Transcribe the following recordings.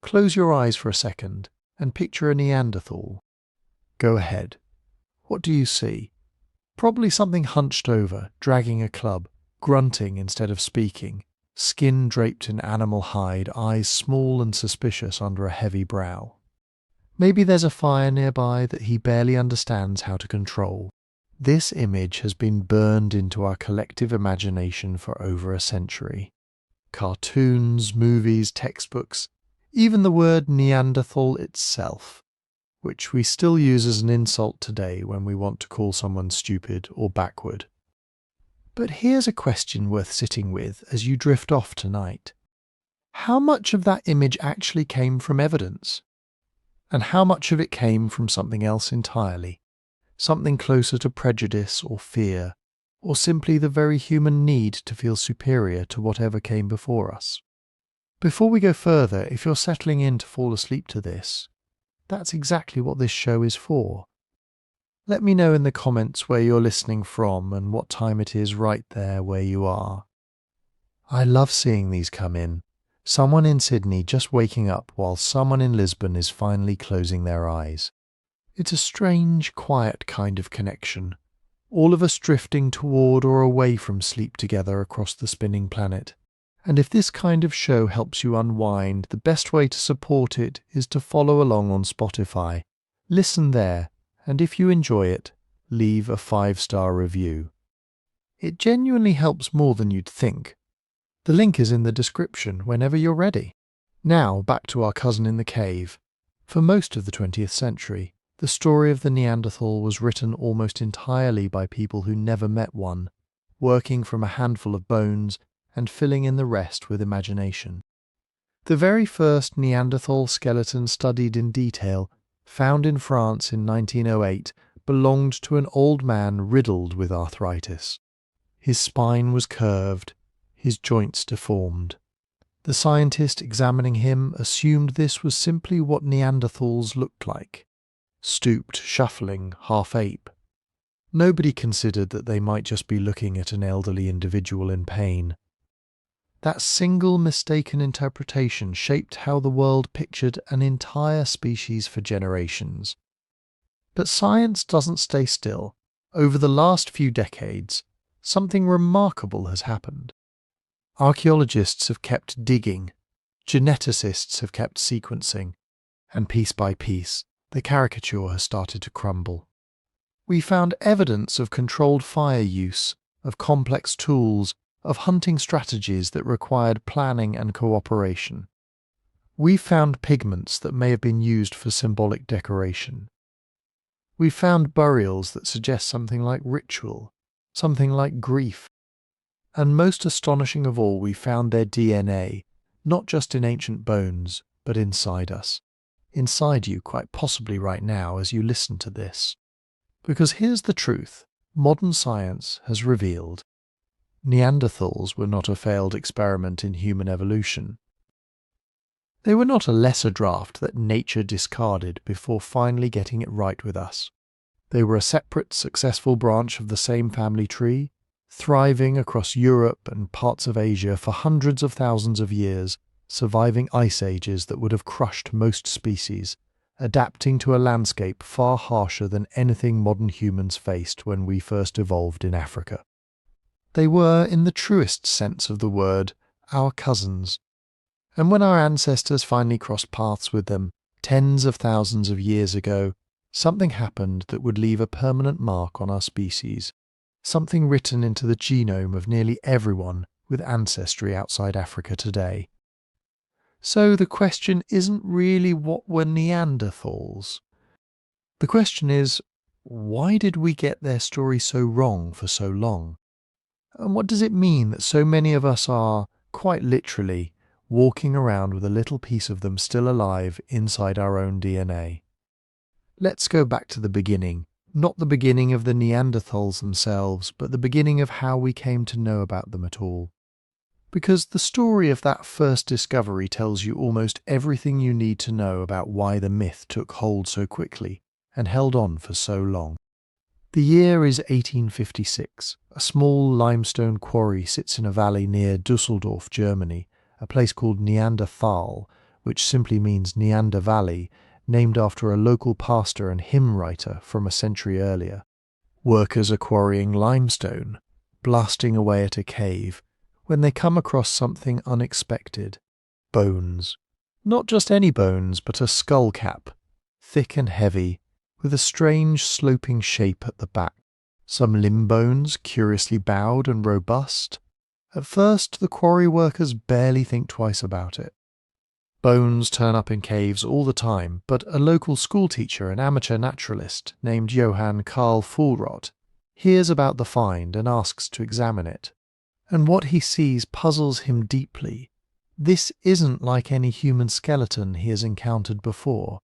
Close your eyes for a second and picture a Neanderthal. Go ahead. What do you see? Probably something hunched over, dragging a club, grunting instead of speaking, skin draped in animal hide, eyes small and suspicious under a heavy brow. Maybe there's a fire nearby that he barely understands how to control. This image has been burned into our collective imagination for over a century. Cartoons, movies, textbooks, even the word Neanderthal itself, which we still use as an insult today when we want to call someone stupid or backward. But here's a question worth sitting with as you drift off tonight. How much of that image actually came from evidence? And how much of it came from something else entirely? Something closer to prejudice or fear, or simply the very human need to feel superior to whatever came before us? Before we go further, if you're settling in to fall asleep to this, that's exactly what this show is for. Let me know in the comments where you're listening from and what time it is right there where you are. I love seeing these come in. Someone in Sydney just waking up while someone in Lisbon is finally closing their eyes. It's a strange, quiet kind of connection. All of us drifting toward or away from sleep together across the spinning planet. And if this kind of show helps you unwind, the best way to support it is to follow along on Spotify. Listen there, and if you enjoy it, leave a 5-star review. It genuinely helps more than you'd think. The link is in the description whenever you're ready. Now back to our cousin in the cave. For most of the 20th century, the story of the Neanderthal was written almost entirely by people who never met one, working from a handful of bones and filling in the rest with imagination. The very first Neanderthal skeleton studied in detail, found in France in 1908, belonged to an old man riddled with arthritis. His spine was curved, his joints deformed. The scientist examining him assumed this was simply what Neanderthals looked like. Stooped, shuffling, half ape. Nobody considered that they might just be looking at an elderly individual in pain. That single mistaken interpretation shaped how the world pictured an entire species for generations. But science doesn't stay still. Over the last few decades, something remarkable has happened. Archaeologists have kept digging, geneticists have kept sequencing, and piece by piece, the caricature has started to crumble. We found evidence of controlled fire use, of complex tools, of hunting strategies that required planning and cooperation. We found pigments that may have been used for symbolic decoration. We found burials that suggest something like ritual, something like grief. And most astonishing of all, we found their DNA, not just in ancient bones, but inside us. Inside you, quite possibly right now as you listen to this. Because here's the truth, modern science has revealed Neanderthals were not a failed experiment in human evolution. They were not a lesser draft that nature discarded before finally getting it right with us. They were a separate, successful branch of the same family tree, thriving across Europe and parts of Asia for hundreds of thousands of years, surviving ice ages that would have crushed most species, adapting to a landscape far harsher than anything modern humans faced when we first evolved in Africa. They were, in the truest sense of the word, our cousins. And when our ancestors finally crossed paths with them, tens of thousands of years ago, something happened that would leave a permanent mark on our species, something written into the genome of nearly everyone with ancestry outside Africa today. So the question isn't really what were Neanderthals? The question is, why did we get their story so wrong for so long? And what does it mean that so many of us are, quite literally, walking around with a little piece of them still alive inside our own DNA? Let's go back to the beginning. Not the beginning of the Neanderthals themselves, but the beginning of how we came to know about them at all. Because the story of that first discovery tells you almost everything you need to know about why the myth took hold so quickly and held on for so long. The year is 1856. A small limestone quarry sits in a valley near Dusseldorf, Germany, a place called Neanderthal, which simply means Neander Valley, named after a local pastor and hymn writer from a century earlier. Workers are quarrying limestone, blasting away at a cave, when they come across something unexpected. Bones. Not just any bones, but a skull cap, thick and heavy, with a strange sloping shape at the back. Some limb bones, curiously bowed and robust. At first, the quarry workers barely think twice about it. Bones turn up in caves all the time, but a local schoolteacher and amateur naturalist named Johann Karl Fuhlrott hears about the find and asks to examine it. And what he sees puzzles him deeply. This isn't like any human skeleton he has encountered before.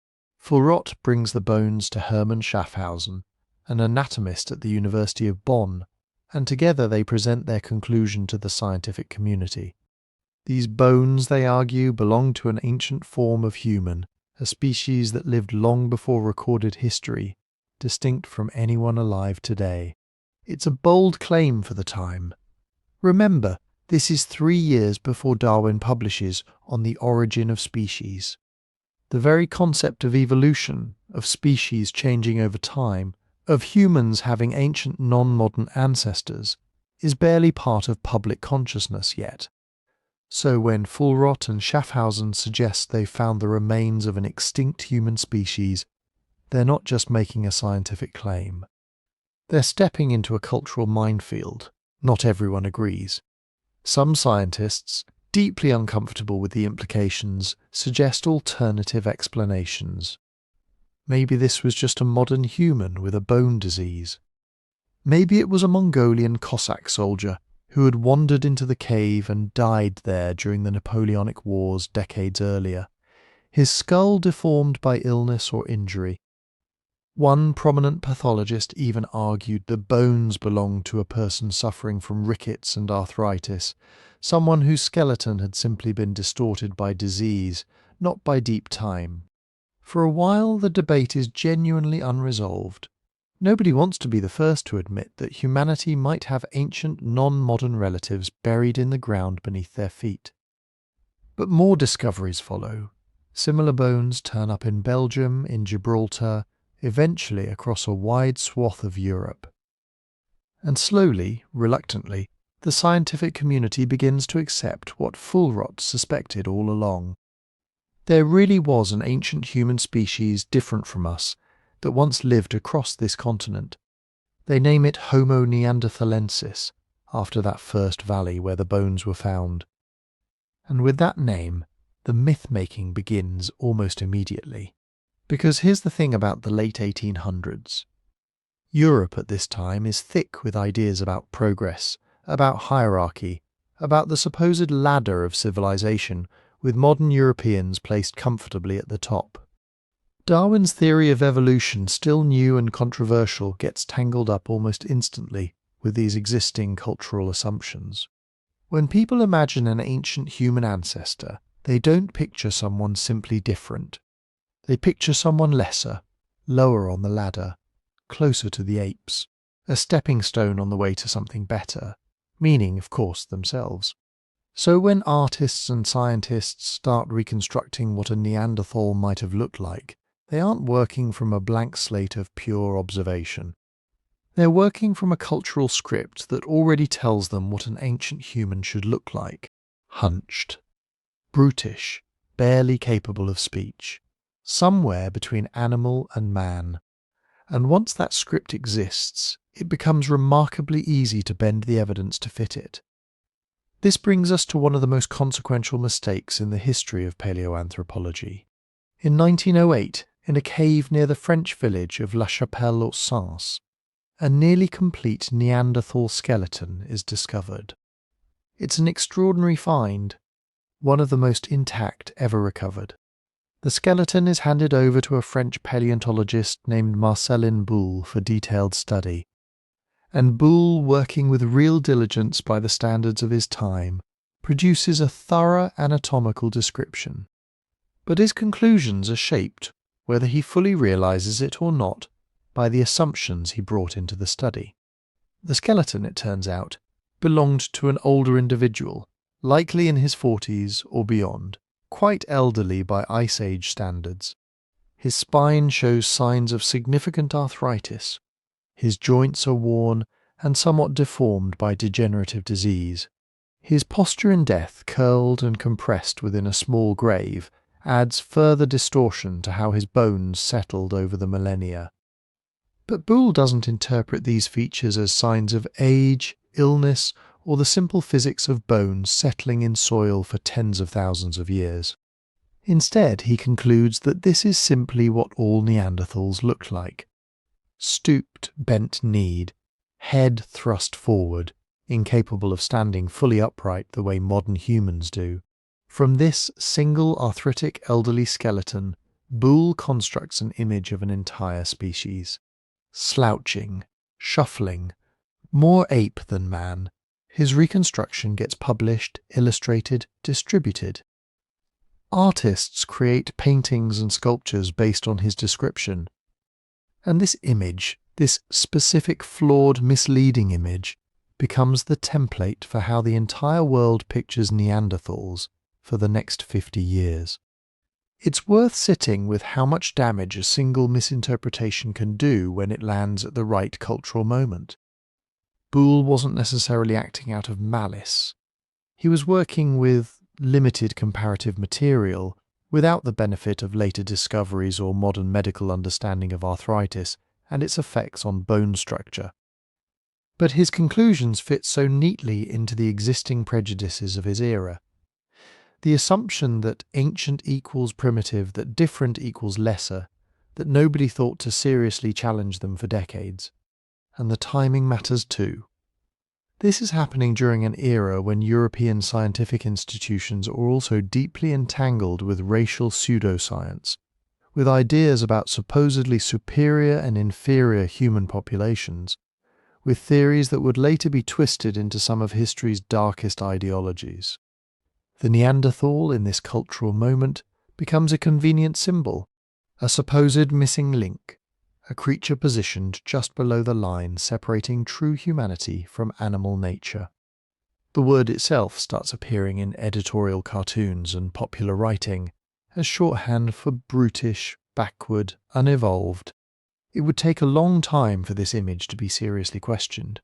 Fuhlrott brings the bones to Hermann Schaffhausen, an anatomist at the University of Bonn, and together they present their conclusion to the scientific community. These bones, they argue, belong to an ancient form of human, a species that lived long before recorded history, distinct from anyone alive today. It's a bold claim for the time. Remember, this is 3 years before Darwin publishes On the Origin of Species. The very concept of evolution, of species changing over time, of humans having ancient non-modern ancestors, is barely part of public consciousness yet. So when Fuhlrott and Schaffhausen suggest they've found the remains of an extinct human species, they're not just making a scientific claim. They're stepping into a cultural minefield. Not everyone agrees. Some scientists, deeply uncomfortable with the implications, suggest alternative explanations. Maybe this was just a modern human with a bone disease. Maybe it was a Mongolian Cossack soldier who had wandered into the cave and died there during the Napoleonic Wars decades earlier, his skull deformed by illness or injury. One prominent pathologist even argued the bones belonged to a person suffering from rickets and arthritis, someone whose skeleton had simply been distorted by disease, not by deep time. For a while the debate is genuinely unresolved. Nobody wants to be the first to admit that humanity might have ancient non-modern relatives buried in the ground beneath their feet. But more discoveries follow. Similar bones turn up in Belgium, in Gibraltar, eventually across a wide swath of Europe. And slowly, reluctantly, the scientific community begins to accept what Fuhlrott suspected all along. There really was an ancient human species different from us that once lived across this continent. They name it Homo neanderthalensis, after that first valley where the bones were found. And with that name, the myth-making begins almost immediately. Because here's the thing about the late 1800s. Europe at this time is thick with ideas about progress, about hierarchy, about the supposed ladder of civilization, with modern Europeans placed comfortably at the top. Darwin's theory of evolution, still new and controversial, gets tangled up almost instantly with these existing cultural assumptions. When people imagine an ancient human ancestor, they don't picture someone simply different. They picture someone lesser, lower on the ladder, closer to the apes, a stepping stone on the way to something better, meaning, of course, themselves. So when artists and scientists start reconstructing what a Neanderthal might have looked like, they aren't working from a blank slate of pure observation. They're working from a cultural script that already tells them what an ancient human should look like. Hunched, brutish, barely capable of speech, somewhere between animal and man. And once that script exists, it becomes remarkably easy to bend the evidence to fit it. This brings us to one of the most consequential mistakes in the history of paleoanthropology. In 1908, in a cave near the French village of La Chapelle-aux-Sens, a nearly complete Neanderthal skeleton is discovered. It's an extraordinary find, one of the most intact ever recovered. The skeleton is handed over to a French paleontologist named Marcelin Boule for detailed study, and Boule, working with real diligence by the standards of his time, produces a thorough anatomical description. But his conclusions are shaped, whether he fully realizes it or not, by the assumptions he brought into the study. The skeleton, it turns out, belonged to an older individual, likely in his 40s or beyond. quite elderly by Ice Age standards. His spine shows signs of significant arthritis. His joints are worn and somewhat deformed by degenerative disease. His posture in death, curled and compressed within a small grave, adds further distortion to how his bones settled over the millennia. But Boole doesn't interpret these features as signs of age, illness, or the simple physics of bones settling in soil for tens of thousands of years. Instead, he concludes that this is simply what all Neanderthals looked like. Stooped, bent-kneed, head thrust forward, incapable of standing fully upright the way modern humans do. From this single arthritic elderly skeleton, Boole constructs an image of an entire species. Slouching, shuffling, more ape than man, his reconstruction gets published, illustrated, distributed. Artists create paintings and sculptures based on his description. And this image, this specific flawed, misleading image, becomes the template for how the entire world pictures Neanderthals for the next 50 years. It's worth sitting with how much damage a single misinterpretation can do when it lands at the right cultural moment. Boole wasn't necessarily acting out of malice. He was working with limited comparative material, without the benefit of later discoveries or modern medical understanding of arthritis and its effects on bone structure. But his conclusions fit so neatly into the existing prejudices of his era. The assumption that ancient equals primitive, that different equals lesser, that nobody thought to seriously challenge them for decades. And the timing matters too. This is happening during an era when European scientific institutions are also deeply entangled with racial pseudoscience, with ideas about supposedly superior and inferior human populations, with theories that would later be twisted into some of history's darkest ideologies. The Neanderthal in this cultural moment becomes a convenient symbol, a supposed missing link, a creature positioned just below the line separating true humanity from animal nature. The word itself starts appearing in editorial cartoons and popular writing as shorthand for brutish, backward, unevolved. It would take a long time for this image to be seriously questioned.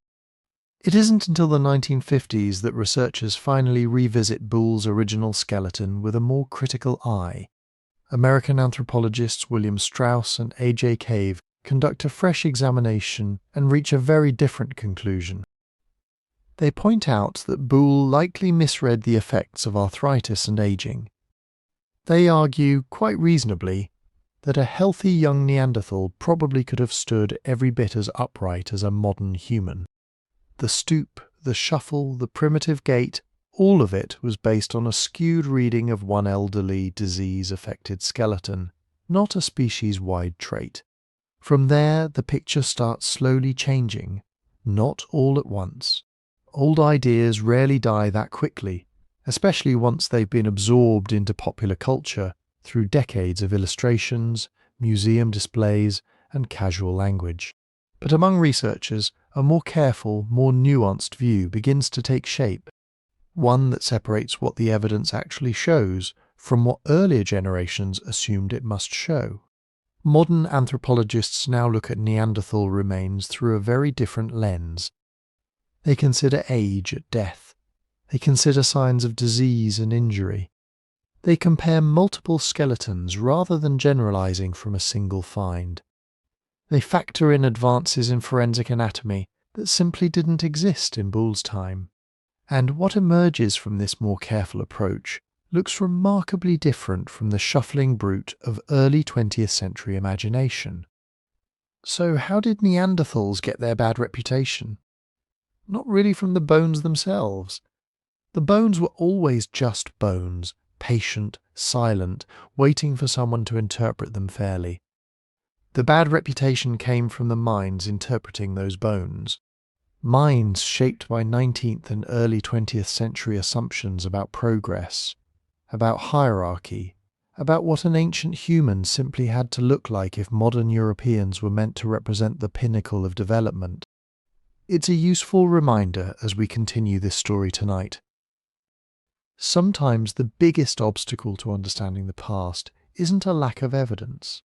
It isn't until the 1950s that researchers finally revisit Boole's original skeleton with a more critical eye. American anthropologists William Strauss and A.J. Cave conduct a fresh examination and reach a very different conclusion. They point out that Boole likely misread the effects of arthritis and aging. They argue, quite reasonably, that a healthy young Neanderthal probably could have stood every bit as upright as a modern human. The stoop, the shuffle, the primitive gait, all of it was based on a skewed reading of one elderly, disease-affected skeleton, not a species-wide trait. From there, the picture starts slowly changing, not all at once. Old ideas rarely die that quickly, especially once they've been absorbed into popular culture through decades of illustrations, museum displays, and casual language. But among researchers, a more careful, more nuanced view begins to take shape, one that separates what the evidence actually shows from what earlier generations assumed it must show. Modern anthropologists now look at Neanderthal remains through a very different lens. They consider age at death. They consider signs of disease and injury. They compare multiple skeletons rather than generalizing from a single find. They factor in advances in forensic anatomy that simply didn't exist in Boole's time. And what emerges from this more careful approach looks remarkably different from the shuffling brute of early 20th century imagination. So how did Neanderthals get their bad reputation? Not really from the bones themselves. The bones were always just bones, patient, silent, waiting for someone to interpret them fairly. The bad reputation came from the minds interpreting those bones. Minds shaped by 19th and early 20th century assumptions about progress, about hierarchy, about what an ancient human simply had to look like if modern Europeans were meant to represent the pinnacle of development. It's a useful reminder as we continue this story tonight. Sometimes the biggest obstacle to understanding the past isn't a lack of evidence.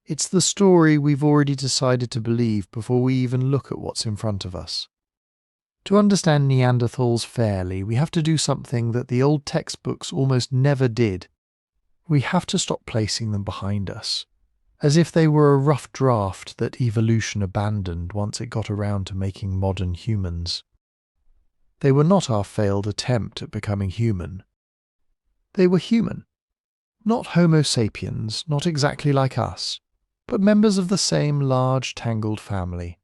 It's the story we've already decided to believe before we even look at what's in front of us. To understand Neanderthals fairly, we have to do something that the old textbooks almost never did. We have to stop placing them behind us, as if they were a rough draft that evolution abandoned once it got around to making modern humans. They were not our failed attempt at becoming human. They were human. Not Homo sapiens, not exactly like us, but members of the same large tangled family.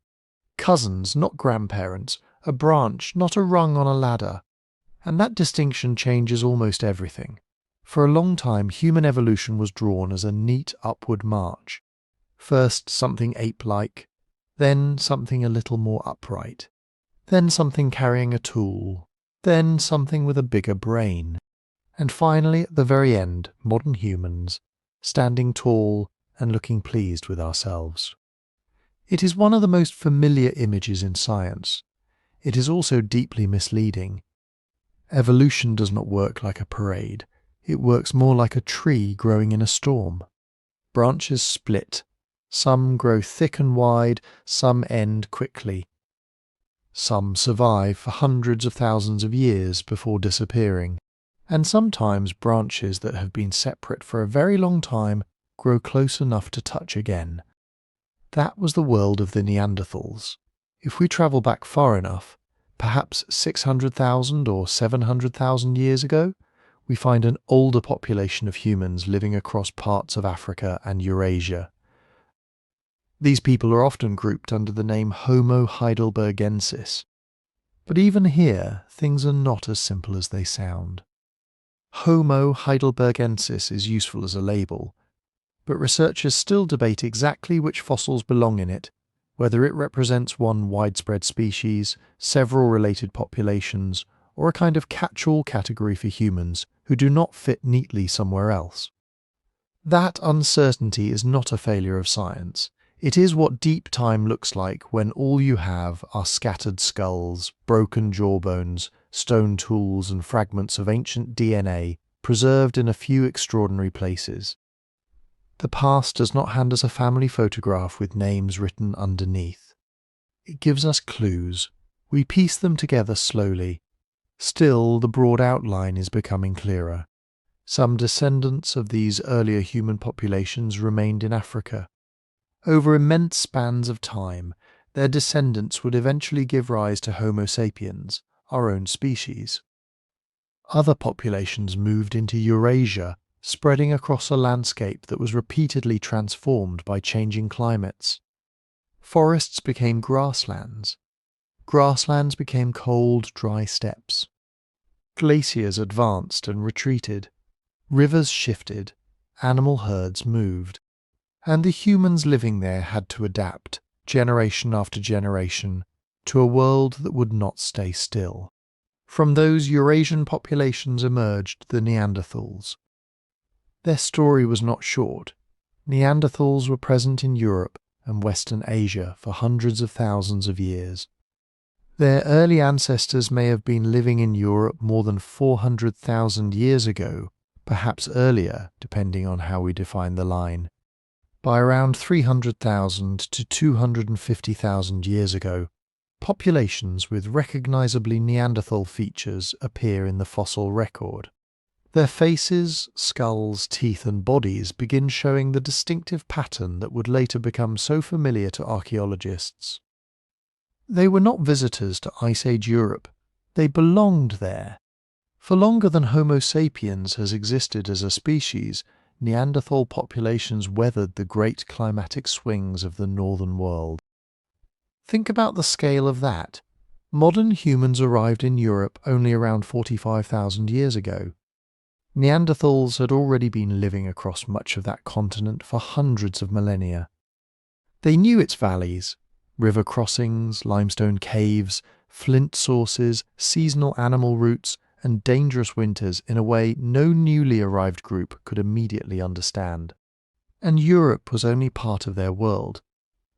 Cousins, not grandparents, a branch, not a rung on a ladder. And that distinction changes almost everything. For a long time, human evolution was drawn as a neat upward march. First something ape-like, then something a little more upright, then something carrying a tool, then something with a bigger brain, and finally, at the very end, modern humans, standing tall and looking pleased with ourselves. It is one of the most familiar images in science. It is also deeply misleading. Evolution does not work like a parade. It works more like a tree growing in a storm. Branches split. Some grow thick and wide, some end quickly. Some survive for hundreds of thousands of years before disappearing. And sometimes branches that have been separate for a very long time grow close enough to touch again. That was the world of the Neanderthals. If we travel back far enough, perhaps 600,000 or 700,000 years ago, we find an older population of humans living across parts of Africa and Eurasia. These people are often grouped under the name Homo heidelbergensis. But even here, things are not as simple as they sound. Homo heidelbergensis is useful as a label, but researchers still debate exactly which fossils belong in it, whether it represents one widespread species, several related populations, or a kind of catch-all category for humans who do not fit neatly somewhere else. That uncertainty is not a failure of science. It is what deep time looks like when all you have are scattered skulls, broken jawbones, stone tools and fragments of ancient DNA preserved in a few extraordinary places. The past does not hand us a family photograph with names written underneath. It gives us clues. We piece them together slowly. Still, the broad outline is becoming clearer. Some descendants of these earlier human populations remained in Africa. Over immense spans of time, their descendants would eventually give rise to Homo sapiens, our own species. Other populations moved into Eurasia, spreading across a landscape that was repeatedly transformed by changing climates. Forests became grasslands. Grasslands became cold, dry steppes. Glaciers advanced and retreated. Rivers shifted. Animal herds moved. And the humans living there had to adapt, generation after generation, to a world that would not stay still. From those Eurasian populations emerged the Neanderthals. Their story was not short. Neanderthals were present in Europe and Western Asia for hundreds of thousands of years. Their early ancestors may have been living in Europe more than 400,000 years ago, perhaps earlier, depending on how we define the line. By around 300,000 to 250,000 years ago, populations with recognizably Neanderthal features appear in the fossil record. Their faces, skulls, teeth and bodies begin showing the distinctive pattern that would later become so familiar to archaeologists. They were not visitors to Ice Age Europe. They belonged there. For longer than Homo sapiens has existed as a species, Neanderthal populations weathered the great climatic swings of the northern world. Think about the scale of that. Modern humans arrived in Europe only around 45,000 years ago. Neanderthals had already been living across much of that continent for hundreds of millennia. They knew its valleys, river crossings, limestone caves, flint sources, seasonal animal routes, and dangerous winters in a way no newly arrived group could immediately understand. And Europe was only part of their world.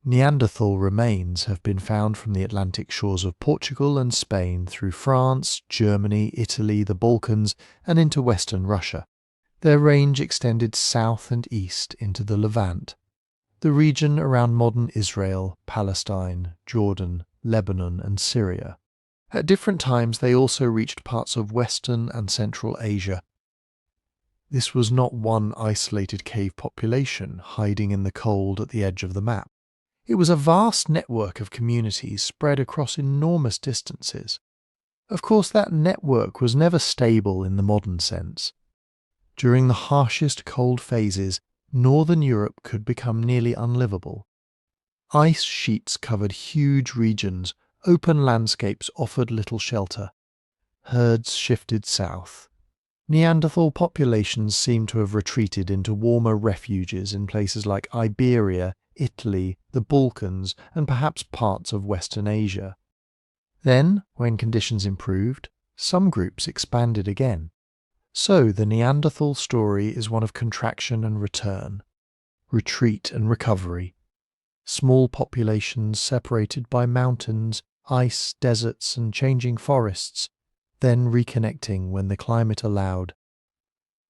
Neanderthal remains have been found from the Atlantic shores of Portugal and Spain through France, Germany, Italy, the Balkans, and into western Russia. Their range extended south and east into the Levant, the region around modern Israel, Palestine, Jordan, Lebanon, and Syria. At different times they also reached parts of Western and Central Asia. This was not one isolated cave population hiding in the cold at the edge of the map. It was a vast network of communities spread across enormous distances. Of course, that network was never stable in the modern sense. During the harshest cold phases, northern Europe could become nearly unlivable. Ice sheets covered huge regions, open landscapes offered little shelter. Herds shifted south. Neanderthal populations seem to have retreated into warmer refuges in places like Iberia, Italy, the Balkans, and perhaps parts of Western Asia. Then, when conditions improved, some groups expanded again. So the Neanderthal story is one of contraction and return, retreat and recovery. Small populations separated by mountains, ice, deserts, and changing forests, then reconnecting when the climate allowed.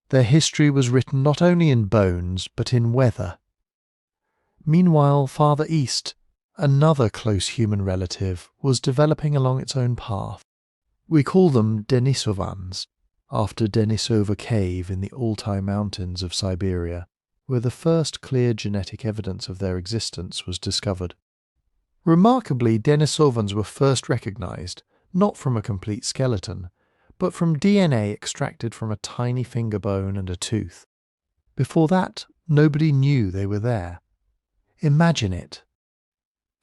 Their history was written not only in bones, but in weather. Meanwhile, farther east, another close human relative was developing along its own path. We call them Denisovans, after Denisova Cave in the Altai Mountains of Siberia, where the first clear genetic evidence of their existence was discovered. Remarkably, Denisovans were first recognized, not from a complete skeleton, but from DNA extracted from a tiny finger bone and a tooth. Before that, nobody knew they were there. Imagine it.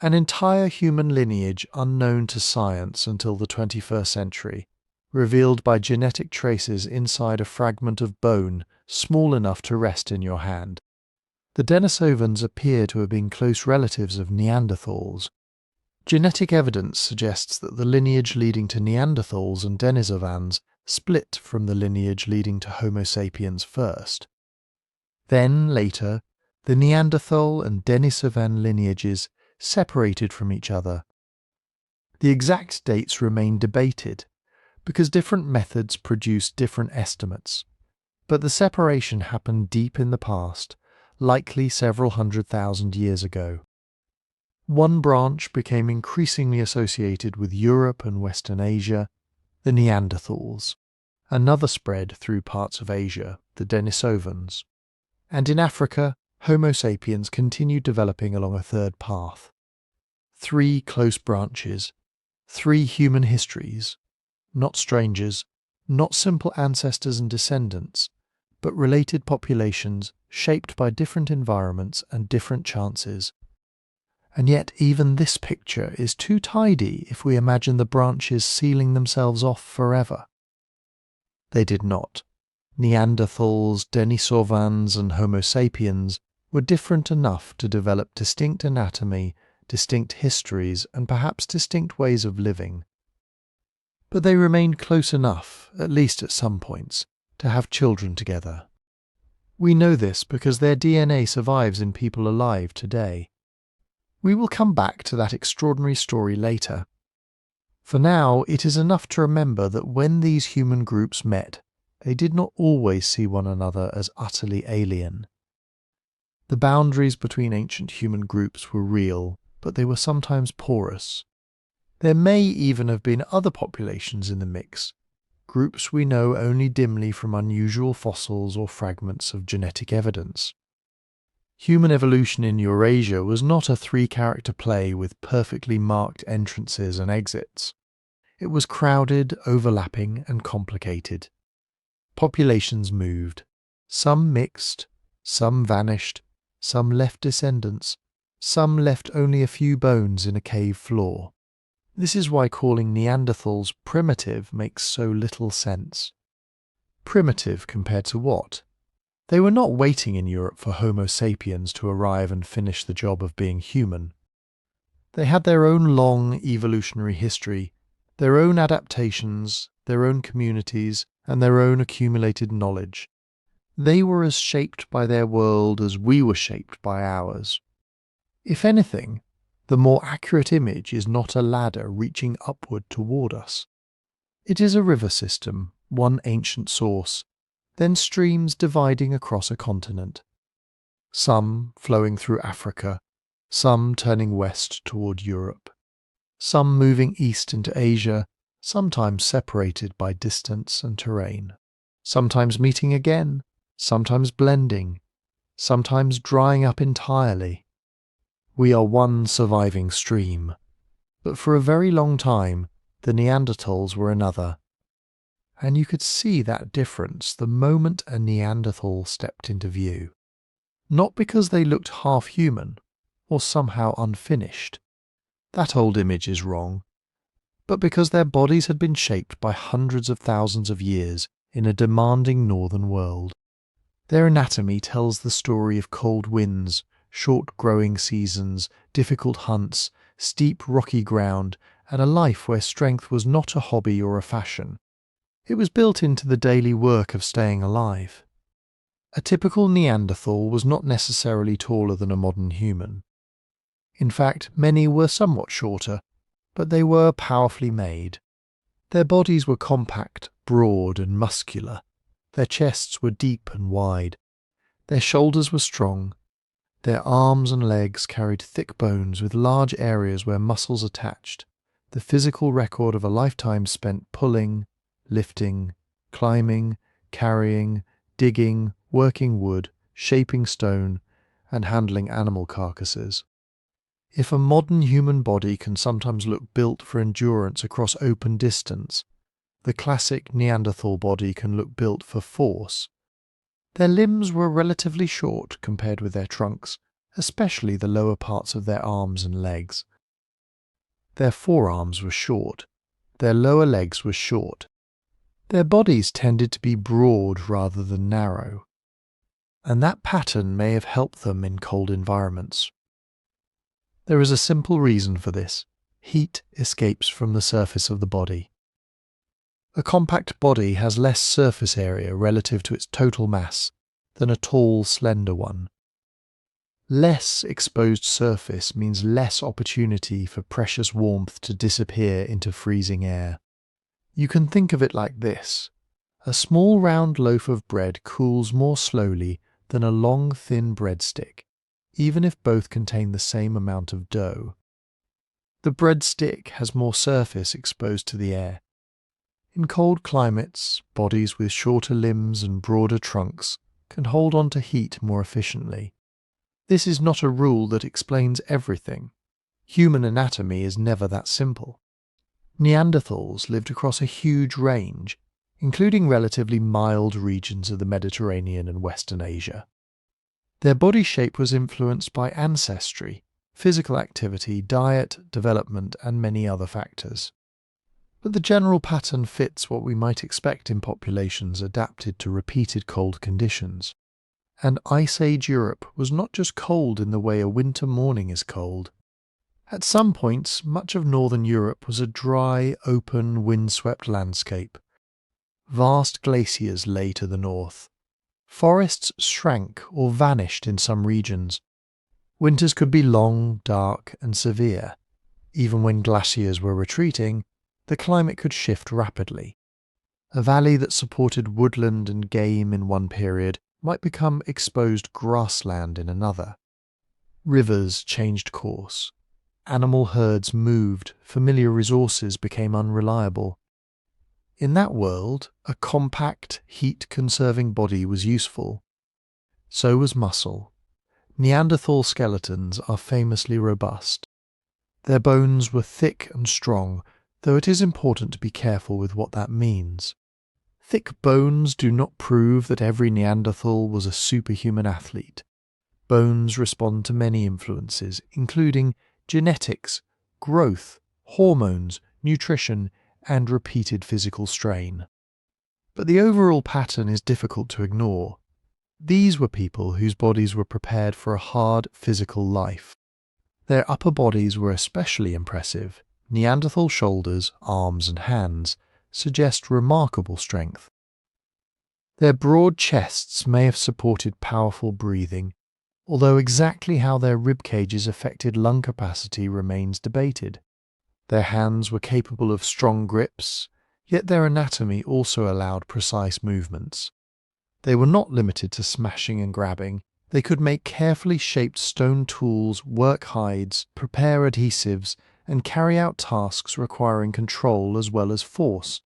An entire human lineage unknown to science until the 21st century, revealed by genetic traces inside a fragment of bone small enough to rest in your hand. The Denisovans appear to have been close relatives of Neanderthals. Genetic evidence suggests that the lineage leading to Neanderthals and Denisovans split from the lineage leading to Homo sapiens first. Then, later, the Neanderthal and Denisovan lineages separated from each other. The exact dates remain debated, because different methods produce different estimates, but the separation happened deep in the past, likely several 100,000 years ago. One branch became increasingly associated with Europe and Western Asia, the Neanderthals. Another spread through parts of Asia, the Denisovans. And in Africa, Homo sapiens continued developing along a third path. 3 close branches, 3 human histories, not strangers, not simple ancestors and descendants, but related populations shaped by different environments and different chances. And yet even this picture is too tidy if we imagine the branches sealing themselves off forever. They did not. Neanderthals, Denisovans, and Homo sapiens were different enough to develop distinct anatomy, distinct histories, and perhaps distinct ways of living. But they remained close enough, at least at some points, to have children together. We know this because their DNA survives in people alive today. We will come back to that extraordinary story later. For now, it is enough to remember that when these human groups met, they did not always see one another as utterly alien. The boundaries between ancient human groups were real, but they were sometimes porous. There may even have been other populations in the mix, groups we know only dimly from unusual fossils or fragments of genetic evidence. Human evolution in Eurasia was not a 3-character play with perfectly marked entrances and exits. It was crowded, overlapping, and complicated. Populations moved. Some mixed, some vanished, some left descendants, some left only a few bones in a cave floor. This is why calling Neanderthals primitive makes so little sense. Primitive compared to what? They were not waiting in Europe for Homo sapiens to arrive and finish the job of being human. They had their own long evolutionary history, their own adaptations, their own communities, and their own accumulated knowledge. They were as shaped by their world as we were shaped by ours. If anything, the more accurate image is not a ladder reaching upward toward us. It is a river system, one ancient source, then streams dividing across a continent. Some flowing through Africa, some turning west toward Europe, some moving east into Asia, sometimes separated by distance and terrain, sometimes meeting again, sometimes blending, sometimes drying up entirely. We are one surviving stream, but for a very long time the Neanderthals were another. And you could see that difference the moment a Neanderthal stepped into view. Not because they looked half-human, or somehow unfinished. That old image is wrong. But because their bodies had been shaped by hundreds of thousands of years in a demanding northern world. Their anatomy tells the story of cold winds, short growing seasons, difficult hunts, steep rocky ground, and a life where strength was not a hobby or a fashion. It was built into the daily work of staying alive. A typical Neanderthal was not necessarily taller than a modern human. In fact, many were somewhat shorter, but they were powerfully made. Their bodies were compact, broad and muscular. Their chests were deep and wide. Their shoulders were strong. Their arms and legs carried thick bones with large areas where muscles attached, the physical record of a lifetime spent pulling, lifting, climbing, carrying, digging, working wood, shaping stone, and handling animal carcasses. If a modern human body can sometimes look built for endurance across open distance, the classic Neanderthal body can look built for force. Their limbs were relatively short compared with their trunks, especially the lower parts of their arms and legs. Their forearms were short. Their lower legs were short. Their bodies tended to be broad rather than narrow, and that pattern may have helped them in cold environments. There is a simple reason for this. Heat escapes from the surface of the body. A compact body has less surface area relative to its total mass than a tall, slender one. Less exposed surface means less opportunity for precious warmth to disappear into freezing air. You can think of it like this. A small round loaf of bread cools more slowly than a long thin breadstick, even if both contain the same amount of dough. The breadstick has more surface exposed to the air. In cold climates, bodies with shorter limbs and broader trunks can hold on to heat more efficiently. This is not a rule that explains everything. Human anatomy is never that simple. Neanderthals lived across a huge range, including relatively mild regions of the Mediterranean and Western Asia. Their body shape was influenced by ancestry, physical activity, diet, development, and many other factors. But the general pattern fits what we might expect in populations adapted to repeated cold conditions. And Ice Age Europe was not just cold in the way a winter morning is cold. At some points, much of northern Europe was a dry, open, windswept landscape. Vast glaciers lay to the north. Forests shrank or vanished in some regions. Winters could be long, dark, and severe. Even when glaciers were retreating, the climate could shift rapidly. A valley that supported woodland and game in one period might become exposed grassland in another. Rivers changed course. Animal herds moved, familiar resources became unreliable. In that world, a compact, heat-conserving body was useful. So was muscle. Neanderthal skeletons are famously robust. Their bones were thick and strong, though it is important to be careful with what that means. Thick bones do not prove that every Neanderthal was a superhuman athlete. Bones respond to many influences, including genetics, growth, hormones, nutrition, and repeated physical strain. But the overall pattern is difficult to ignore. These were people whose bodies were prepared for a hard physical life. Their upper bodies were especially impressive. Neanderthal shoulders, arms, and hands suggest remarkable strength. Their broad chests may have supported powerful breathing, although exactly how their rib cages affected lung capacity remains debated. Their hands were capable of strong grips, yet their anatomy also allowed precise movements. They were not limited to smashing and grabbing. They could make carefully shaped stone tools, work hides, prepare adhesives, and carry out tasks requiring control as well as force.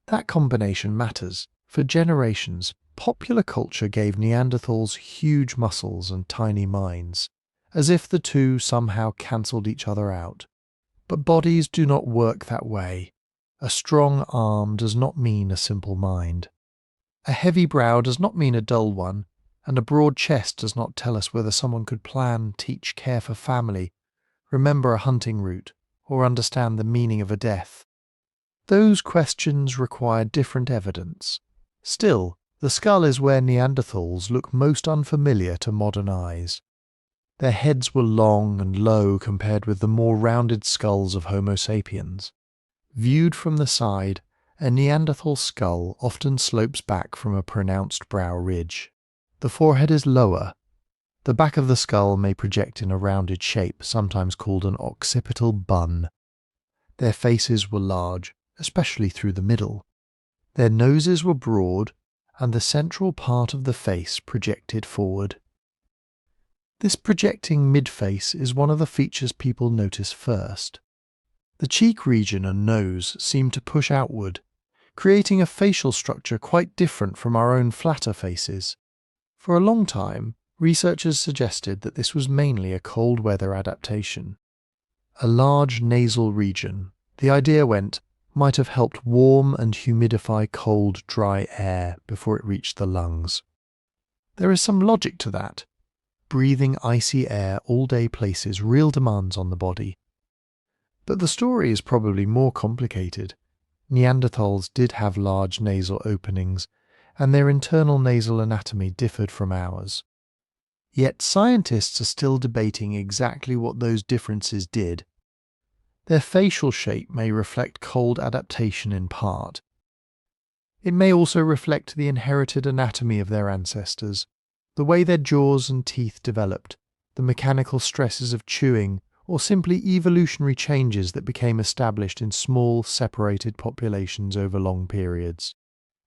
That combination matters. For generations, popular culture gave Neanderthals huge muscles and tiny minds, as if the two somehow cancelled each other out. But bodies do not work that way. A strong arm does not mean a simple mind. A heavy brow does not mean a dull one, and a broad chest does not tell us whether someone could plan, teach, care for family, remember a hunting route, or understand the meaning of a death. Those questions require different evidence. Still, the skull is where Neanderthals look most unfamiliar to modern eyes. Their heads were long and low compared with the more rounded skulls of Homo sapiens. Viewed from the side, a Neanderthal skull often slopes back from a pronounced brow ridge. The forehead is lower. The back of the skull may project in a rounded shape, sometimes called an occipital bun. Their faces were large, especially through the middle. Their noses were broad, and the central part of the face projected forward. This projecting midface is one of the features people notice first. The cheek region and nose seem to push outward, creating a facial structure quite different from our own flatter faces. For a long time, researchers suggested that this was mainly a cold weather adaptation. A large nasal region, the idea went, might have helped warm and humidify cold, dry air before it reached the lungs. There is some logic to that. Breathing icy air all day places real demands on the body. But the story is probably more complicated. Neanderthals did have large nasal openings, and their internal nasal anatomy differed from ours. Yet scientists are still debating exactly what those differences did. Their facial shape may reflect cold adaptation in part. It may also reflect the inherited anatomy of their ancestors, the way their jaws and teeth developed, the mechanical stresses of chewing, or simply evolutionary changes that became established in small, separated populations over long periods.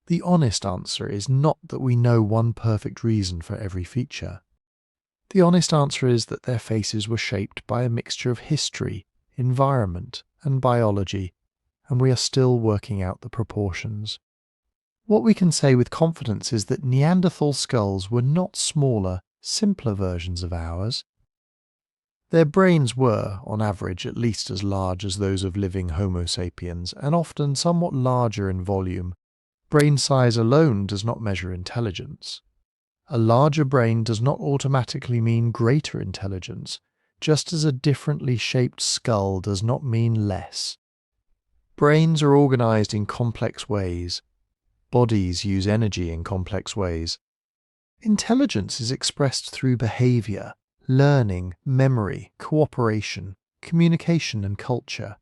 The honest answer is not that we know one perfect reason for every feature. The honest answer is that their faces were shaped by a mixture of history, environment, and biology, and we are still working out the proportions. What we can say with confidence is that Neanderthal skulls were not smaller, simpler versions of ours. Their brains were, on average, at least as large as those of living Homo sapiens, and often somewhat larger in volume. Brain size alone does not measure intelligence. A larger brain does not automatically mean greater intelligence, just as a differently shaped skull does not mean less. Brains are organized in complex ways. Bodies use energy in complex ways. Intelligence is expressed through behavior, learning, memory, cooperation, communication, and culture.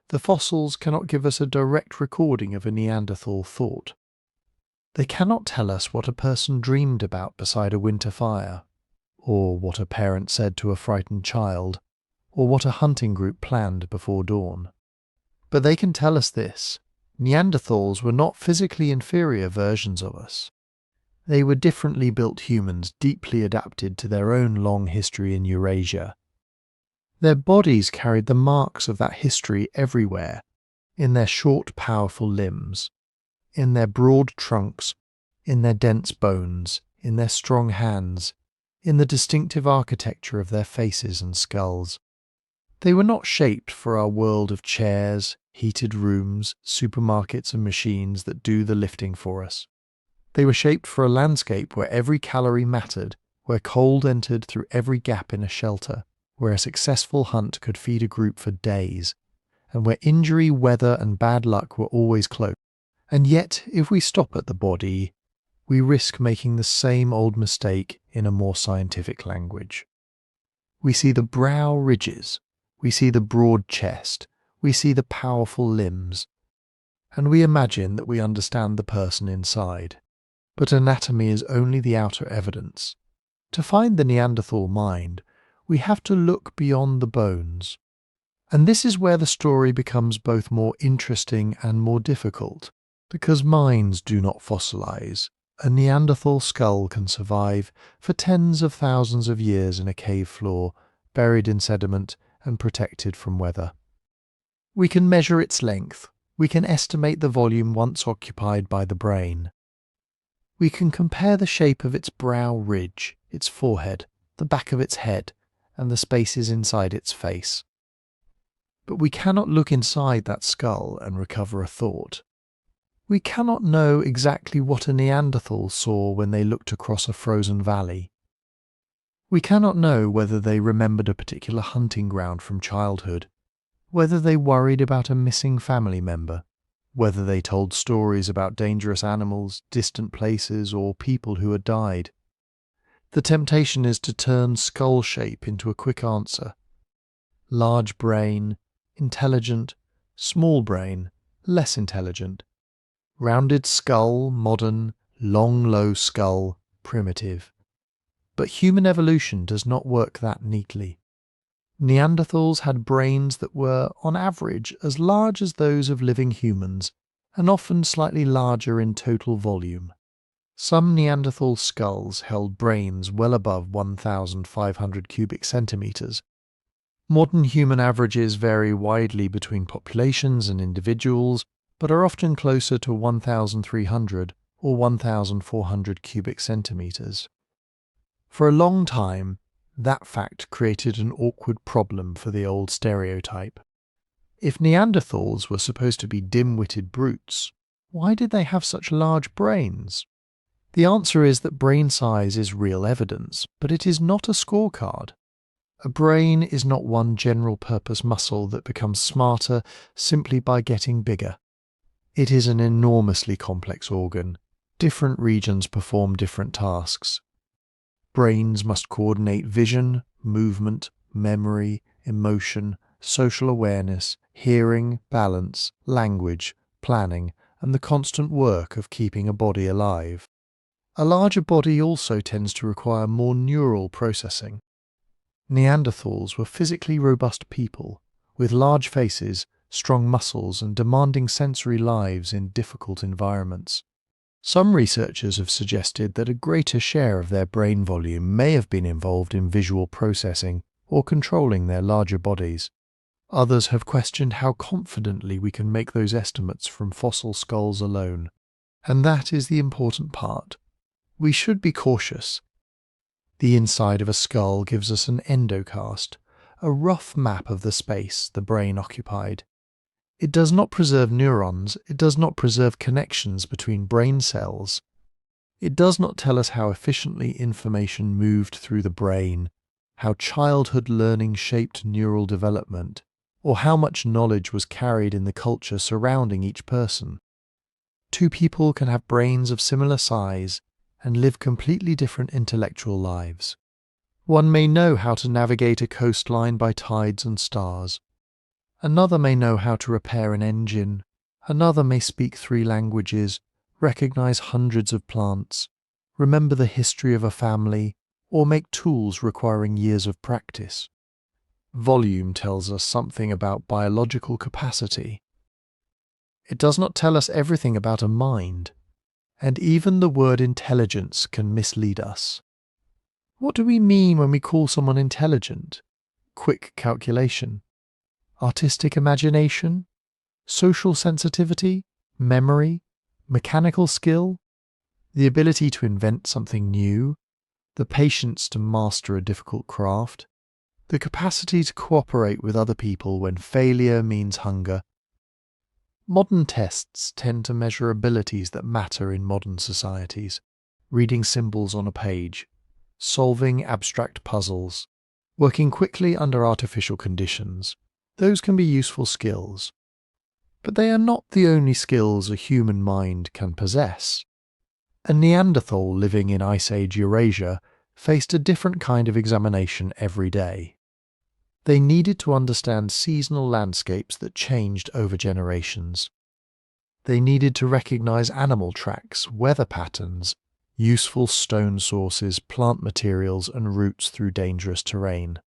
The fossils cannot give us a direct recording of a Neanderthal thought. They cannot tell us what a person dreamed about beside a winter fire, or what a parent said to a frightened child, or what a hunting group planned before dawn. But they can tell us this: Neanderthals were not physically inferior versions of us. They were differently built humans deeply adapted to their own long history in Eurasia. Their bodies carried the marks of that history everywhere, in their short, powerful limbs, in their broad trunks, in their dense bones, in their strong hands, in the distinctive architecture of their faces and skulls. They were not shaped for our world of chairs, heated rooms, supermarkets and machines that do the lifting for us. They were shaped for a landscape where every calorie mattered, where cold entered through every gap in a shelter, where a successful hunt could feed a group for days, and where injury, weather and bad luck were always close. And yet, if we stop at the body, we risk making the same old mistake in a more scientific language. We see the brow ridges, we see the broad chest, we see the powerful limbs, and we imagine that we understand the person inside. But anatomy is only the outer evidence. To find the Neanderthal mind, we have to look beyond the bones. And this is where the story becomes both more interesting and more difficult, because minds do not fossilize. A Neanderthal skull can survive for tens of thousands of years in a cave floor, buried in sediment and protected from weather. We can measure its length. We can estimate the volume once occupied by the brain. We can compare the shape of its brow ridge, its forehead, the back of its head, and the spaces inside its face. But we cannot look inside that skull and recover a thought. We cannot know exactly what a Neanderthal saw when they looked across a frozen valley. We cannot know whether they remembered a particular hunting ground from childhood, whether they worried about a missing family member, whether they told stories about dangerous animals, distant places, or people who had died. The temptation is to turn skull shape into a quick answer. Large brain, intelligent; small brain, less intelligent; rounded skull, modern; long, low skull, primitive. But human evolution does not work that neatly. Neanderthals had brains that were, on average, as large as those of living humans, and often slightly larger in total volume. Some Neanderthal skulls held brains well above 1,500 cubic centimeters. Modern human averages vary widely between populations and individuals, but are often closer to 1,300 or 1,400 cubic centimeters. For a long time, that fact created an awkward problem for the old stereotype. If Neanderthals were supposed to be dim-witted brutes, why did they have such large brains? The answer is that brain size is real evidence, but it is not a scorecard. A brain is not one general-purpose muscle that becomes smarter simply by getting bigger. It is an enormously complex organ. Different regions perform different tasks. Brains must coordinate vision, movement, memory, emotion, social awareness, hearing, balance, language, planning, and the constant work of keeping a body alive. A larger body also tends to require more neural processing. Neanderthals were physically robust people, with large faces, strong muscles, and demanding sensory lives in difficult environments. Some researchers have suggested that a greater share of their brain volume may have been involved in visual processing or controlling their larger bodies. Others have questioned how confidently we can make those estimates from fossil skulls alone. And that is the important part. We should be cautious. The inside of a skull gives us an endocast, a rough map of the space the brain occupied. It does not preserve neurons, it does not preserve connections between brain cells. It does not tell us how efficiently information moved through the brain, how childhood learning shaped neural development, or how much knowledge was carried in the culture surrounding each person. Two people can have brains of similar size and live completely different intellectual lives. One may know how to navigate a coastline by tides and stars. Another may know how to repair an engine. Another may speak 3 languages, recognize hundreds of plants, remember the history of a family, or make tools requiring years of practice. Volume tells us something about biological capacity. It does not tell us everything about a mind, and even the word intelligence can mislead us. What do we mean when we call someone intelligent? Quick calculation? Artistic imagination? Social sensitivity? Memory? Mechanical skill? The ability to invent something new? The patience to master a difficult craft? The capacity to cooperate with other people when failure means hunger? Modern tests tend to measure abilities that matter in modern societies. Reading symbols on a page, solving abstract puzzles, working quickly under artificial conditions. Those can be useful skills. But they are not the only skills a human mind can possess. A Neanderthal living in Ice Age Eurasia faced a different kind of examination every day. They needed to understand seasonal landscapes that changed over generations. They needed to recognize animal tracks, weather patterns, useful stone sources, plant materials, and routes through dangerous terrain.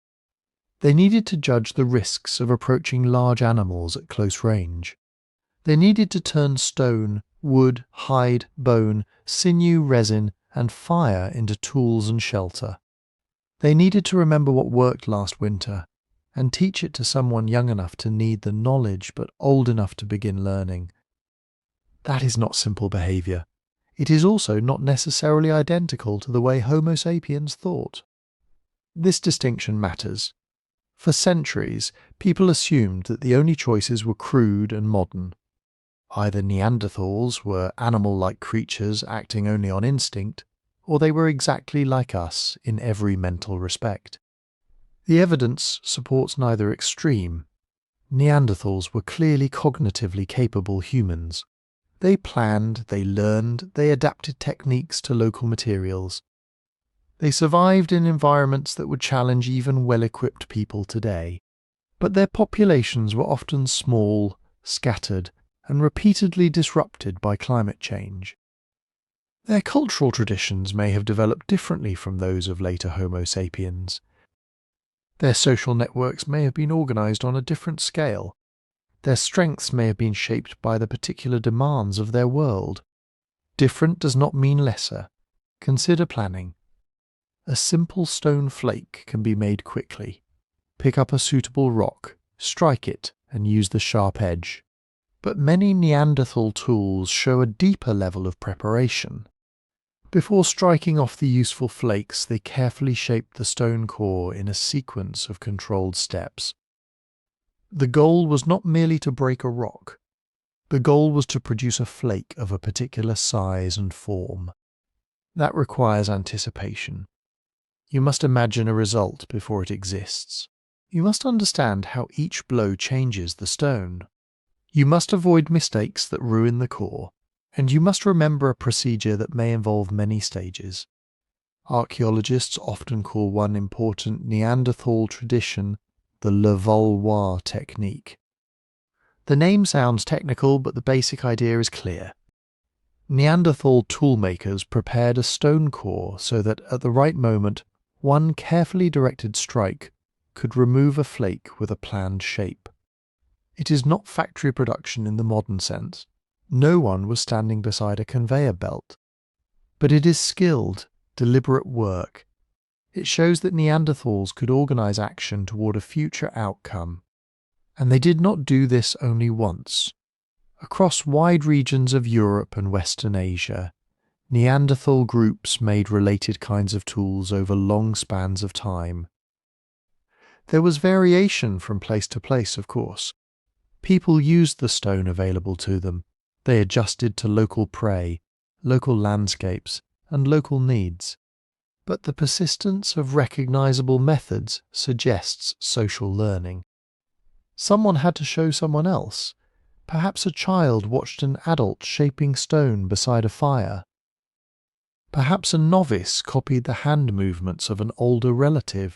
They needed to judge the risks of approaching large animals at close range. They needed to turn stone, wood, hide, bone, sinew, resin, and fire into tools and shelter. They needed to remember what worked last winter, and teach it to someone young enough to need the knowledge but old enough to begin learning. That is not simple behaviour. It is also not necessarily identical to the way Homo sapiens thought. This distinction matters. For centuries, people assumed that the only choices were crude and modern. Either Neanderthals were animal-like creatures acting only on instinct, or they were exactly like us in every mental respect. The evidence supports neither extreme. Neanderthals were clearly cognitively capable humans. They planned, they learned, they adapted techniques to local materials. They survived in environments that would challenge even well-equipped people today. But their populations were often small, scattered, and repeatedly disrupted by climate change. Their cultural traditions may have developed differently from those of later Homo sapiens. Their social networks may have been organized on a different scale. Their strengths may have been shaped by the particular demands of their world. Different does not mean lesser. Consider planning. A simple stone flake can be made quickly. Pick up a suitable rock, strike it, and use the sharp edge. But many Neanderthal tools show a deeper level of preparation. Before striking off the useful flakes, they carefully shaped the stone core in a sequence of controlled steps. The goal was not merely to break a rock. The goal was to produce a flake of a particular size and form. That requires anticipation. You must imagine a result before it exists. You must understand how each blow changes the stone. You must avoid mistakes that ruin the core. And you must remember a procedure that may involve many stages. Archaeologists often call one important Neanderthal tradition the Levallois technique. The name sounds technical, but the basic idea is clear. Neanderthal toolmakers prepared a stone core so that at the right moment, one carefully directed strike could remove a flake with a planned shape. It is not factory production in the modern sense. No one was standing beside a conveyor belt. But it is skilled, deliberate work. It shows that Neanderthals could organize action toward a future outcome. And they did not do this only once. Across wide regions of Europe and Western Asia, Neanderthal groups made related kinds of tools over long spans of time. There was variation from place to place, of course. People used the stone available to them. They adjusted to local prey, local landscapes, and local needs. But the persistence of recognizable methods suggests social learning. Someone had to show someone else. Perhaps a child watched an adult shaping stone beside a fire. Perhaps a novice copied the hand movements of an older relative.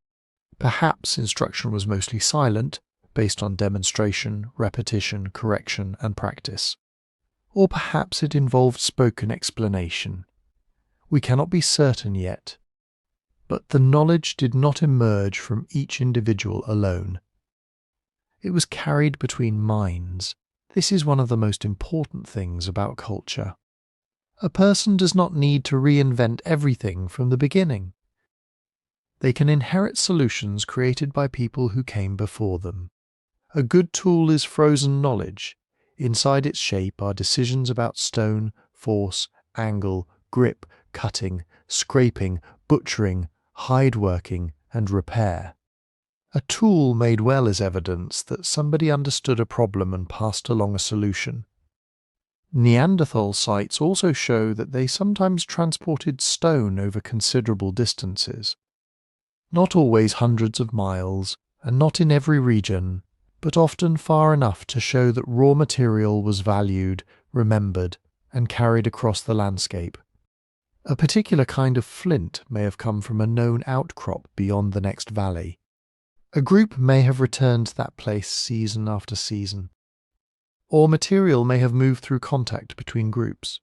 Perhaps instruction was mostly silent, based on demonstration, repetition, correction, and practice. Or perhaps it involved spoken explanation. We cannot be certain yet. But the knowledge did not emerge from each individual alone. It was carried between minds. This is one of the most important things about culture. A person does not need to reinvent everything from the beginning. They can inherit solutions created by people who came before them. A good tool is frozen knowledge. Inside its shape are decisions about stone, force, angle, grip, cutting, scraping, butchering, hide working, and repair. A tool made well is evidence that somebody understood a problem and passed along a solution. Neanderthal sites also show that they sometimes transported stone over considerable distances. Not always hundreds of miles, and not in every region, but often far enough to show that raw material was valued, remembered, and carried across the landscape. A particular kind of flint may have come from a known outcrop beyond the next valley. A group may have returned to that place season after season. Or material may have moved through contact between groups.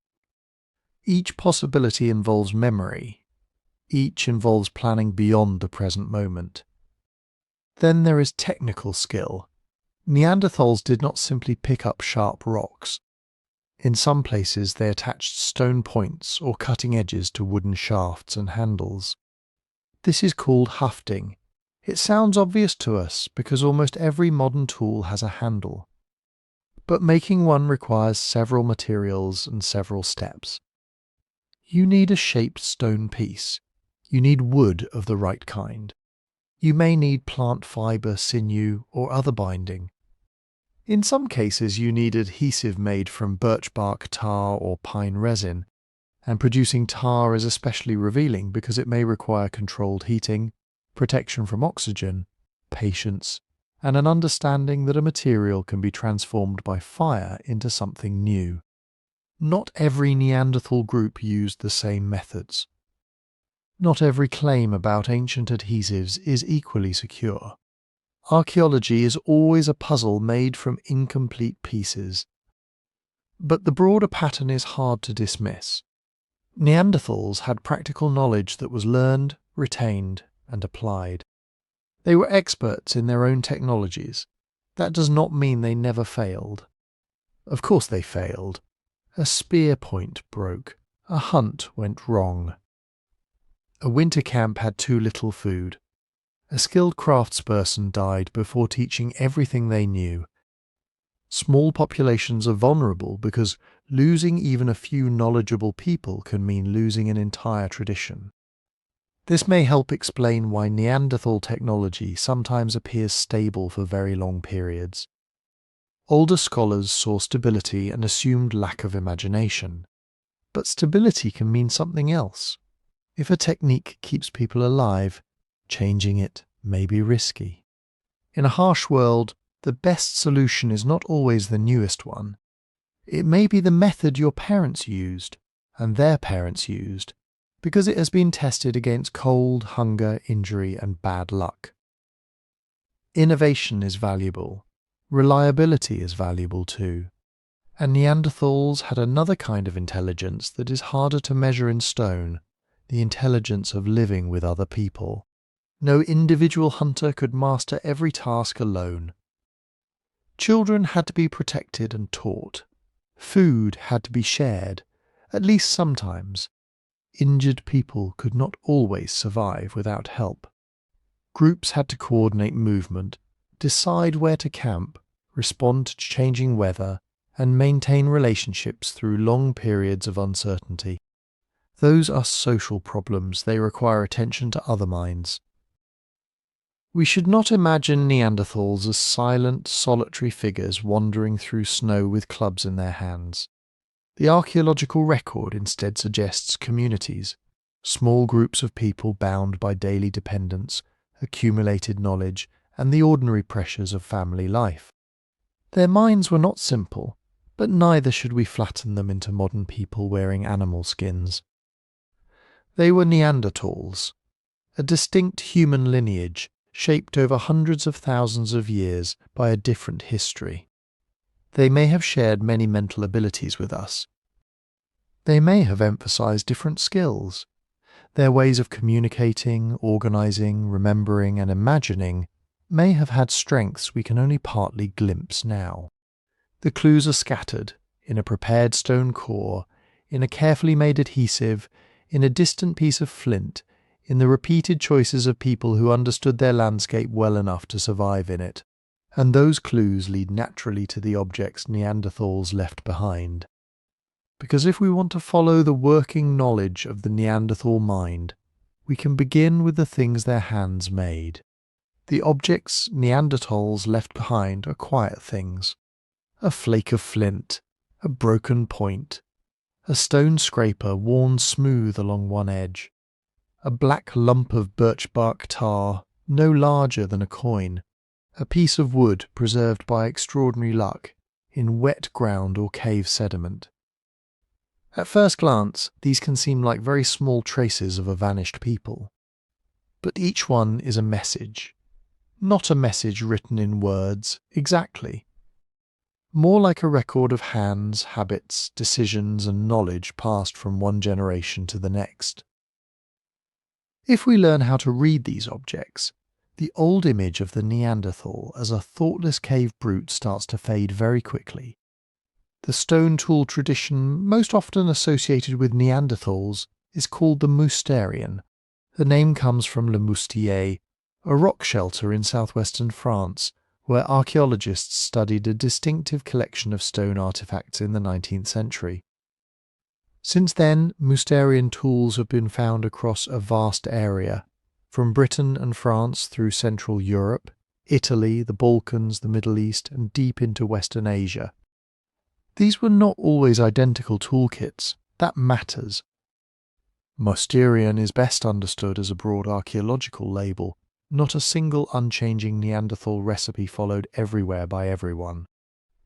Each possibility involves memory. Each involves planning beyond the present moment. Then there is technical skill. Neanderthals did not simply pick up sharp rocks. In some places they attached stone points or cutting edges to wooden shafts and handles. This is called hafting. It sounds obvious to us because almost every modern tool has a handle. But making one requires several materials and several steps. You need a shaped stone piece. You need wood of the right kind. You may need plant fibre, sinew, or other binding. In some cases you need adhesive made from birch bark, tar, or pine resin, and producing tar is especially revealing because it may require controlled heating, protection from oxygen, patience, and an understanding that a material can be transformed by fire into something new. Not every Neanderthal group used the same methods. Not every claim about ancient adhesives is equally secure. Archaeology is always a puzzle made from incomplete pieces. But the broader pattern is hard to dismiss. Neanderthals had practical knowledge that was learned, retained, and applied. They were experts in their own technologies. That does not mean they never failed. Of course they failed. A spear point broke. A hunt went wrong. A winter camp had too little food. A skilled craftsperson died before teaching everything they knew. Small populations are vulnerable because losing even a few knowledgeable people can mean losing an entire tradition. This may help explain why Neanderthal technology sometimes appears stable for very long periods. Older scholars saw stability and assumed lack of imagination. But stability can mean something else. If a technique keeps people alive, changing it may be risky. In a harsh world, the best solution is not always the newest one. It may be the method your parents used, and their parents used, because it has been tested against cold, hunger, injury, and bad luck. Innovation is valuable. Reliability is valuable too. And Neanderthals had another kind of intelligence that is harder to measure in stone, the intelligence of living with other people. No individual hunter could master every task alone. Children had to be protected and taught. Food had to be shared, at least sometimes. Injured people could not always survive without help. Groups had to coordinate movement, decide where to camp, respond to changing weather, and maintain relationships through long periods of uncertainty. Those are social problems. They require attention to other minds. We should not imagine Neanderthals as silent, solitary figures wandering through snow with clubs in their hands. The archaeological record instead suggests communities, small groups of people bound by daily dependence, accumulated knowledge, and the ordinary pressures of family life. Their minds were not simple, but neither should we flatten them into modern people wearing animal skins. They were Neanderthals, a distinct human lineage shaped over hundreds of thousands of years by a different history. They may have shared many mental abilities with us. They may have emphasized different skills. Their ways of communicating, organizing, remembering, and imagining may have had strengths we can only partly glimpse now. The clues are scattered in a prepared stone core, in a carefully made adhesive, in a distant piece of flint, in the repeated choices of people who understood their landscape well enough to survive in it. And those clues lead naturally to the objects Neanderthals left behind. Because if we want to follow the working knowledge of the Neanderthal mind, we can begin with the things their hands made. The objects Neanderthals left behind are quiet things. A flake of flint, a broken point, a stone scraper worn smooth along one edge, a black lump of birch bark tar, no larger than a coin, a piece of wood preserved by extraordinary luck in wet ground or cave sediment. At first glance, these can seem like very small traces of a vanished people. But each one is a message. Not a message written in words, exactly. more like a record of hands, habits, decisions, and knowledge passed from one generation to the next. If we learn how to read these objects, the old image of the Neanderthal as a thoughtless cave brute starts to fade very quickly. The stone tool tradition most often associated with Neanderthals is called the Mousterian. The name comes from Le Moustier, a rock shelter in southwestern France, where archaeologists studied a distinctive collection of stone artifacts in the 19th century. Since then, Mousterian tools have been found across a vast area, from Britain and France through Central Europe, Italy, the Balkans, the Middle East, and deep into Western Asia. These were not always identical toolkits. That matters. Mousterian is best understood as a broad archaeological label, not a single unchanging Neanderthal recipe followed everywhere by everyone.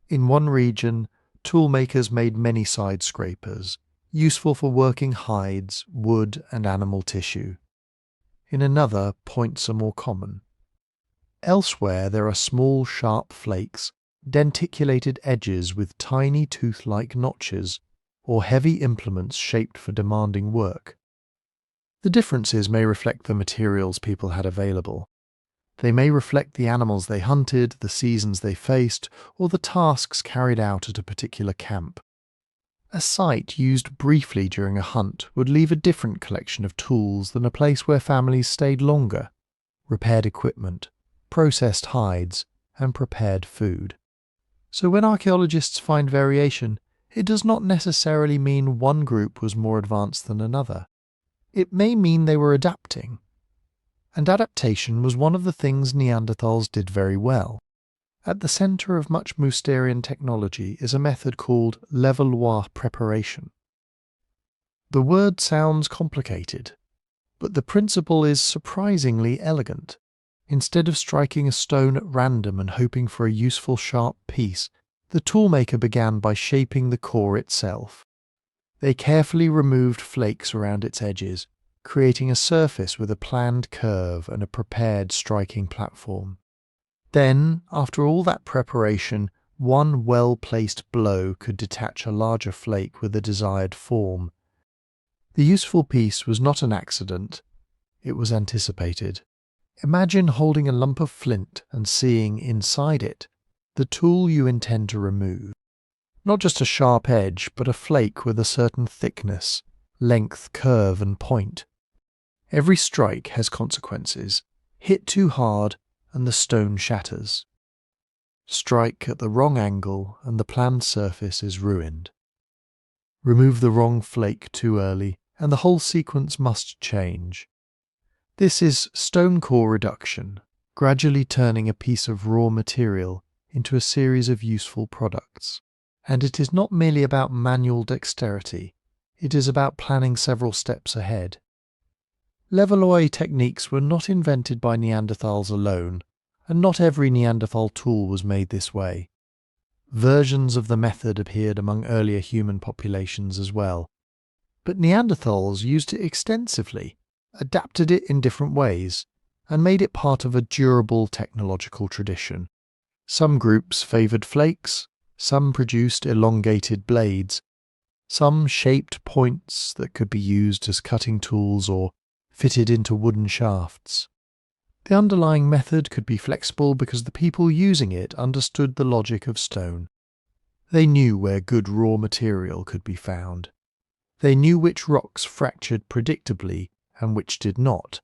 In one region, toolmakers made many side scrapers, useful for working hides, wood, and animal tissue. In another, points are more common. Elsewhere, there are small, sharp flakes, denticulated edges with tiny tooth-like notches, or heavy implements shaped for demanding work. The differences may reflect the materials people had available. They may reflect the animals they hunted, the seasons they faced, or the tasks carried out at a particular camp. A site used briefly during a hunt would leave a different collection of tools than a place where families stayed longer, repaired equipment, processed hides, and prepared food. So when archaeologists find variation, it does not necessarily mean one group was more advanced than another. It may mean they were adapting. And adaptation was one of the things Neanderthals did very well. At the centre of much Mousterian technology is a method called Levallois preparation. The word sounds complicated, but the principle is surprisingly elegant. Instead of striking a stone at random and hoping for a useful sharp piece, the toolmaker began by shaping the core itself. They carefully removed flakes around its edges, creating a surface with a planned curve and a prepared striking platform. Then, after all that preparation, one well-placed blow could detach a larger flake with a desired form. The useful piece was not an accident, it was anticipated. Imagine holding a lump of flint and seeing inside it the tool you intend to remove. Not just a sharp edge, but a flake with a certain thickness, length, curve, and point. Every strike has consequences. Hit too hard, and the stone shatters. Strike at the wrong angle, and the planned surface is ruined. Remove the wrong flake too early, and the whole sequence must change. This is stone core reduction, gradually turning a piece of raw material into a series of useful products. And it is not merely about manual dexterity, it is about planning several steps ahead. Levallois techniques were not invented by Neanderthals alone, and not every Neanderthal tool was made this way. Versions of the method appeared among earlier human populations as well. But Neanderthals used it extensively, adapted it in different ways, and made it part of a durable technological tradition. Some groups favoured flakes, some produced elongated blades, some shaped points that could be used as cutting tools or fitted into wooden shafts. The underlying method could be flexible because the people using it understood the logic of stone. They knew where good raw material could be found. They knew which rocks fractured predictably and which did not.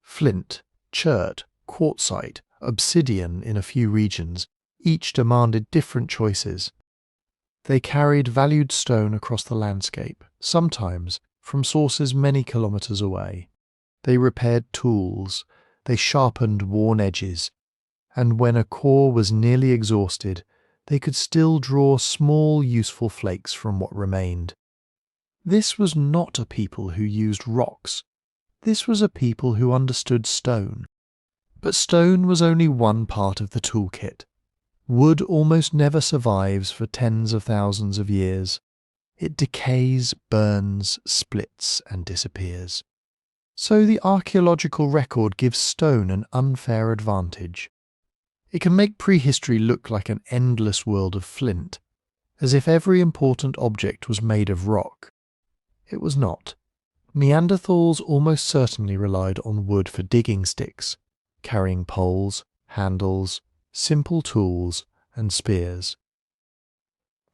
Flint, chert, quartzite, obsidian in a few regions, each demanded different choices. They carried valued stone across the landscape, sometimes from sources many kilometres away. They repaired tools, they sharpened worn edges, and when a core was nearly exhausted, they could still draw small useful flakes from what remained. This was not a people who used rocks. This was a people who understood stone. But stone was only one part of the toolkit. Wood almost never survives for tens of thousands of years. It decays, burns, splits, and disappears. So the archaeological record gives stone an unfair advantage. It can make prehistory look like an endless world of flint, as if every important object was made of rock. It was not. Neanderthals almost certainly relied on wood for digging sticks, carrying poles, handles, simple tools, and spears.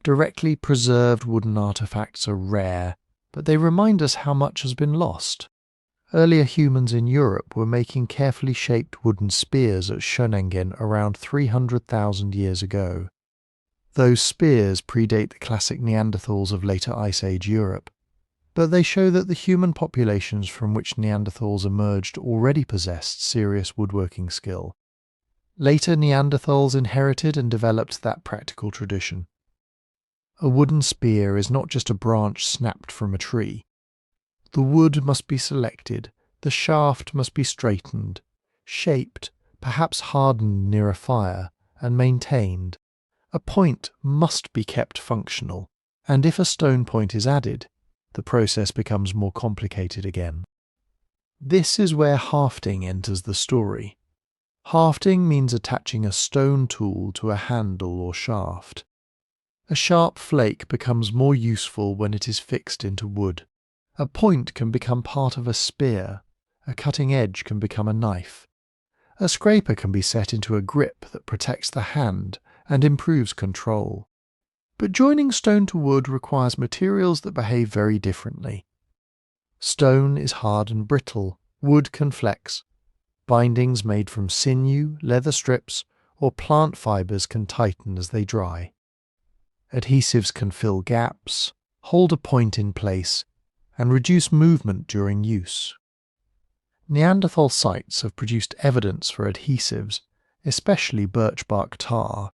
Directly preserved wooden artifacts are rare, but they remind us how much has been lost. Earlier humans in Europe were making carefully shaped wooden spears at Schöningen around 300,000 years ago. Those spears predate the classic Neanderthals of later Ice Age Europe, but they show that the human populations from which Neanderthals emerged already possessed serious woodworking skill. Later Neanderthals inherited and developed that practical tradition. A wooden spear is not just a branch snapped from a tree. The wood must be selected, the shaft must be straightened, shaped, perhaps hardened near a fire, and maintained. A point must be kept functional, and if a stone point is added, the process becomes more complicated again. This is where hafting enters the story. Hafting means attaching a stone tool to a handle or shaft. A sharp flake becomes more useful when it is fixed into wood. A point can become part of a spear. A cutting edge can become a knife. A scraper can be set into a grip that protects the hand and improves control. But joining stone to wood requires materials that behave very differently. Stone is hard and brittle. Wood can flex. Bindings made from sinew, leather strips, or plant fibers can tighten as they dry. Adhesives can fill gaps, hold a point in place, and reduce movement during use. Neanderthal sites have produced evidence for adhesives, especially birch bark tar.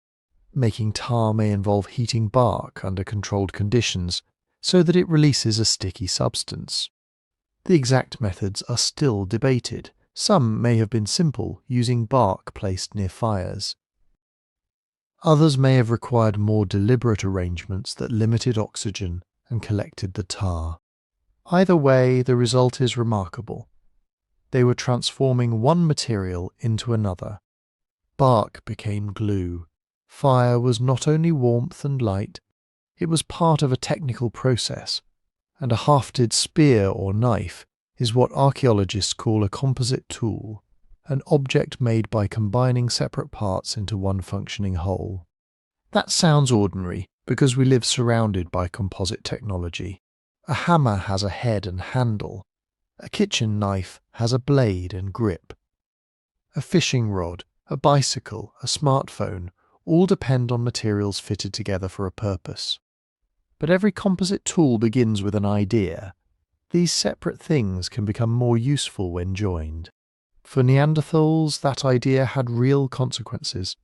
Making tar may involve heating bark under controlled conditions so that it releases a sticky substance. The exact methods are still debated. Some may have been simple, using bark placed near fires. Others may have required more deliberate arrangements that limited oxygen and collected the tar. Either way, the result is remarkable. They were transforming one material into another. Bark became glue. Fire was not only warmth and light, it was part of a technical process, and a hafted spear or knife is what archaeologists call a composite tool, an object made by combining separate parts into one functioning whole. That sounds ordinary because we live surrounded by composite technology. A hammer has a head and handle. A kitchen knife has a blade and grip. A fishing rod, a bicycle, a smartphone all depend on materials fitted together for a purpose. But every composite tool begins with an idea. These separate things can become more useful when joined. For Neanderthals, that idea had real consequences.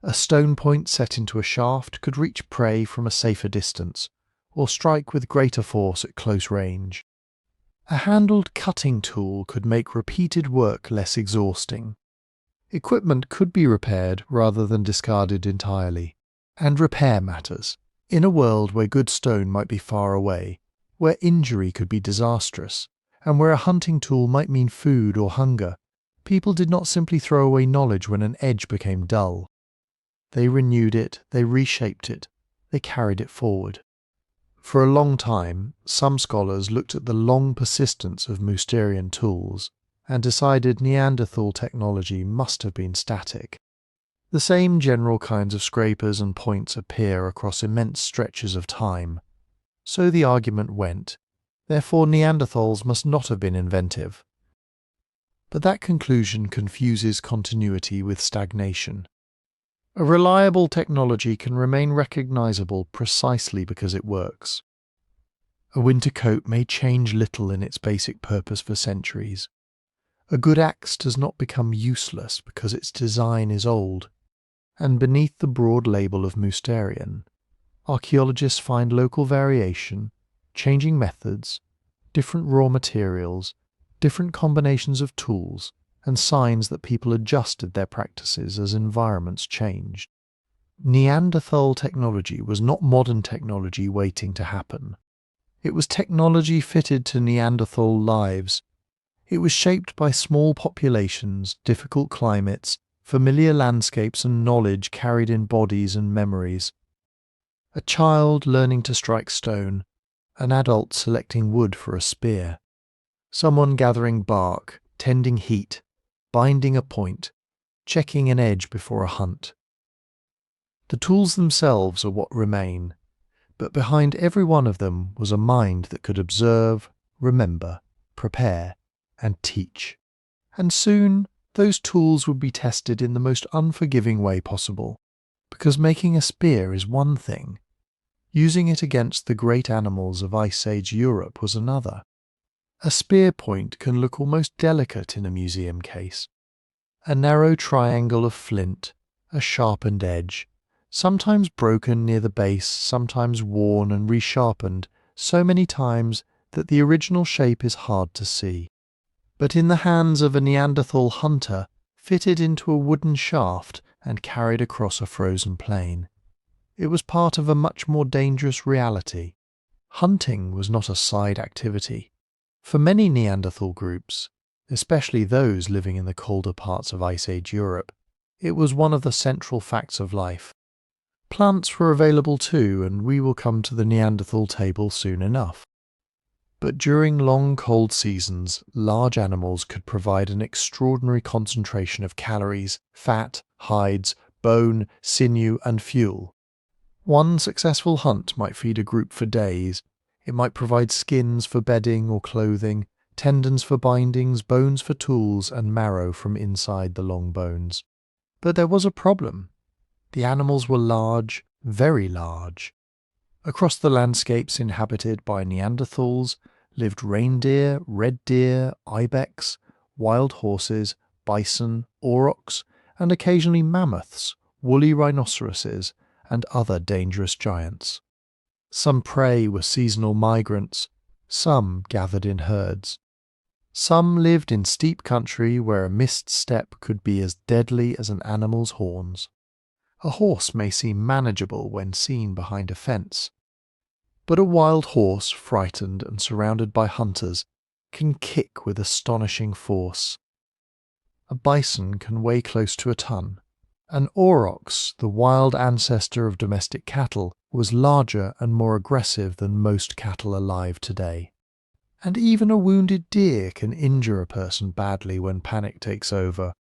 A stone point set into a shaft could reach prey from a safer distance, or strike with greater force at close range. A handled cutting tool could make repeated work less exhausting. Equipment could be repaired rather than discarded entirely. And repair matters. In a world where good stone might be far away, where injury could be disastrous, and where a hunting tool might mean food or hunger, people did not simply throw away knowledge when an edge became dull. They renewed it, they reshaped it, they carried it forward. For a long time, some scholars looked at the long persistence of Mousterian tools and decided Neanderthal technology must have been static. The same general kinds of scrapers and points appear across immense stretches of time. So the argument went, therefore Neanderthals must not have been inventive. But that conclusion confuses continuity with stagnation. A reliable technology can remain recognizable precisely because it works. A winter coat may change little in its basic purpose for centuries. A good axe does not become useless because its design is old. And beneath the broad label of Mousterian, archaeologists find local variation, changing methods, different raw materials, different combinations of tools, and signs that people adjusted their practices as environments changed. Neanderthal technology was not modern technology waiting to happen. It was technology fitted to Neanderthal lives. It was shaped by small populations, difficult climates, familiar landscapes and knowledge carried in bodies and memories. A child learning to strike stone, an adult selecting wood for a spear, someone gathering bark, tending heat, binding a point, checking an edge before a hunt. The tools themselves are what remain, but behind every one of them was a mind that could observe, remember, prepare, and teach. And soon those tools would be tested in the most unforgiving way possible, because making a spear is one thing. Using it against the great animals of Ice Age Europe was another. A spear point can look almost delicate in a museum case. A narrow triangle of flint, a sharpened edge, sometimes broken near the base, sometimes worn and resharpened so many times that the original shape is hard to see. But in the hands of a Neanderthal hunter, fitted into a wooden shaft and carried across a frozen plain. It was part of a much more dangerous reality. Hunting was not a side activity. For many Neanderthal groups, especially those living in the colder parts of Ice Age Europe, it was one of the central facts of life. Plants were available too, and we will come to the Neanderthal table soon enough. But during long cold seasons, large animals could provide an extraordinary concentration of calories, fat, hides, bone, sinew, and fuel. One successful hunt might feed a group for days. It might provide skins for bedding or clothing, tendons for bindings, bones for tools, and marrow from inside the long bones. But there was a problem. The animals were large, very large. Across the landscapes inhabited by Neanderthals lived reindeer, red deer, ibex, wild horses, bison, aurochs, and occasionally mammoths, woolly rhinoceroses, and other dangerous giants. Some prey were seasonal migrants, some gathered in herds. Some lived in steep country where a missed step could be as deadly as an animal's horns. A horse may seem manageable when seen behind a fence, but a wild horse, frightened and surrounded by hunters, can kick with astonishing force. A bison can weigh close to a ton. An aurochs, the wild ancestor of domestic cattle, was larger and more aggressive than most cattle alive today. And even a wounded deer can injure a person badly when panic takes over.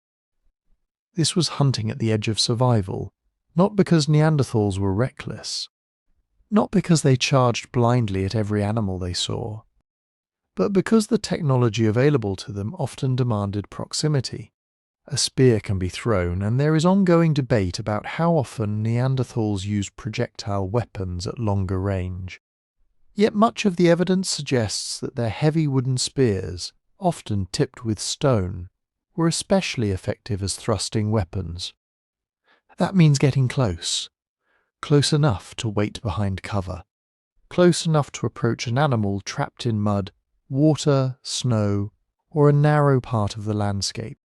This was hunting at the edge of survival, not because Neanderthals were reckless, not because they charged blindly at every animal they saw, but because the technology available to them often demanded proximity. A spear can be thrown, and there is ongoing debate about how often Neanderthals used projectile weapons at longer range. Yet much of the evidence suggests that their heavy wooden spears, often tipped with stone, were especially effective as thrusting weapons. That means getting close enough to wait behind cover, close enough to approach an animal trapped in mud, water, snow, or a narrow part of the landscape.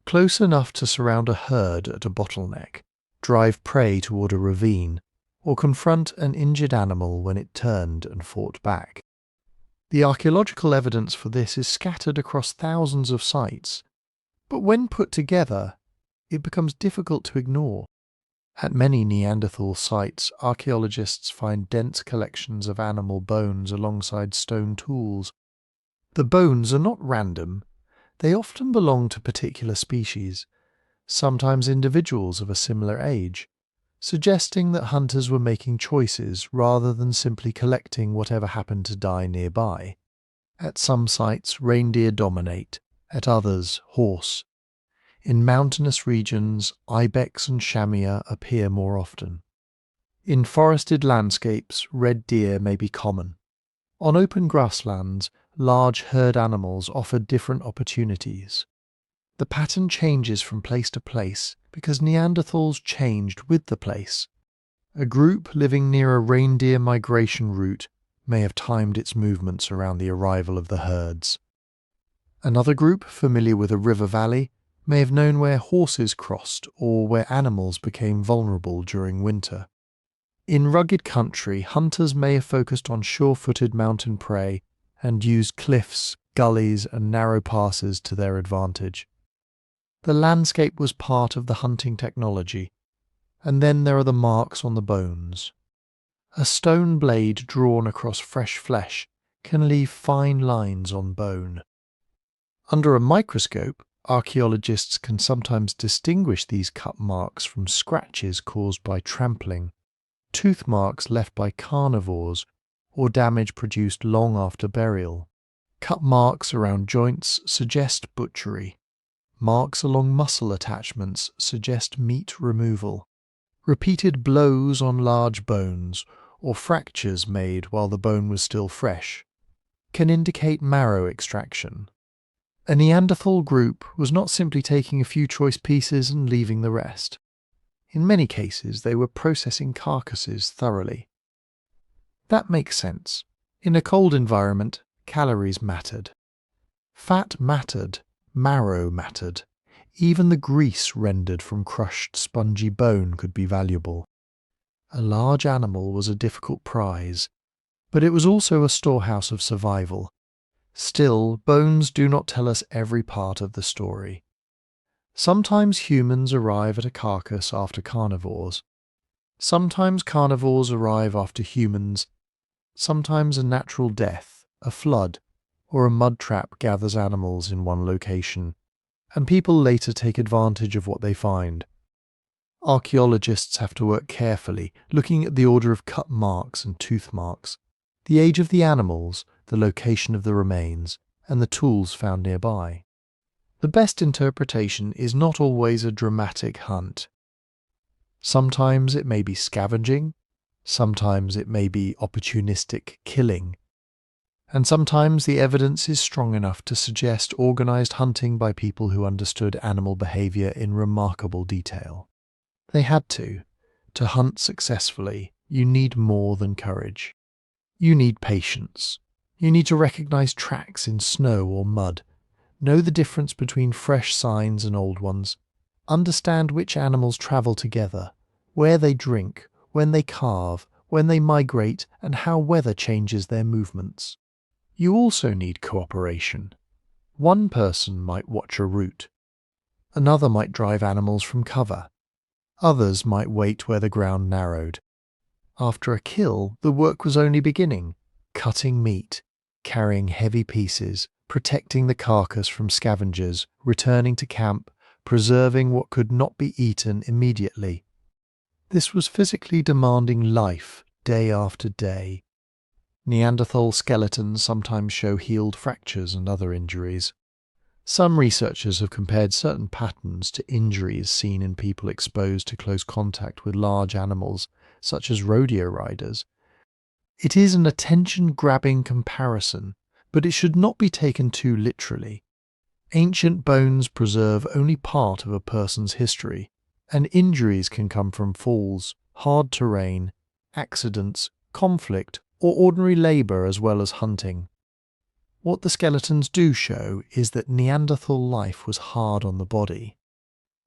Close enough to surround a herd at a bottleneck, drive prey toward a ravine, or confront an injured animal when it turned and fought back. The archaeological evidence for this is scattered across thousands of sites, but when put together, it becomes difficult to ignore. At many Neanderthal sites, archaeologists find dense collections of animal bones alongside stone tools. The bones are not random. They often belong to particular species, sometimes individuals of a similar age, suggesting that hunters were making choices rather than simply collecting whatever happened to die nearby. At some sites, reindeer dominate, at others, horse. In mountainous regions, ibex and chamois appear more often. In forested landscapes, red deer may be common. On open grasslands, large herd animals offer different opportunities. The pattern changes from place to place because Neanderthals changed with the place. A group living near a reindeer migration route may have timed its movements around the arrival of the herds. Another group, familiar with a river valley, may have known where horses crossed or where animals became vulnerable during winter. In rugged country, hunters may have focused on sure-footed mountain prey and used cliffs, gullies, and narrow passes to their advantage. The landscape was part of the hunting technology, and then there are the marks on the bones. A stone blade drawn across fresh flesh can leave fine lines on bone. Under a microscope, archaeologists can sometimes distinguish these cut marks from scratches caused by trampling, tooth marks left by carnivores, or damage produced long after burial. Cut marks around joints suggest butchery. Marks along muscle attachments suggest meat removal. Repeated blows on large bones, or fractures made while the bone was still fresh, can indicate marrow extraction. A Neanderthal group was not simply taking a few choice pieces and leaving the rest. In many cases, they were processing carcasses thoroughly. That makes sense. In a cold environment, calories mattered. Fat mattered, marrow mattered. Even the grease rendered from crushed spongy bone could be valuable. A large animal was a difficult prize, but it was also a storehouse of survival. Still, bones do not tell us every part of the story. Sometimes humans arrive at a carcass after carnivores. Sometimes carnivores arrive after humans. Sometimes a natural death, a flood, or a mud trap gathers animals in one location, and people later take advantage of what they find. Archaeologists have to work carefully, looking at the order of cut marks and tooth marks, the age of the animals, the location of the remains, and the tools found nearby. The best interpretation is not always a dramatic hunt. Sometimes it may be scavenging, sometimes it may be opportunistic killing, and sometimes the evidence is strong enough to suggest organized hunting by people who understood animal behavior in remarkable detail. They had to. To hunt successfully, you need more than courage. You need patience. You need to recognize tracks in snow or mud, know the difference between fresh signs and old ones, understand which animals travel together, where they drink, when they carve, when they migrate, and how weather changes their movements. You also need cooperation. One person might watch a route. Another might drive animals from cover. Others might wait where the ground narrowed. After a kill, the work was only beginning. Cutting meat, carrying heavy pieces, protecting the carcass from scavengers, returning to camp, preserving what could not be eaten immediately. This was physically demanding life, day after day. Neanderthal skeletons sometimes show healed fractures and other injuries. Some researchers have compared certain patterns to injuries seen in people exposed to close contact with large animals, such as rodeo riders. It is an attention-grabbing comparison, but it should not be taken too literally. Ancient bones preserve only part of a person's history, and injuries can come from falls, hard terrain, accidents, conflict, or ordinary labour as well as hunting. What the skeletons do show is that Neanderthal life was hard on the body.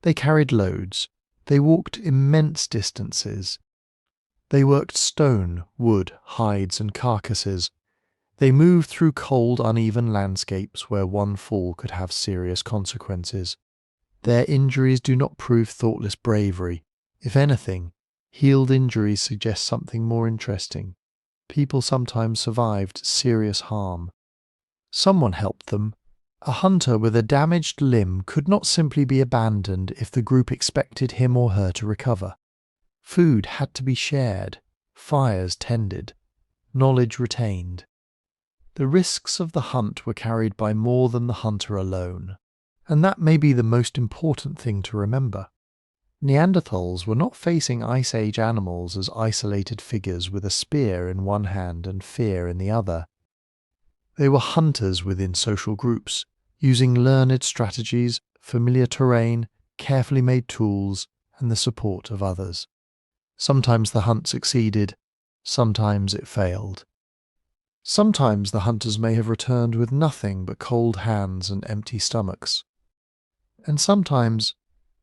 They carried loads. They walked immense distances. They worked stone, wood, hides, and carcasses. They moved through cold, uneven landscapes where one fall could have serious consequences. Their injuries do not prove thoughtless bravery. If anything, healed injuries suggest something more interesting. People sometimes survived serious harm. Someone helped them. A hunter with a damaged limb could not simply be abandoned if the group expected him or her to recover. Food had to be shared, fires tended, knowledge retained. The risks of the hunt were carried by more than the hunter alone, and that may be the most important thing to remember. Neanderthals were not facing Ice Age animals as isolated figures with a spear in one hand and fear in the other. They were hunters within social groups, using learned strategies, familiar terrain, carefully made tools, and the support of others. Sometimes the hunt succeeded, sometimes it failed. Sometimes the hunters may have returned with nothing but cold hands and empty stomachs. And sometimes,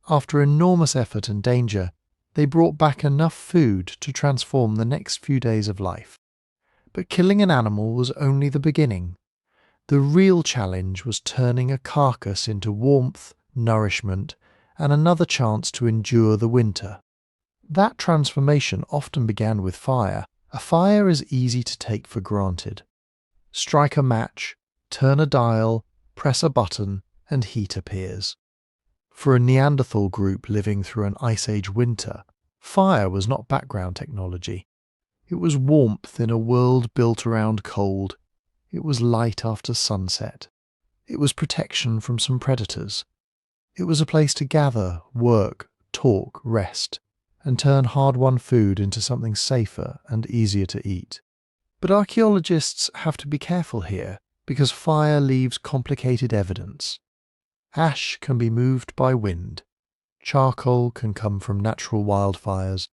after enormous effort and danger, they brought back enough food to transform the next few days of life. But killing an animal was only the beginning. The real challenge was turning a carcass into warmth, nourishment, and another chance to endure the winter. That transformation often began with fire. A fire is easy to take for granted. Strike a match, turn a dial, press a button, and heat appears. For a Neanderthal group living through an Ice Age winter, fire was not background technology. It was warmth in a world built around cold. It was light after sunset. It was protection from some predators. It was a place to gather, work, talk, rest, and turn hard-won food into something safer and easier to eat. But archaeologists have to be careful here, because fire leaves complicated evidence. Ash can be moved by wind. Charcoal can come from natural wildfires.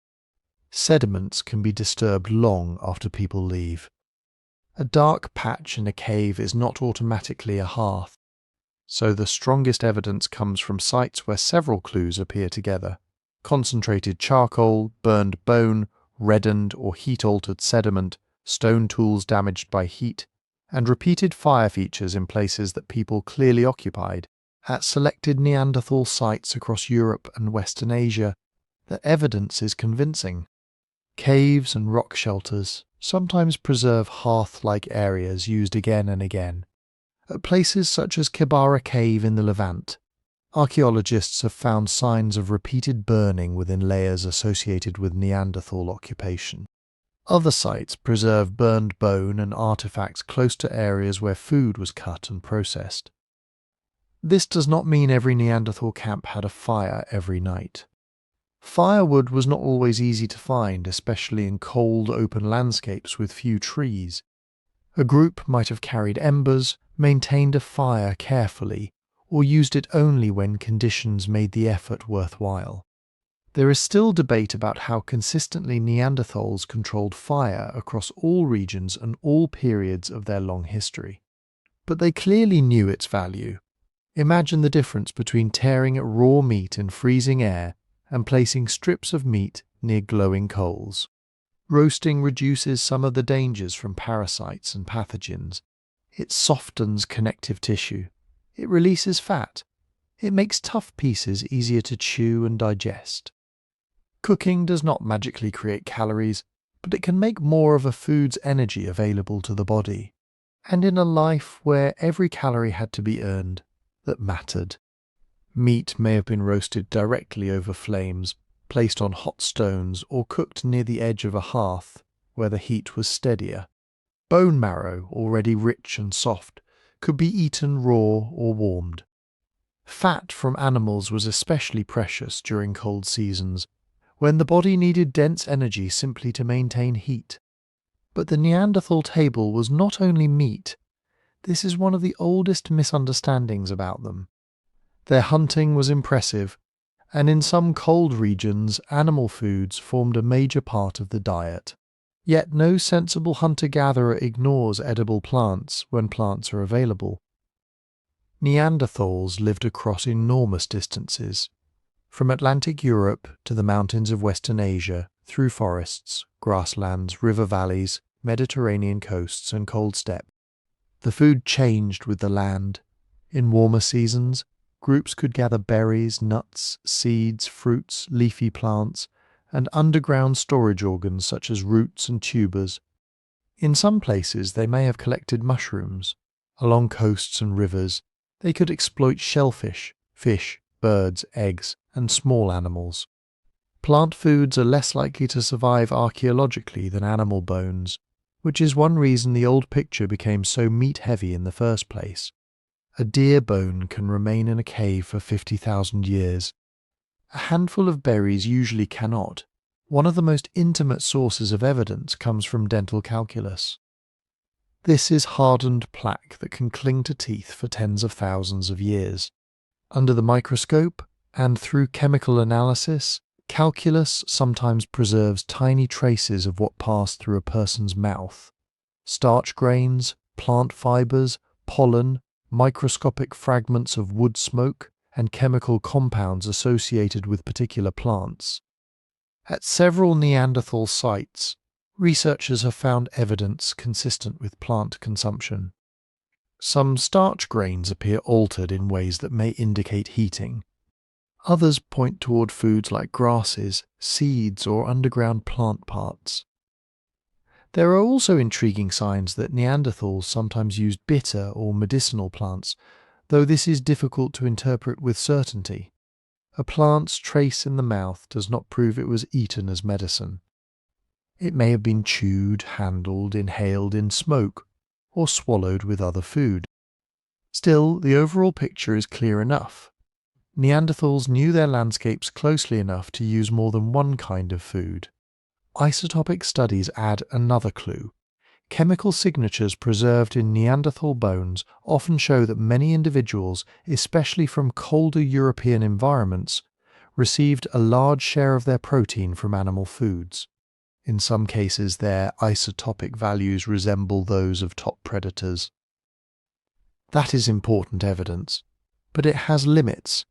Sediments can be disturbed long after people leave. A dark patch in a cave is not automatically a hearth, so the strongest evidence comes from sites where several clues appear together. Concentrated charcoal, burned bone, reddened or heat-altered sediment, stone tools damaged by heat, and repeated fire features in places that people clearly occupied. At selected Neanderthal sites across Europe and Western Asia, the evidence is convincing. Caves and rock shelters sometimes preserve hearth-like areas used again and again. At places such as Kibara Cave in the Levant, archaeologists have found signs of repeated burning within layers associated with Neanderthal occupation. Other sites preserve burned bone and artifacts close to areas where food was cut and processed. This does not mean every Neanderthal camp had a fire every night. Firewood was not always easy to find, especially in cold, open landscapes with few trees. A group might have carried embers, maintained a fire carefully, or used it only when conditions made the effort worthwhile. There is still debate about how consistently Neanderthals controlled fire across all regions and all periods of their long history. But they clearly knew its value. Imagine the difference between tearing at raw meat in freezing air and placing strips of meat near glowing coals. Roasting reduces some of the dangers from parasites and pathogens. It softens connective tissue. It releases fat. It makes tough pieces easier to chew and digest. Cooking does not magically create calories, but it can make more of a food's energy available to the body. And in a life where every calorie had to be earned, that mattered. Meat may have been roasted directly over flames, placed on hot stones, or cooked near the edge of a hearth where the heat was steadier. Bone marrow, already rich and soft, could be eaten raw or warmed. Fat from animals was especially precious during cold seasons, when the body needed dense energy simply to maintain heat. But the Neanderthal table was not only meat. This is one of the oldest misunderstandings about them. Their hunting was impressive, and in some cold regions, animal foods formed a major part of the diet. Yet no sensible hunter-gatherer ignores edible plants when plants are available. Neanderthals lived across enormous distances, from Atlantic Europe to the mountains of Western Asia, through forests, grasslands, river valleys, Mediterranean coasts, and cold steppe. The food changed with the land. In warmer seasons, groups could gather berries, nuts, seeds, fruits, leafy plants, and underground storage organs such as roots and tubers. In some places they may have collected mushrooms. Along coasts and rivers, they could exploit shellfish, fish, birds, eggs, and small animals. Plant foods are less likely to survive archaeologically than animal bones, which is one reason the old picture became so meat-heavy in the first place. A deer bone can remain in a cave for 50,000 years. A handful of berries usually cannot. One of the most intimate sources of evidence comes from dental calculus. This is hardened plaque that can cling to teeth for tens of thousands of years. Under the microscope, and through chemical analysis, calculus sometimes preserves tiny traces of what passed through a person's mouth. Starch grains, plant fibers, pollen, microscopic fragments of wood smoke, and chemical compounds associated with particular plants. At several Neanderthal sites, researchers have found evidence consistent with plant consumption. Some starch grains appear altered in ways that may indicate heating. Others point toward foods like grasses, seeds, or underground plant parts. There are also intriguing signs that Neanderthals sometimes used bitter or medicinal plants, though this is difficult to interpret with certainty. A plant's trace in the mouth does not prove it was eaten as medicine. It may have been chewed, handled, inhaled in smoke, or swallowed with other food. Still, the overall picture is clear enough. Neanderthals knew their landscapes closely enough to use more than one kind of food. Isotopic studies add another clue. Chemical signatures preserved in Neanderthal bones often show that many individuals, especially from colder European environments, received a large share of their protein from animal foods. In some cases, their isotopic values resemble those of top predators. That is important evidence, but it has limits.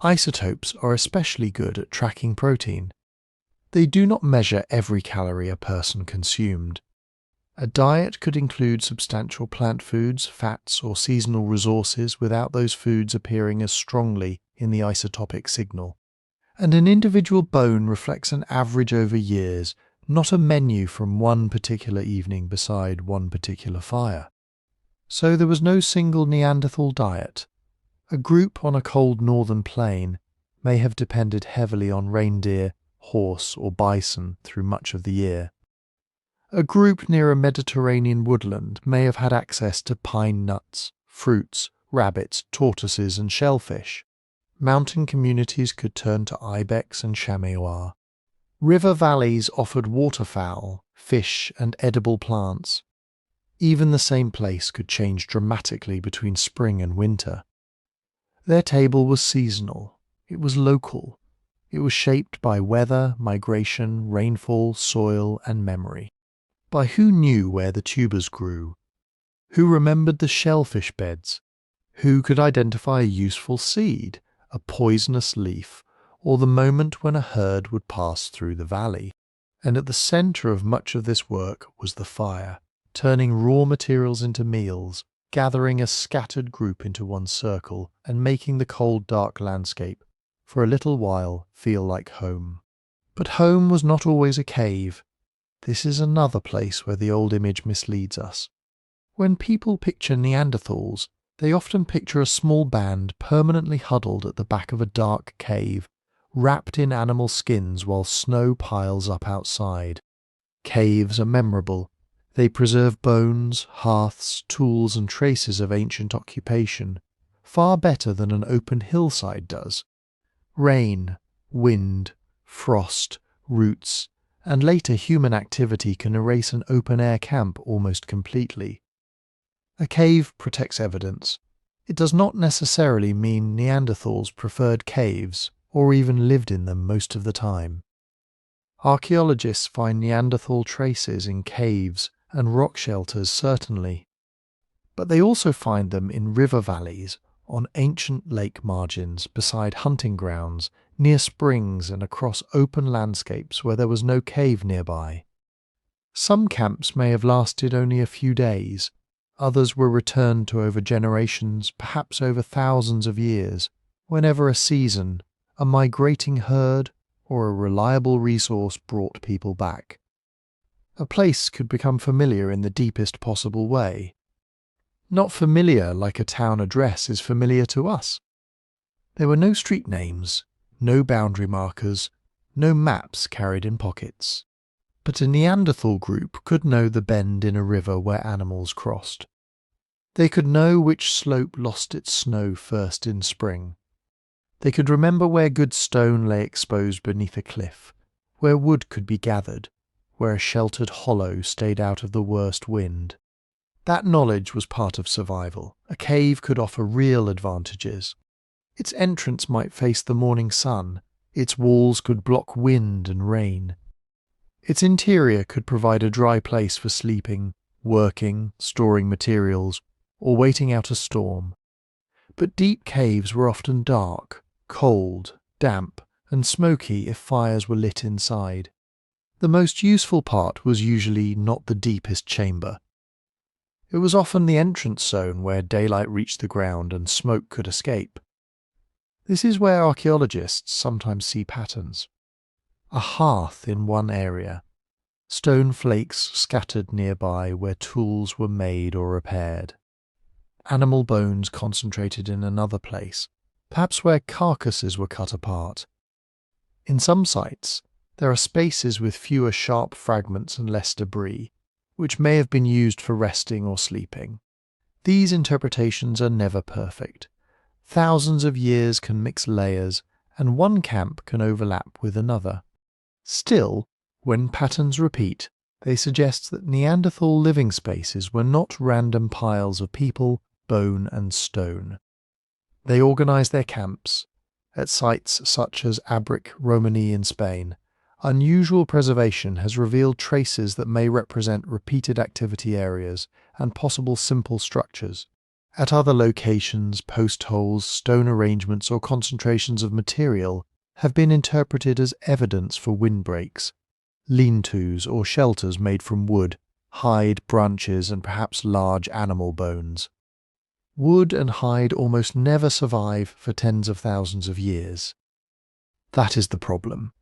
Isotopes are especially good at tracking protein. They do not measure every calorie a person consumed. A diet could include substantial plant foods, fats, or seasonal resources without those foods appearing as strongly in the isotopic signal. And an individual bone reflects an average over years, not a menu from one particular evening beside one particular fire. So there was no single Neanderthal diet. A group on a cold northern plain may have depended heavily on reindeer, horse, or bison through much of the year. A group near a Mediterranean woodland may have had access to pine nuts, fruits, rabbits, tortoises, and shellfish. Mountain communities could turn to ibex and chamois. River valleys offered waterfowl, fish, and edible plants. Even the same place could change dramatically between spring and winter. Their table was seasonal. It was local. It was shaped by weather, migration, rainfall, soil, and memory. By who knew where the tubers grew? Who remembered the shellfish beds? Who could identify a useful seed, a poisonous leaf, or the moment when a herd would pass through the valley? And at the centre of much of this work was the fire, turning raw materials into meals, gathering a scattered group into one circle, and making the cold, dark landscape, for a little while, feel like home. But home was not always a cave. This is another place where the old image misleads us. When people picture Neanderthals, they often picture a small band permanently huddled at the back of a dark cave, wrapped in animal skins while snow piles up outside. Caves are memorable. They preserve bones, hearths, tools, and traces of ancient occupation, far better than an open hillside does. Rain, wind, frost, roots, and later human activity can erase an open-air camp almost completely. A cave protects evidence. It does not necessarily mean Neanderthals preferred caves or even lived in them most of the time. Archaeologists find Neanderthal traces in caves and rock shelters certainly, but they also find them in river valleys, on ancient lake margins, beside hunting grounds, near springs and across open landscapes where there was no cave nearby. Some camps may have lasted only a few days, others were returned to over generations, perhaps over thousands of years, whenever a season, a migrating herd, or a reliable resource brought people back. A place could become familiar in the deepest possible way. Not familiar like a town address is familiar to us. There were no street names, no boundary markers, no maps carried in pockets. But a Neanderthal group could know the bend in a river where animals crossed. They could know which slope lost its snow first in spring. They could remember where good stone lay exposed beneath a cliff, where wood could be gathered, where a sheltered hollow stayed out of the worst wind. That knowledge was part of survival. A cave could offer real advantages. Its entrance might face the morning sun. Its walls could block wind and rain. Its interior could provide a dry place for sleeping, working, storing materials, or waiting out a storm. But deep caves were often dark, cold, damp, and smoky if fires were lit inside. The most useful part was usually not the deepest chamber. It was often the entrance zone where daylight reached the ground and smoke could escape. This is where archaeologists sometimes see patterns. A hearth in one area, stone flakes scattered nearby where tools were made or repaired, animal bones concentrated in another place, perhaps where carcasses were cut apart. In some sites, there are spaces with fewer sharp fragments and less debris, which may have been used for resting or sleeping. These interpretations are never perfect. Thousands of years can mix layers, and one camp can overlap with another. Still, when patterns repeat, they suggest that Neanderthal living spaces were not random piles of people, bone and stone. They organized their camps. At sites such as Abric, Romani in Spain, unusual preservation has revealed traces that may represent repeated activity areas and possible simple structures. At other locations, post holes, stone arrangements or concentrations of material have been interpreted as evidence for windbreaks, lean-tos or shelters made from wood, hide, branches and perhaps large animal bones. Wood and hide almost never survive for tens of thousands of years. That is the problem.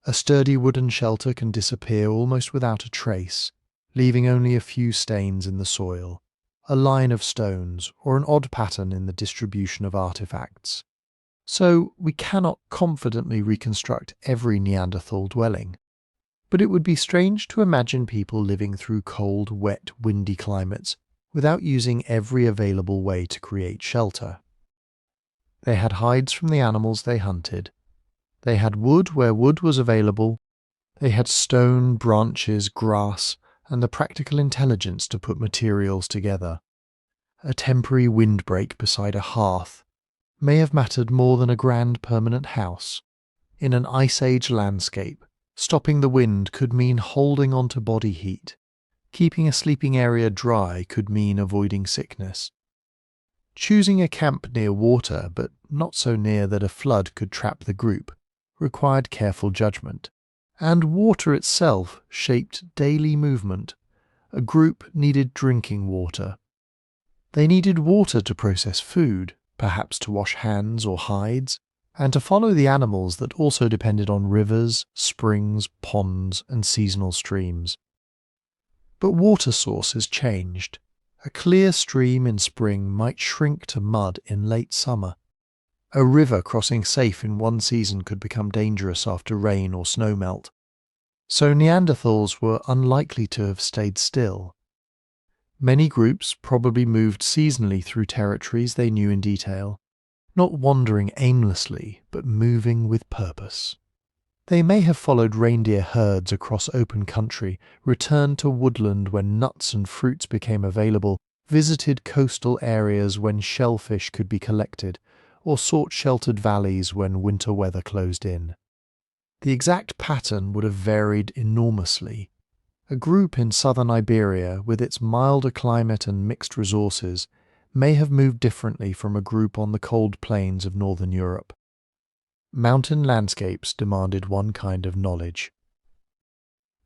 A sturdy wooden shelter can disappear almost without a trace, leaving only a few stains in the soil, a line of stones, or an odd pattern in the distribution of artifacts. So we cannot confidently reconstruct every Neanderthal dwelling. But it would be strange to imagine people living through cold, wet, windy climates without using every available way to create shelter. They had hides from the animals they hunted. They had wood where wood was available. They had stone, branches, grass, and the practical intelligence to put materials together. A temporary windbreak beside a hearth may have mattered more than a grand permanent house. In an Ice Age landscape, stopping the wind could mean holding on to body heat. Keeping a sleeping area dry could mean avoiding sickness. Choosing a camp near water, but not so near that a flood could trap the group, required careful judgment. And water itself shaped daily movement. A group needed drinking water. They needed water to process food, perhaps to wash hands or hides, and to follow the animals that also depended on rivers, springs, ponds, and seasonal streams. But water sources changed. A clear stream in spring might shrink to mud in late summer. A river crossing safe in one season could become dangerous after rain or snowmelt. So Neanderthals were unlikely to have stayed still. Many groups probably moved seasonally through territories they knew in detail, not wandering aimlessly, but moving with purpose. They may have followed reindeer herds across open country, returned to woodland when nuts and fruits became available, visited coastal areas when shellfish could be collected, or sought sheltered valleys when winter weather closed in. The exact pattern would have varied enormously. A group in southern Iberia, with its milder climate and mixed resources, may have moved differently from a group on the cold plains of northern Europe. Mountain landscapes demanded one kind of knowledge.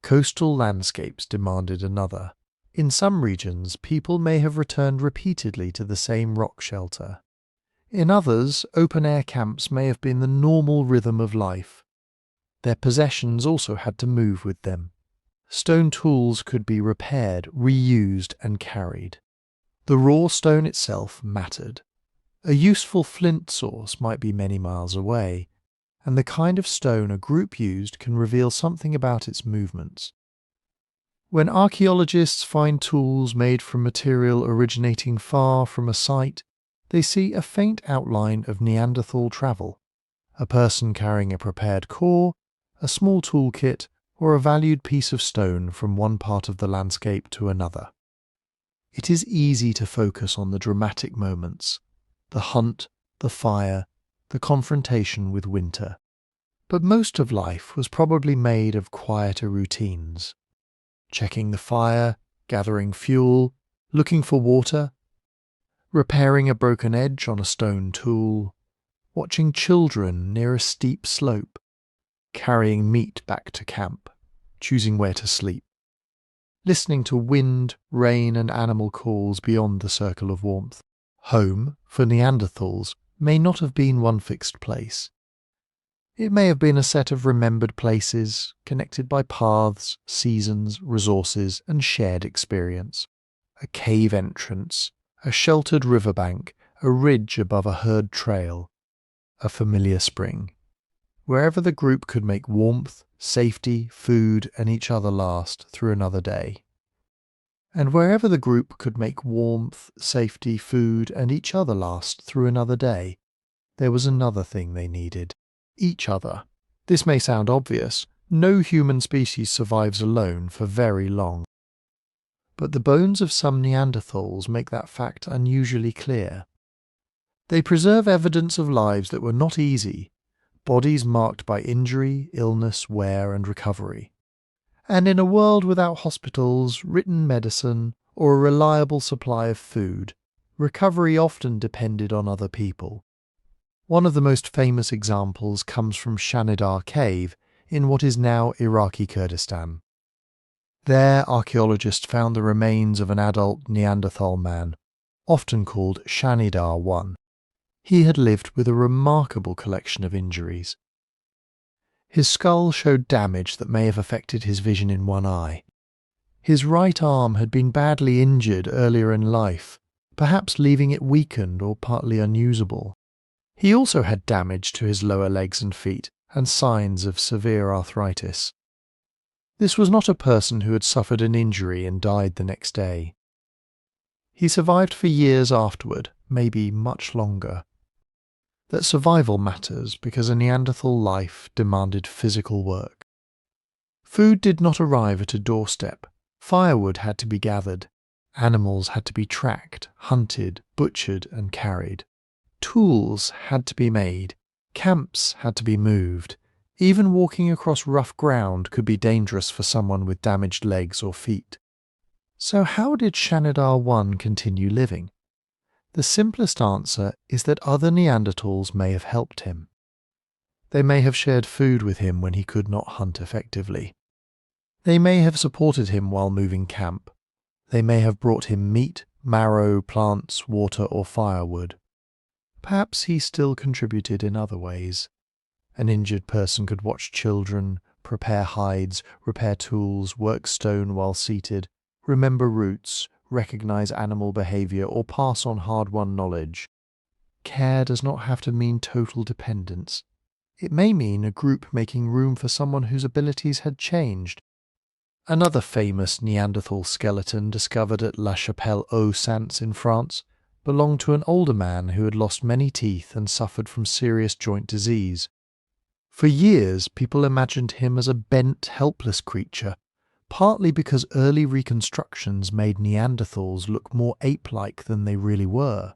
Coastal landscapes demanded another. In some regions, people may have returned repeatedly to the same rock shelter. In others, open-air camps may have been the normal rhythm of life. Their possessions also had to move with them. Stone tools could be repaired, reused, and carried. The raw stone itself mattered. A useful flint source might be many miles away, and the kind of stone a group used can reveal something about its movements. When archaeologists find tools made from material originating far from a site, they see a faint outline of Neanderthal travel, a person carrying a prepared core, a small toolkit, or a valued piece of stone from one part of the landscape to another. It is easy to focus on the dramatic moments, the hunt, the fire, the confrontation with winter. But most of life was probably made of quieter routines. Checking the fire, gathering fuel, looking for water, repairing a broken edge on a stone tool, watching children near a steep slope, carrying meat back to camp, choosing where to sleep. listening to wind, rain and animal calls beyond the circle of warmth. Home, for Neanderthals, may not have been one fixed place. It may have been a set of remembered places, connected by paths, seasons, resources, and shared experience. A cave entrance, a sheltered riverbank, a ridge above a herd trail, a familiar spring. Wherever the group could make warmth, safety, food, and each other last through another day. And wherever the group could make warmth, safety, food, and each other last through another day, there was another thing they needed. Each other. This may sound obvious. No human species survives alone for very long. But the bones of some Neanderthals make that fact unusually clear. They preserve evidence of lives that were not easy, bodies marked by injury, illness, wear, and recovery. And in a world without hospitals, written medicine, or a reliable supply of food, recovery often depended on other people. One of the most famous examples comes from Shanidar Cave in what is now Iraqi Kurdistan. There, archaeologists found the remains of an adult Neanderthal man, often called Shanidar I. He had lived with a remarkable collection of injuries. His skull showed damage that may have affected his vision in one eye. His right arm had been badly injured earlier in life, perhaps leaving it weakened or partly unusable. He also had damage to his lower legs and feet, and signs of severe arthritis. This was not a person who had suffered an injury and died the next day. He survived for years afterward, maybe much longer. That survival matters because a Neanderthal life demanded physical work. Food did not arrive at a doorstep. Firewood had to be gathered. Animals had to be tracked, hunted, butchered, and carried. Tools had to be made, camps had to be moved. Even walking across rough ground could be dangerous for someone with damaged legs or feet. So how did Shanidar I continue living? The simplest answer is that other Neanderthals may have helped him. They may have shared food with him when he could not hunt effectively. They may have supported him while moving camp. They may have brought him meat, marrow, plants, water, or firewood. Perhaps he still contributed in other ways. An injured person could watch children, prepare hides, repair tools, work stone while seated, remember routes, recognize animal behavior, or pass on hard-won knowledge. Care does not have to mean total dependence. It may mean a group making room for someone whose abilities had changed. Another famous Neanderthal skeleton discovered at La Chapelle-aux-Saints in France belonged to an older man who had lost many teeth and suffered from serious joint disease. For years, people imagined him as a bent, helpless creature, partly because early reconstructions made Neanderthals look more ape-like than they really were.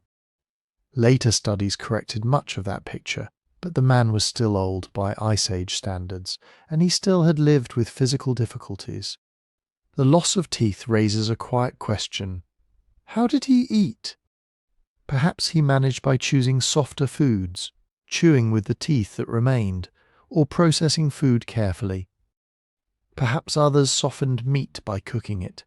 Later studies corrected much of that picture, but the man was still old by Ice Age standards, and he still had lived with physical difficulties. The loss of teeth raises a quiet question. How did he eat? Perhaps he managed by choosing softer foods, chewing with the teeth that remained, or processing food carefully. Perhaps others softened meat by cooking it,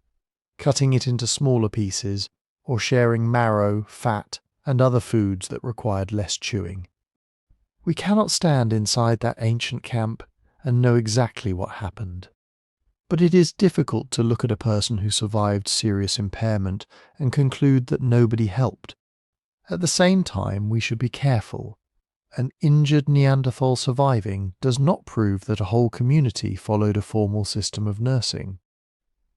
cutting it into smaller pieces, or sharing marrow, fat, and other foods that required less chewing. We cannot stand inside that ancient camp and know exactly what happened. But it is difficult to look at a person who survived serious impairment and conclude that nobody helped. At the same time, we should be careful. An injured Neanderthal surviving does not prove that a whole community followed a formal system of nursing.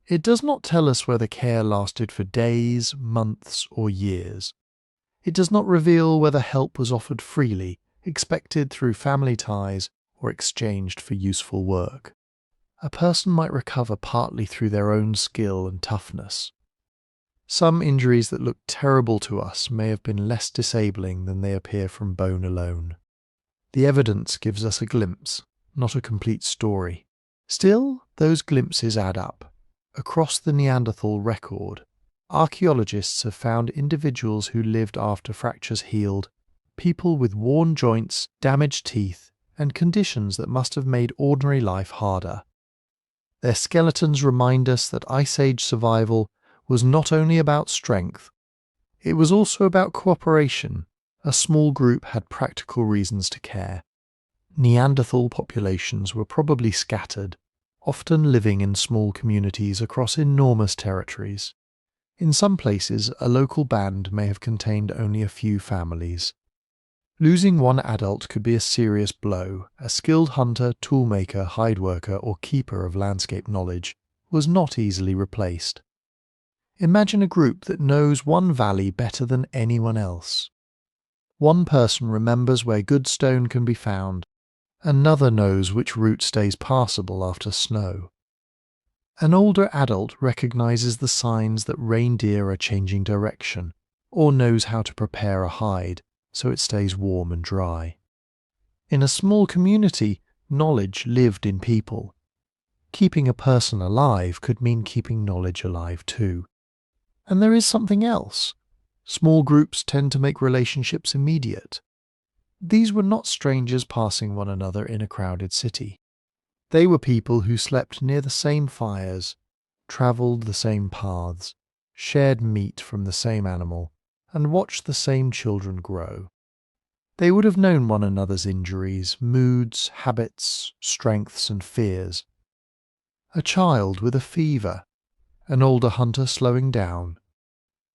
It does not tell us whether care lasted for days, months, or years. It does not reveal whether help was offered freely, expected through family ties, or exchanged for useful work. A person might recover partly through their own skill and toughness. Some injuries that look terrible to us may have been less disabling than they appear from bone alone. The evidence gives us a glimpse, not a complete story. Still, those glimpses add up. Across the Neanderthal record, archaeologists have found individuals who lived after fractures healed, people with worn joints, damaged teeth, and conditions that must have made ordinary life harder. Their skeletons remind us that Ice Age survival was not only about strength, it was also about cooperation. A small group had practical reasons to care. Neanderthal populations were probably scattered, often living in small communities across enormous territories. In some places, a local band may have contained only a few families. Losing one adult could be a serious blow. A skilled hunter, toolmaker, hide worker, or keeper of landscape knowledge was not easily replaced. Imagine a group that knows one valley better than anyone else. One person remembers where good stone can be found. Another knows which route stays passable after snow. An older adult recognizes the signs that reindeer are changing direction, or knows how to prepare a hide so it stays warm and dry. In a small community, knowledge lived in people. Keeping a person alive could mean keeping knowledge alive too. And there is something else. Small groups tend to make relationships immediate. These were not strangers passing one another in a crowded city. They were people who slept near the same fires, travelled the same paths, shared meat from the same animal, and watched the same children grow. They would have known one another's injuries, moods, habits, strengths, and fears. A child with a fever, an older hunter slowing down,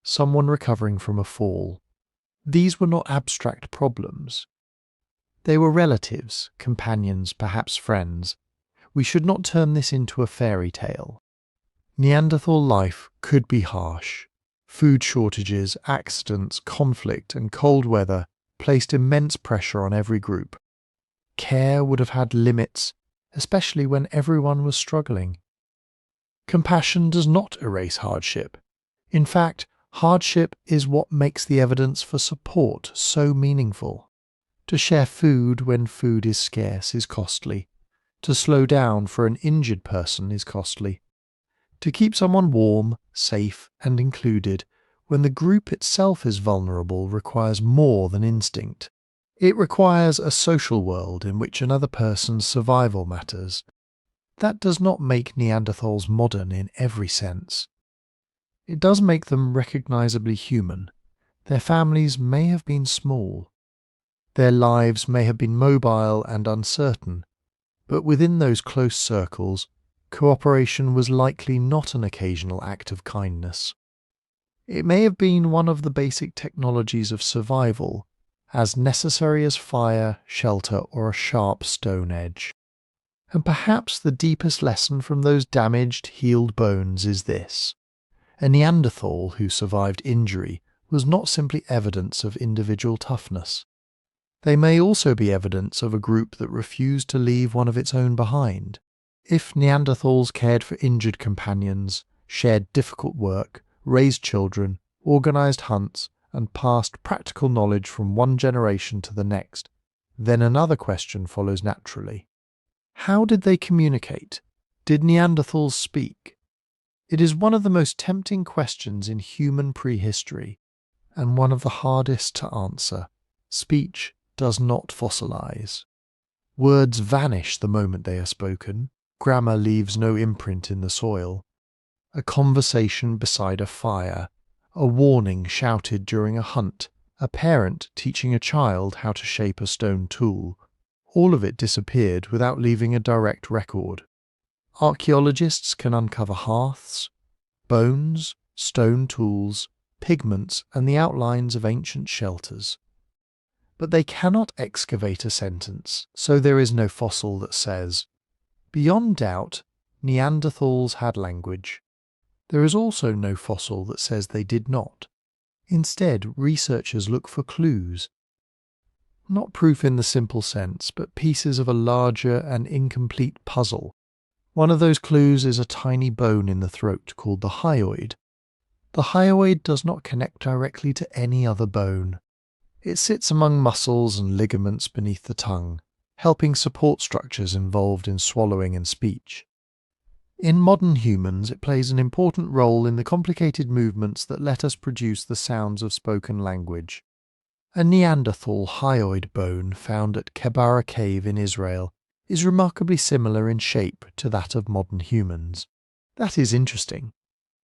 someone recovering from a fall. These were not abstract problems. They were relatives, companions, perhaps friends. We should not turn this into a fairy tale. Neanderthal life could be harsh. Food shortages, accidents, conflict, and cold weather placed immense pressure on every group. Care would have had limits, especially when everyone was struggling. Compassion does not erase hardship. In fact, hardship is what makes the evidence for support so meaningful. To share food when food is scarce is costly. To slow down for an injured person is costly. To keep someone warm, safe, and included when the group itself is vulnerable requires more than instinct. It requires a social world in which another person's survival matters. That does not make Neanderthals modern in every sense. It does make them recognizably human. Their families may have been small. Their lives may have been mobile and uncertain, but within those close circles, cooperation was likely not an occasional act of kindness. It may have been one of the basic technologies of survival, as necessary as fire, shelter, or a sharp stone edge. And perhaps the deepest lesson from those damaged, healed bones is this. A Neanderthal who survived injury was not simply evidence of individual toughness. They may also be evidence of a group that refused to leave one of its own behind. If Neanderthals cared for injured companions, shared difficult work, raised children, organized hunts, and passed practical knowledge from one generation to the next, then another question follows naturally. How did they communicate? Did Neanderthals speak? It is one of the most tempting questions in human prehistory, and one of the hardest to answer. Speech does not fossilize. Words vanish the moment they are spoken. Grammar leaves no imprint in the soil. A conversation beside a fire, a warning shouted during a hunt, a parent teaching a child how to shape a stone tool, all of it disappeared without leaving a direct record. Archaeologists can uncover hearths, bones, stone tools, pigments, and the outlines of ancient shelters. But they cannot excavate a sentence, so there is no fossil that says, "Beyond doubt, Neanderthals had language." There is also no fossil that says they did not. Instead, researchers look for clues. Not proof in the simple sense, but pieces of a larger and incomplete puzzle. One of those clues is a tiny bone in the throat called the hyoid. The hyoid does not connect directly to any other bone. It sits among muscles and ligaments beneath the tongue, helping support structures involved in swallowing and speech. In modern humans, it plays an important role in the complicated movements that let us produce the sounds of spoken language. A Neanderthal hyoid bone found at Kebara Cave in Israel is remarkably similar in shape to that of modern humans. That is interesting.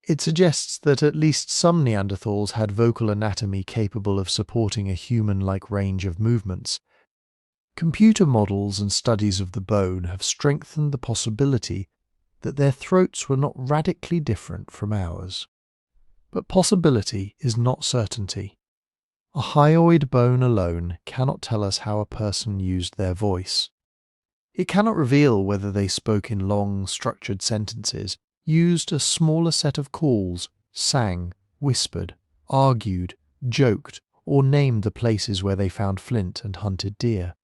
It suggests that at least some Neanderthals had vocal anatomy capable of supporting a human-like range of movements. Computer models and studies of the bone have strengthened the possibility that their throats were not radically different from ours. But possibility is not certainty. A hyoid bone alone cannot tell us how a person used their voice. It cannot reveal whether they spoke in long, structured sentences, used a smaller set of calls, sang, whispered, argued, joked, or named the places where they found flint and hunted deer.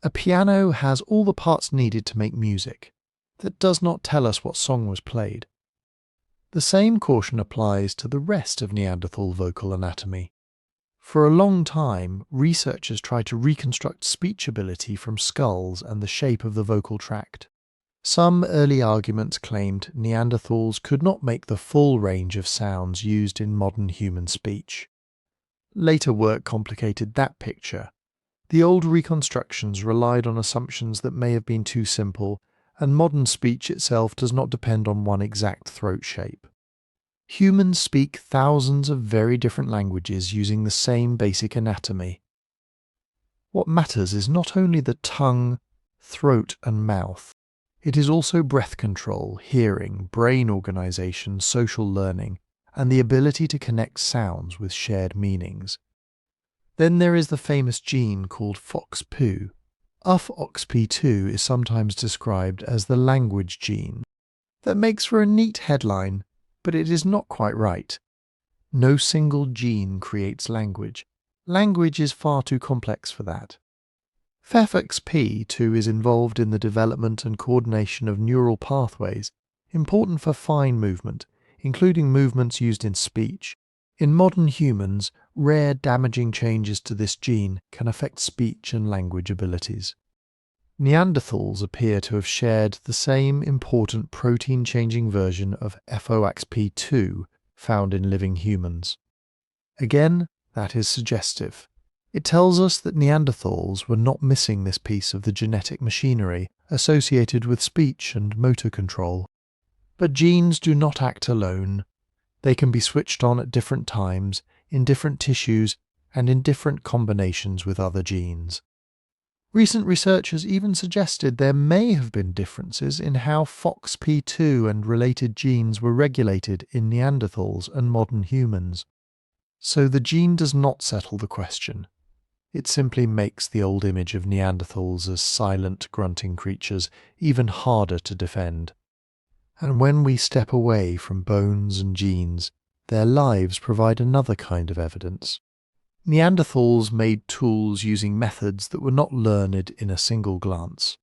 A piano has all the parts needed to make music. That does not tell us what song was played. The same caution applies to the rest of Neanderthal vocal anatomy. For a long time, researchers tried to reconstruct speech ability from skulls and the shape of the vocal tract. Some early arguments claimed Neanderthals could not make the full range of sounds used in modern human speech. Later work complicated that picture. The old reconstructions relied on assumptions that may have been too simple, and modern speech itself does not depend on one exact throat shape. Humans speak thousands of very different languages using the same basic anatomy. What matters is not only the tongue, throat and mouth. It is also breath control, hearing, brain organization, social learning, and the ability to connect sounds with shared meanings. Then there is the famous gene called FOXP2. UFOXP2 is sometimes described as the language gene. That makes for a neat headline, but it is not quite right. No single gene creates language. Language is far too complex for that. FOXP2 is involved in the development and coordination of neural pathways, important for fine movement, including movements used in speech. In modern humans, rare damaging changes to this gene can affect speech and language abilities. Neanderthals appear to have shared the same important protein-changing version of FOXP2 found in living humans. Again, that is suggestive. It tells us that Neanderthals were not missing this piece of the genetic machinery associated with speech and motor control. But genes do not act alone. They can be switched on at different times, in different tissues, and in different combinations with other genes. Recent research has even suggested there may have been differences in how FOXP2 and related genes were regulated in Neanderthals and modern humans. So the gene does not settle the question. It simply makes the old image of Neanderthals as silent, grunting creatures even harder to defend. And when we step away from bones and genes, their lives provide another kind of evidence. Neanderthals made tools using methods that were not learned in a single glance.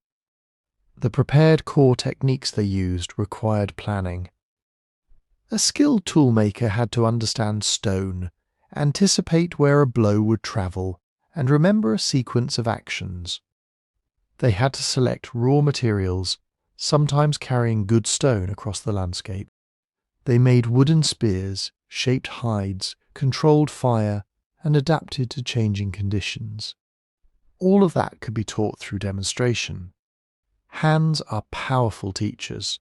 The prepared core techniques they used required planning. A skilled toolmaker had to understand stone, anticipate where a blow would travel, and remember a sequence of actions. They had to select raw materials, sometimes carrying good stone across the landscape. They made wooden spears, shaped hides, controlled fire, and adapted to changing conditions. All of that could be taught through demonstration. Hands are powerful teachers.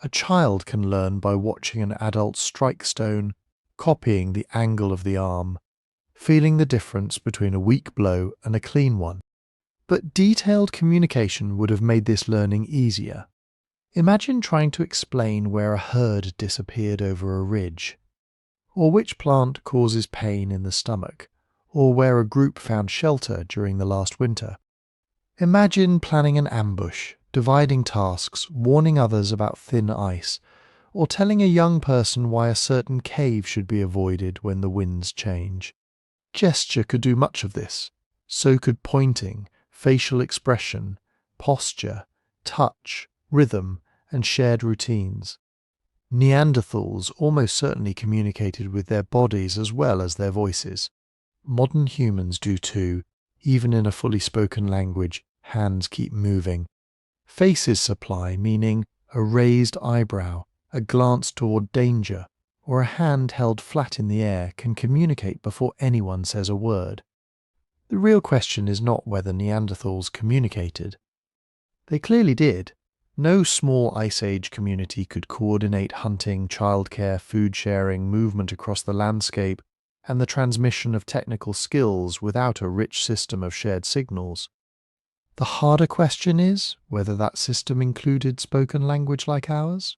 A child can learn by watching an adult strike stone, copying the angle of the arm, feeling the difference between a weak blow and a clean one. But detailed communication would have made this learning easier. Imagine trying to explain where a herd disappeared over a ridge, or which plant causes pain in the stomach, or where a group found shelter during the last winter. Imagine planning an ambush, dividing tasks, warning others about thin ice, or telling a young person why a certain cave should be avoided when the winds change. Gesture could do much of this. So could pointing, facial expression, posture, touch, rhythm, and shared routines. Neanderthals almost certainly communicated with their bodies as well as their voices. Modern humans do too. Even in a fully spoken language, hands keep moving. Faces supply meaning a raised eyebrow, a glance toward danger, or a hand held flat in the air can communicate before anyone says a word. The real question is not whether Neanderthals communicated. They clearly did. No small Ice Age community could coordinate hunting, childcare, food sharing, movement across the landscape, and the transmission of technical skills without a rich system of shared signals. The harder question is whether that system included spoken language like ours.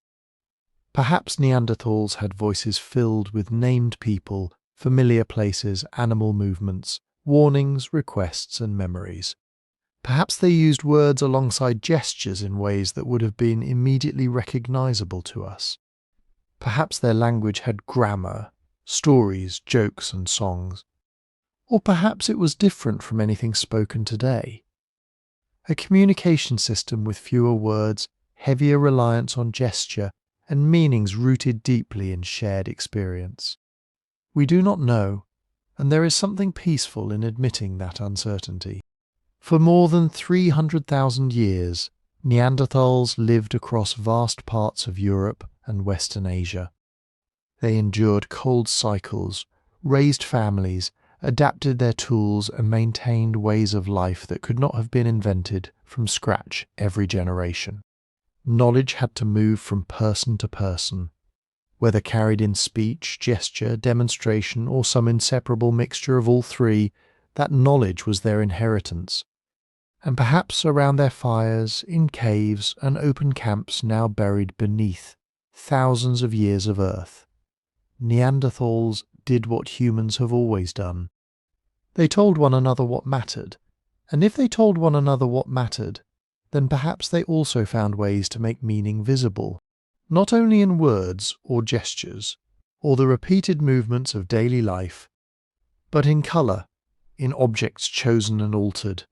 Perhaps Neanderthals had voices filled with named people, familiar places, animal movements, warnings, requests, and memories. Perhaps they used words alongside gestures in ways that would have been immediately recognizable to us. Perhaps their language had grammar, stories, jokes, and songs. Or perhaps it was different from anything spoken today. A communication system with fewer words, heavier reliance on gesture, and meanings rooted deeply in shared experience. We do not know, and there is something peaceful in admitting that uncertainty. For more than 300,000 years, Neanderthals lived across vast parts of Europe and Western Asia. They endured cold cycles, raised families, adapted their tools, and maintained ways of life that could not have been invented from scratch every generation. Knowledge had to move from person to person, whether carried in speech, gesture, demonstration, or some inseparable mixture of all three. That knowledge was their inheritance. And perhaps around their fires, in caves and open camps now buried beneath thousands of years of earth, Neanderthals did what humans have always done. They told one another what mattered, and if they told one another what mattered, then perhaps they also found ways to make meaning visible, not only in words or gestures, or the repeated movements of daily life, but in colour, in objects chosen and altered,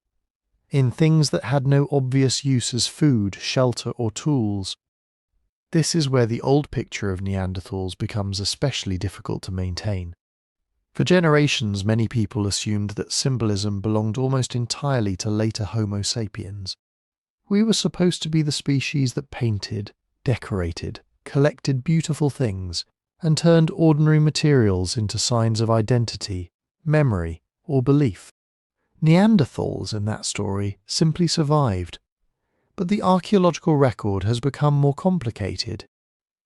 in things that had no obvious use as food, shelter, or tools. This is where the old picture of Neanderthals becomes especially difficult to maintain. For generations, many people assumed that symbolism belonged almost entirely to later Homo sapiens. We were supposed to be the species that painted, decorated, collected beautiful things, and turned ordinary materials into signs of identity, memory, or belief. Neanderthals, in that story, simply survived. But the archaeological record has become more complicated.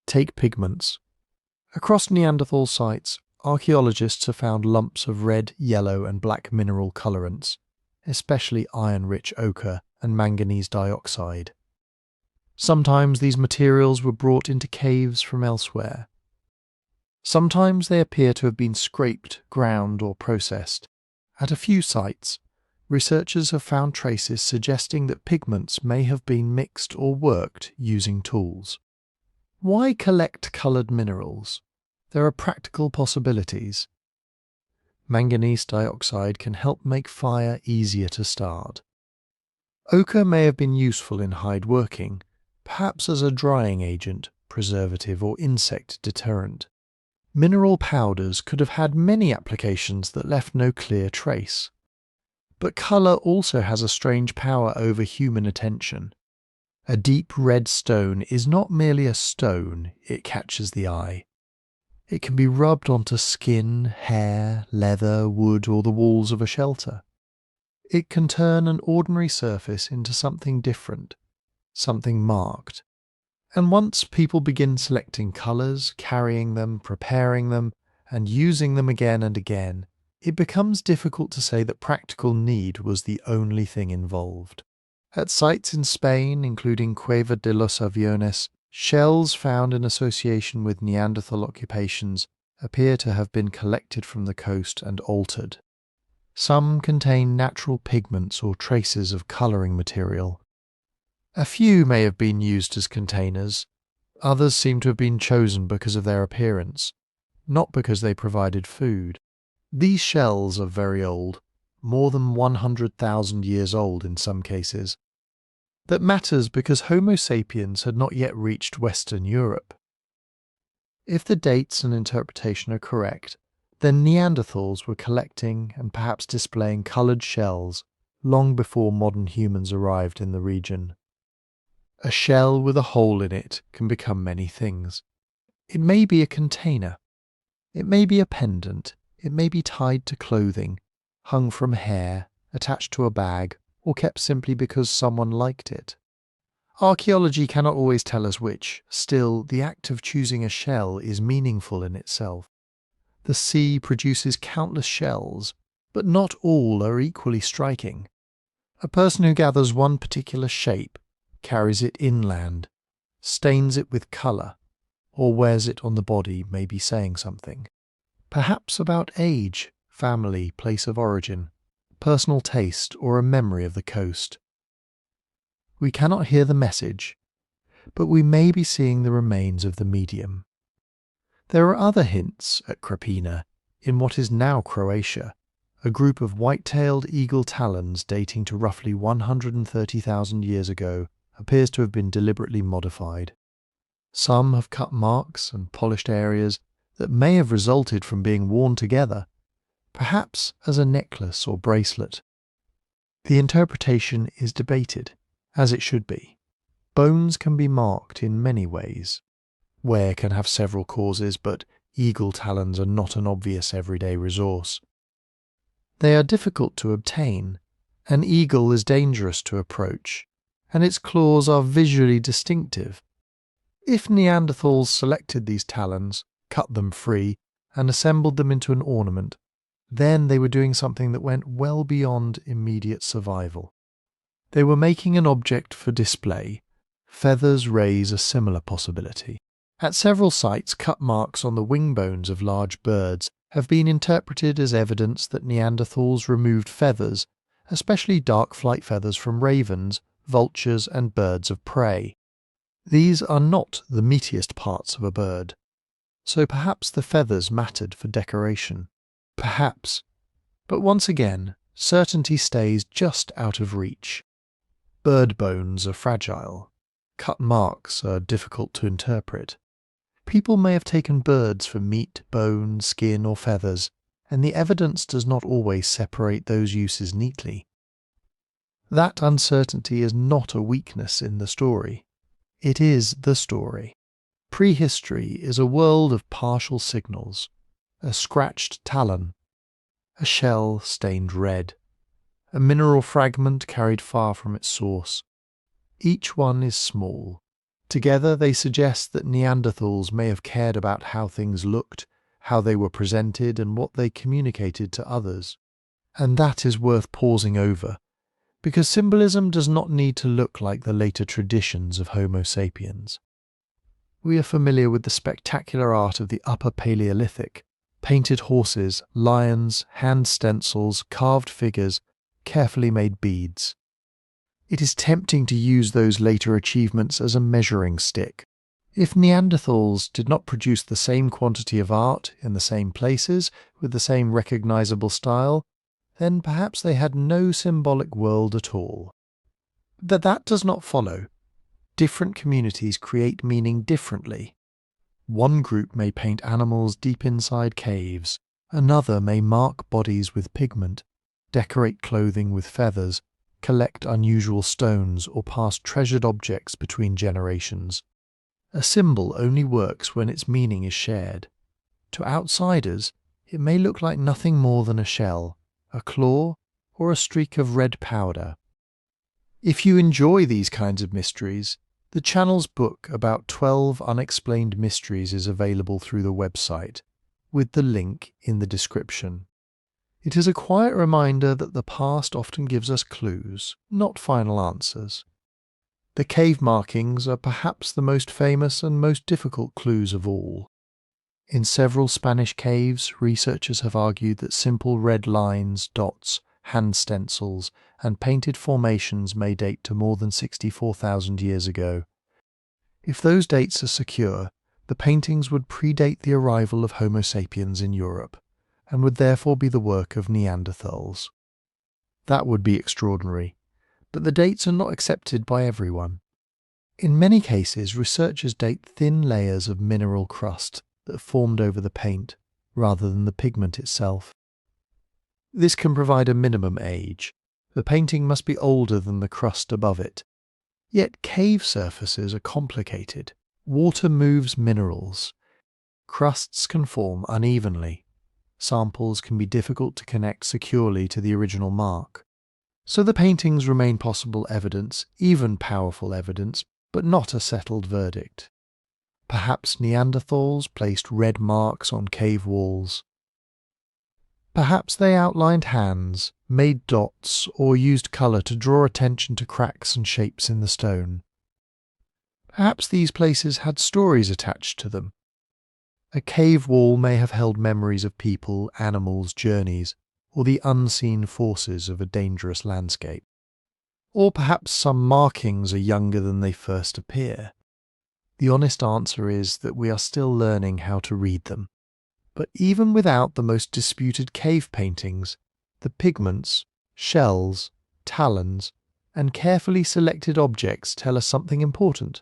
Take pigments. Across Neanderthal sites, archaeologists have found lumps of red, yellow, and black mineral colorants, especially iron-rich ochre and manganese dioxide. Sometimes these materials were brought into caves from elsewhere. Sometimes they appear to have been scraped, ground, or processed. At a few sites, researchers have found traces suggesting that pigments may have been mixed or worked using tools. Why collect coloured minerals? There are practical possibilities. Manganese dioxide can help make fire easier to start. Ochre may have been useful in hide working, perhaps as a drying agent, preservative, or insect deterrent. Mineral powders could have had many applications that left no clear trace. But colour also has a strange power over human attention. A deep red stone is not merely a stone, it catches the eye. It can be rubbed onto skin, hair, leather, wood, or the walls of a shelter. It can turn an ordinary surface into something different, something marked. And once people begin selecting colours, carrying them, preparing them, and using them again and again, it becomes difficult to say that practical need was the only thing involved. At sites in Spain, including Cueva de los Aviones, shells found in association with Neanderthal occupations appear to have been collected from the coast and altered. Some contain natural pigments or traces of colouring material. A few may have been used as containers. Others seem to have been chosen because of their appearance, not because they provided food. These shells are very old, more than 100,000 years old in some cases. That matters because Homo sapiens had not yet reached Western Europe. If the dates and interpretation are correct, then Neanderthals were collecting and perhaps displaying coloured shells long before modern humans arrived in the region. A shell with a hole in it can become many things. It may be a container. It may be a pendant. It may be tied to clothing, hung from hair, attached to a bag, or kept simply because someone liked it. Archaeology cannot always tell us which. Still, the act of choosing a shell is meaningful in itself. The sea produces countless shells, but not all are equally striking. A person who gathers one particular shape, carries it inland, stains it with colour, or wears it on the body may be saying something. Perhaps about age, family, place of origin, personal taste, or a memory of the coast. We cannot hear the message, but we may be seeing the remains of the medium. There are other hints at Krapina in what is now Croatia, a group of white-tailed eagle talons dating to roughly 130,000 years ago appears to have been deliberately modified. Some have cut marks and polished areas that may have resulted from being worn together, perhaps as a necklace or bracelet. The interpretation is debated, as it should be. Bones can be marked in many ways. Wear can have several causes, but eagle talons are not an obvious everyday resource. They are difficult to obtain. An eagle is dangerous to approach, and its claws are visually distinctive. If Neanderthals selected these talons, cut them free, and assembled them into an ornament, then they were doing something that went well beyond immediate survival. They were making an object for display. Feathers raise a similar possibility. At several sites, cut marks on the wing bones of large birds have been interpreted as evidence that Neanderthals removed feathers, especially dark flight feathers from ravens, vultures, and birds of prey. These are not the meatiest parts of a bird, so perhaps the feathers mattered for decoration. Perhaps. But once again, certainty stays just out of reach. Bird bones are fragile. Cut marks are difficult to interpret. People may have taken birds for meat, bone, skin, or feathers, and the evidence does not always separate those uses neatly. That uncertainty is not a weakness in the story. It is the story. Prehistory is a world of partial signals. A scratched talon, a shell stained red, a mineral fragment carried far from its source. Each one is small. Together they suggest that Neanderthals may have cared about how things looked, how they were presented, and what they communicated to others. And that is worth pausing over, because symbolism does not need to look like the later traditions of Homo sapiens. We are familiar with the spectacular art of the Upper Paleolithic: painted horses, lions, hand stencils, carved figures, carefully made beads. It is tempting to use those later achievements as a measuring stick. If Neanderthals did not produce the same quantity of art in the same places with the same recognizable style, then perhaps they had no symbolic world at all. But that does not follow. Different communities create meaning differently. One group may paint animals deep inside caves, another may mark bodies with pigment, decorate clothing with feathers, collect unusual stones, or pass treasured objects between generations. A symbol only works when its meaning is shared. To outsiders, it may look like nothing more than a shell, a claw, or a streak of red powder. If you enjoy these kinds of mysteries, the channel's book about 12 unexplained mysteries is available through the website, with the link in the description. It is a quiet reminder that the past often gives us clues, not final answers. The cave markings are perhaps the most famous and most difficult clues of all. In several Spanish caves, researchers have argued that simple red lines, dots, hand stencils, and painted formations may date to more than 64,000 years ago. If those dates are secure, the paintings would predate the arrival of Homo sapiens in Europe, and would therefore be the work of Neanderthals. That would be extraordinary, but the dates are not accepted by everyone. In many cases, researchers date thin layers of mineral crust that formed over the paint, rather than the pigment itself. This can provide a minimum age. The painting must be older than the crust above it. Yet cave surfaces are complicated. Water moves minerals. Crusts can form unevenly. Samples can be difficult to connect securely to the original mark. So the paintings remain possible evidence, even powerful evidence, but not a settled verdict. Perhaps Neanderthals placed red marks on cave walls. Perhaps they outlined hands, made dots, or used colour to draw attention to cracks and shapes in the stone. Perhaps these places had stories attached to them. A cave wall may have held memories of people, animals, journeys, or the unseen forces of a dangerous landscape. Or perhaps some markings are younger than they first appear. The honest answer is that we are still learning how to read them. But even without the most disputed cave paintings, the pigments, shells, talons, and carefully selected objects tell us something important.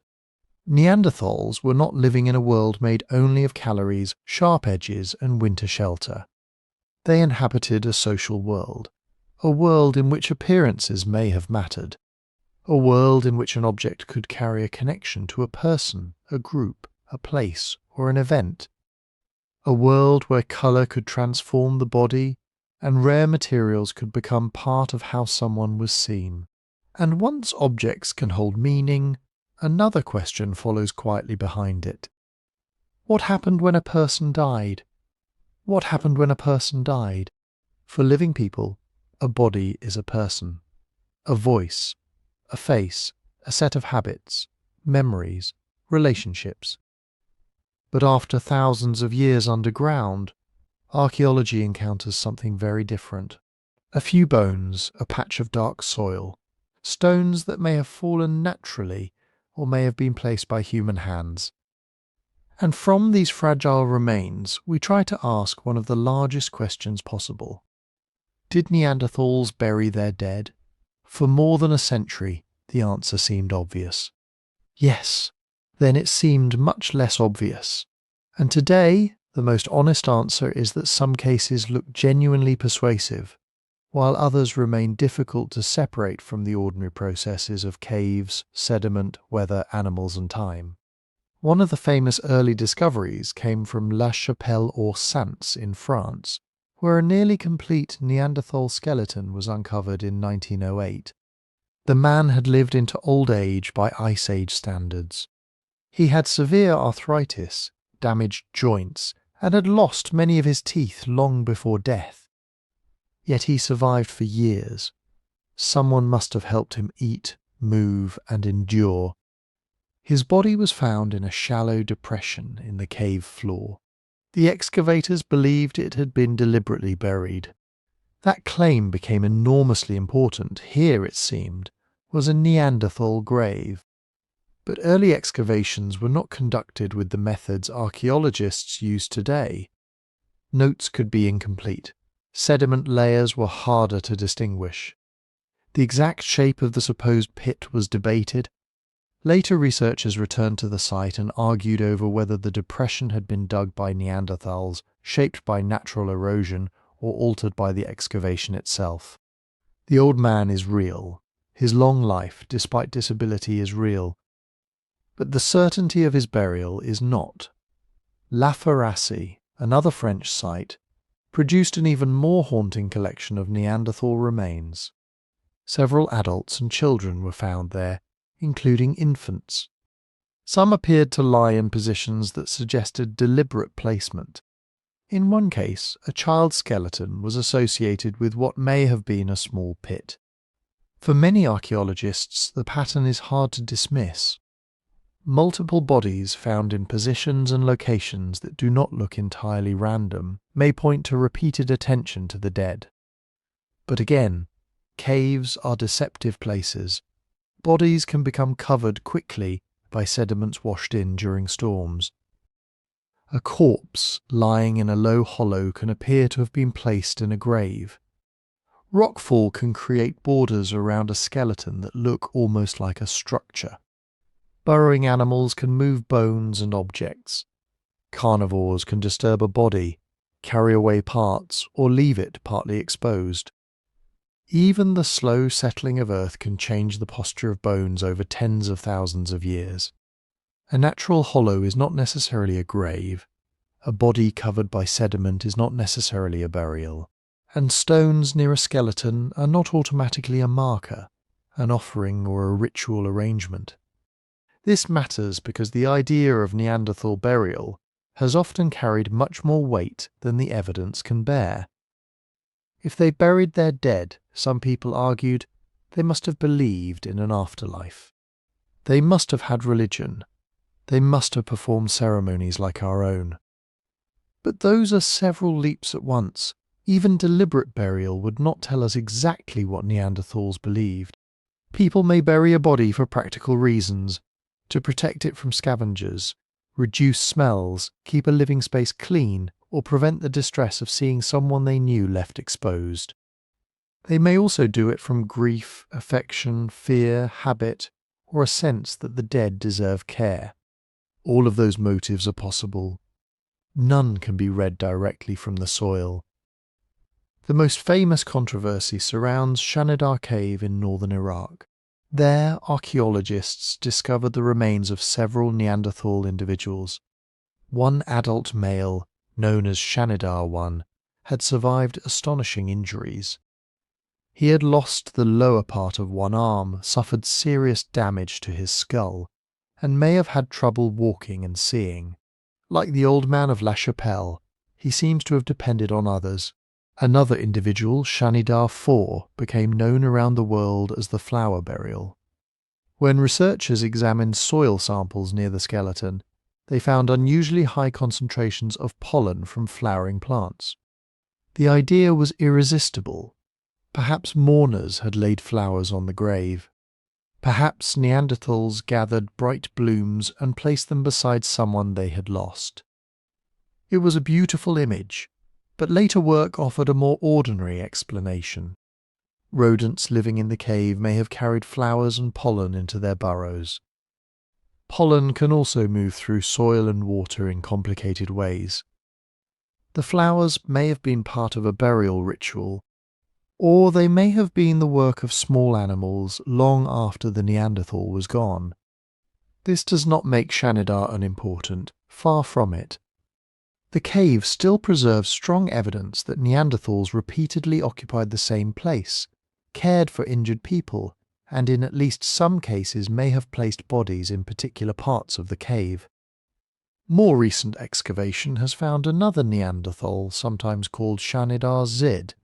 Neanderthals were not living in a world made only of calories, sharp edges, and winter shelter. They inhabited a social world, a world in which appearances may have mattered, a world in which an object could carry a connection to a person, a group, a place, or an event. A world where colour could transform the body, and rare materials could become part of how someone was seen. And once objects can hold meaning, another question follows quietly behind it. What happened when a person died? What happened when a person died? For living people, a body is a person. A voice, a face, a set of habits, memories, relationships. But after thousands of years underground, archaeology encounters something very different. A few bones, a patch of dark soil, stones that may have fallen naturally or may have been placed by human hands. And from these fragile remains, we try to ask one of the largest questions possible. Did Neanderthals bury their dead? For more than a century, the answer seemed obvious. Yes, then it seemed much less obvious. And today, the most honest answer is that some cases look genuinely persuasive, while others remain difficult to separate from the ordinary processes of caves, sediment, weather, animals, and time. One of the famous early discoveries came from La Chapelle-aux-Saints in France, where a nearly complete Neanderthal skeleton was uncovered in 1908. The man had lived into old age by Ice Age standards. He had severe arthritis, damaged joints, and had lost many of his teeth long before death. Yet he survived for years. Someone must have helped him eat, move, and endure. His body was found in a shallow depression in the cave floor. The excavators believed it had been deliberately buried. That claim became enormously important. Here, it seemed, was a Neanderthal grave. But early excavations were not conducted with the methods archaeologists use today. Notes could be incomplete. Sediment layers were harder to distinguish. The exact shape of the supposed pit was debated. Later researchers returned to the site and argued over whether the depression had been dug by Neanderthals, shaped by natural erosion, or altered by the excavation itself. The old man is real. His long life, despite disability, is real. But the certainty of his burial is not. La Ferracie, another French site, produced an even more haunting collection of Neanderthal remains. Several adults and children were found there, including infants. Some appeared to lie in positions that suggested deliberate placement. In one case, a child's skeleton was associated with what may have been a small pit. For many archaeologists, the pattern is hard to dismiss. Multiple bodies found in positions and locations that do not look entirely random may point to repeated attention to the dead. But again, caves are deceptive places. Bodies can become covered quickly by sediments washed in during storms. A corpse lying in a low hollow can appear to have been placed in a grave. Rockfall can create borders around a skeleton that look almost like a structure. Burrowing animals can move bones and objects. Carnivores can disturb a body, carry away parts, or leave it partly exposed. Even the slow settling of earth can change the posture of bones over tens of thousands of years. A natural hollow is not necessarily a grave. A body covered by sediment is not necessarily a burial. and stones near a skeleton are not automatically a marker, an offering or a ritual arrangement. This matters because the idea of Neanderthal burial has often carried much more weight than the evidence can bear. If they buried their dead, some people argued, they must have believed in an afterlife. They must have had religion. They must have performed ceremonies like our own. But those are several leaps at once. Even deliberate burial would not tell us exactly what Neanderthals believed. People may bury a body for practical reasons, to protect it from scavengers, reduce smells, keep a living space clean, or prevent the distress of seeing someone they knew left exposed. They may also do it from grief, affection, fear, habit, or a sense that the dead deserve care. All of those motives are possible. None can be read directly from the soil. The most famous controversy surrounds Shanidar Cave in northern Iraq. There, archaeologists discovered the remains of several Neanderthal individuals. One adult male, known as Shanidar I, had survived astonishing injuries. He had lost the lower part of one arm, suffered serious damage to his skull, and may have had trouble walking and seeing. Like the old man of La Chapelle, he seems to have depended on others. Another individual, Shanidar IV, became known around the world as the flower burial. When researchers examined soil samples near the skeleton, they found unusually high concentrations of pollen from flowering plants. The idea was irresistible. Perhaps mourners had laid flowers on the grave. Perhaps Neanderthals gathered bright blooms and placed them beside someone they had lost. It was a beautiful image, but later work offered a more ordinary explanation. Rodents living in the cave may have carried flowers and pollen into their burrows. Pollen can also move through soil and water in complicated ways. The flowers may have been part of a burial ritual, or they may have been the work of small animals long after the Neanderthal was gone. This does not make Shanidar unimportant, far from it. The cave still preserves strong evidence that Neanderthals repeatedly occupied the same place, cared for injured people, and in at least some cases may have placed bodies in particular parts of the cave. More recent excavation has found another Neanderthal, sometimes called Shanidar Zid,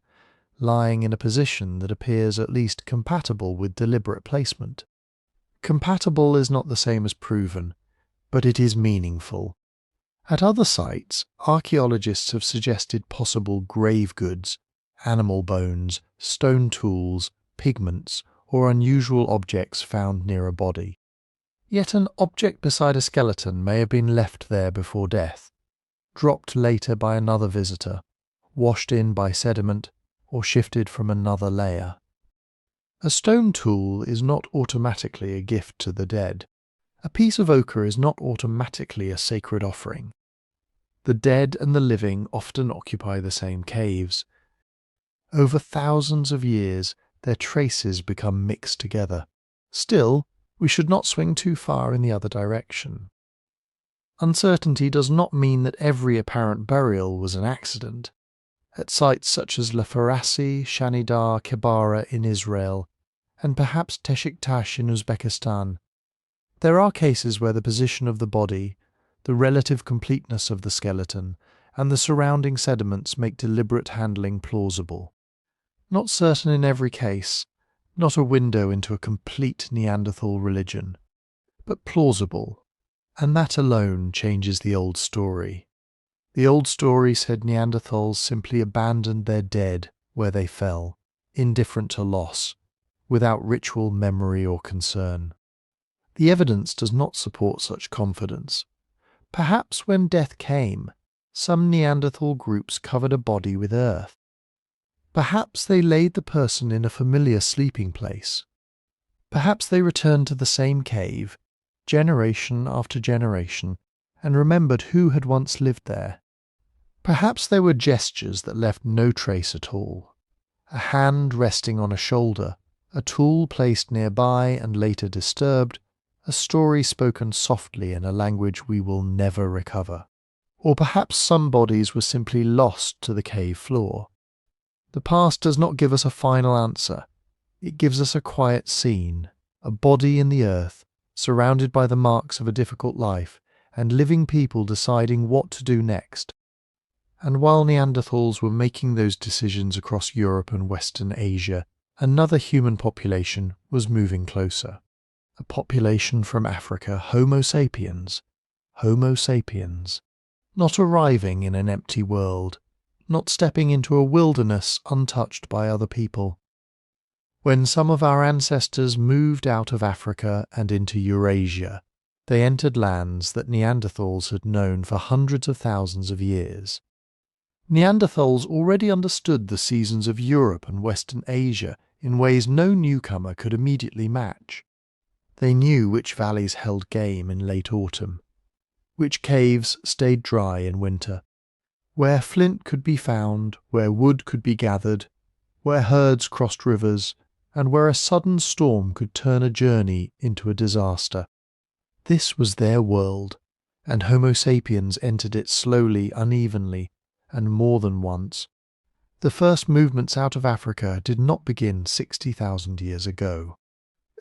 lying in a position that appears at least compatible with deliberate placement. Compatible is not the same as proven, but it is meaningful. At other sites, archaeologists have suggested possible grave goods, animal bones, stone tools, pigments, or unusual objects found near a body. Yet an object beside a skeleton may have been left there before death, dropped later by another visitor, washed in by sediment, or shifted from another layer. A stone tool is not automatically a gift to the dead. A piece of ochre is not automatically a sacred offering. The dead and the living often occupy the same caves. Over thousands of years, their traces become mixed together. Still, we should not swing too far in the other direction. Uncertainty does not mean that every apparent burial was an accident. At sites such as La Farasi, Shanidar, Kebara in Israel, and perhaps Teshiktash in Uzbekistan, there are cases where the position of the body, the relative completeness of the skeleton, and the surrounding sediments make deliberate handling plausible. Not certain in every case, not a window into a complete Neanderthal religion, but plausible, and that alone changes the old story. The old story said Neanderthals simply abandoned their dead where they fell, indifferent to loss, without ritual memory or concern. The evidence does not support such confidence. Perhaps when death came, some Neanderthal groups covered a body with earth. Perhaps they laid the person in a familiar sleeping place. Perhaps they returned to the same cave, generation after generation, and remembered who had once lived there. Perhaps there were gestures that left no trace at all. A hand resting on a shoulder, a tool placed nearby and later disturbed, a story spoken softly in a language we will never recover. Or perhaps some bodies were simply lost to the cave floor. The past does not give us a final answer. It gives us a quiet scene, a body in the earth, surrounded by the marks of a difficult life, and living people deciding what to do next. And while Neanderthals were making those decisions across Europe and Western Asia, another human population was moving closer. A population from Africa, Homo sapiens. Homo sapiens. Not arriving in an empty world, not stepping into a wilderness untouched by other people. When some of our ancestors moved out of Africa and into Eurasia, they entered lands that Neanderthals had known for hundreds of thousands of years. Neanderthals already understood the seasons of Europe and Western Asia in ways no newcomer could immediately match. They knew which valleys held game in late autumn, which caves stayed dry in winter, where flint could be found, where wood could be gathered, where herds crossed rivers, and where a sudden storm could turn a journey into a disaster. This was their world, and Homo sapiens entered it slowly, unevenly, and more than once. The first movements out of Africa did not begin 60,000 years ago.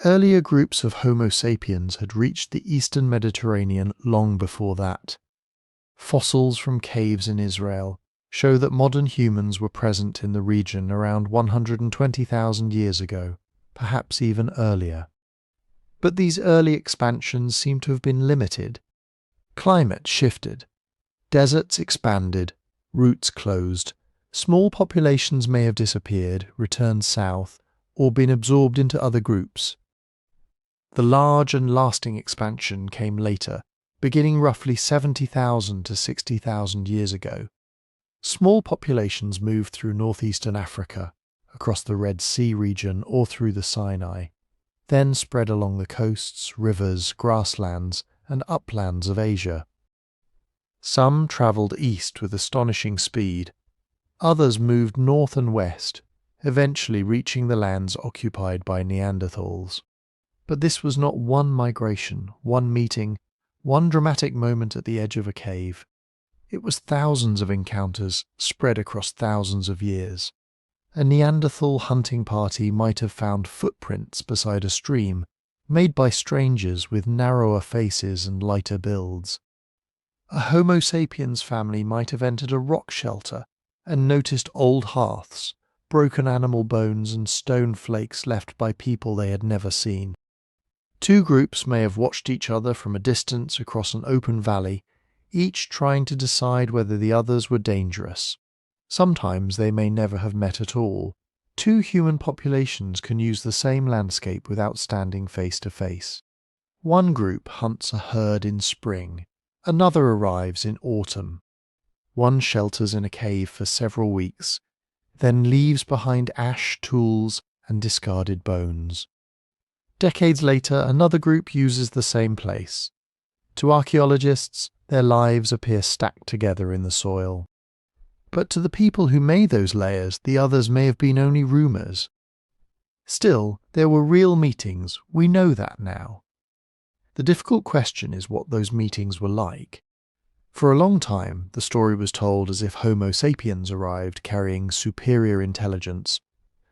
Earlier groups of Homo sapiens had reached the eastern Mediterranean long before that. Fossils from caves in Israel show that modern humans were present in the region around 120,000 years ago, perhaps even earlier. But these early expansions seem to have been limited. Climate shifted. Deserts expanded. Routes closed. Small populations may have disappeared, returned south, or been absorbed into other groups. The large and lasting expansion came later, beginning roughly 70,000 to 60,000 years ago. Small populations moved through northeastern Africa, across the Red Sea region or through the Sinai, then spread along the coasts, rivers, grasslands, and uplands of Asia. Some travelled east with astonishing speed. Others moved north and west, eventually reaching the lands occupied by Neanderthals. But this was not one migration, one meeting, one dramatic moment at the edge of a cave. It was thousands of encounters spread across thousands of years. A Neanderthal hunting party might have found footprints beside a stream, made by strangers with narrower faces and lighter builds. A Homo sapiens family might have entered a rock shelter and noticed old hearths, broken animal bones and stone flakes left by people they had never seen. Two groups may have watched each other from a distance across an open valley, each trying to decide whether the others were dangerous. Sometimes they may never have met at all. Two human populations can use the same landscape without standing face to face. One group hunts a herd in spring, another arrives in autumn. One shelters in a cave for several weeks, then leaves behind ash, tools, and discarded bones. Decades later, another group uses the same place. To archaeologists, their lives appear stacked together in the soil. But to the people who made those layers, the others may have been only rumours. Still, there were real meetings, we know that now. The difficult question is what those meetings were like. For a long time, the story was told as if Homo sapiens arrived carrying superior intelligence,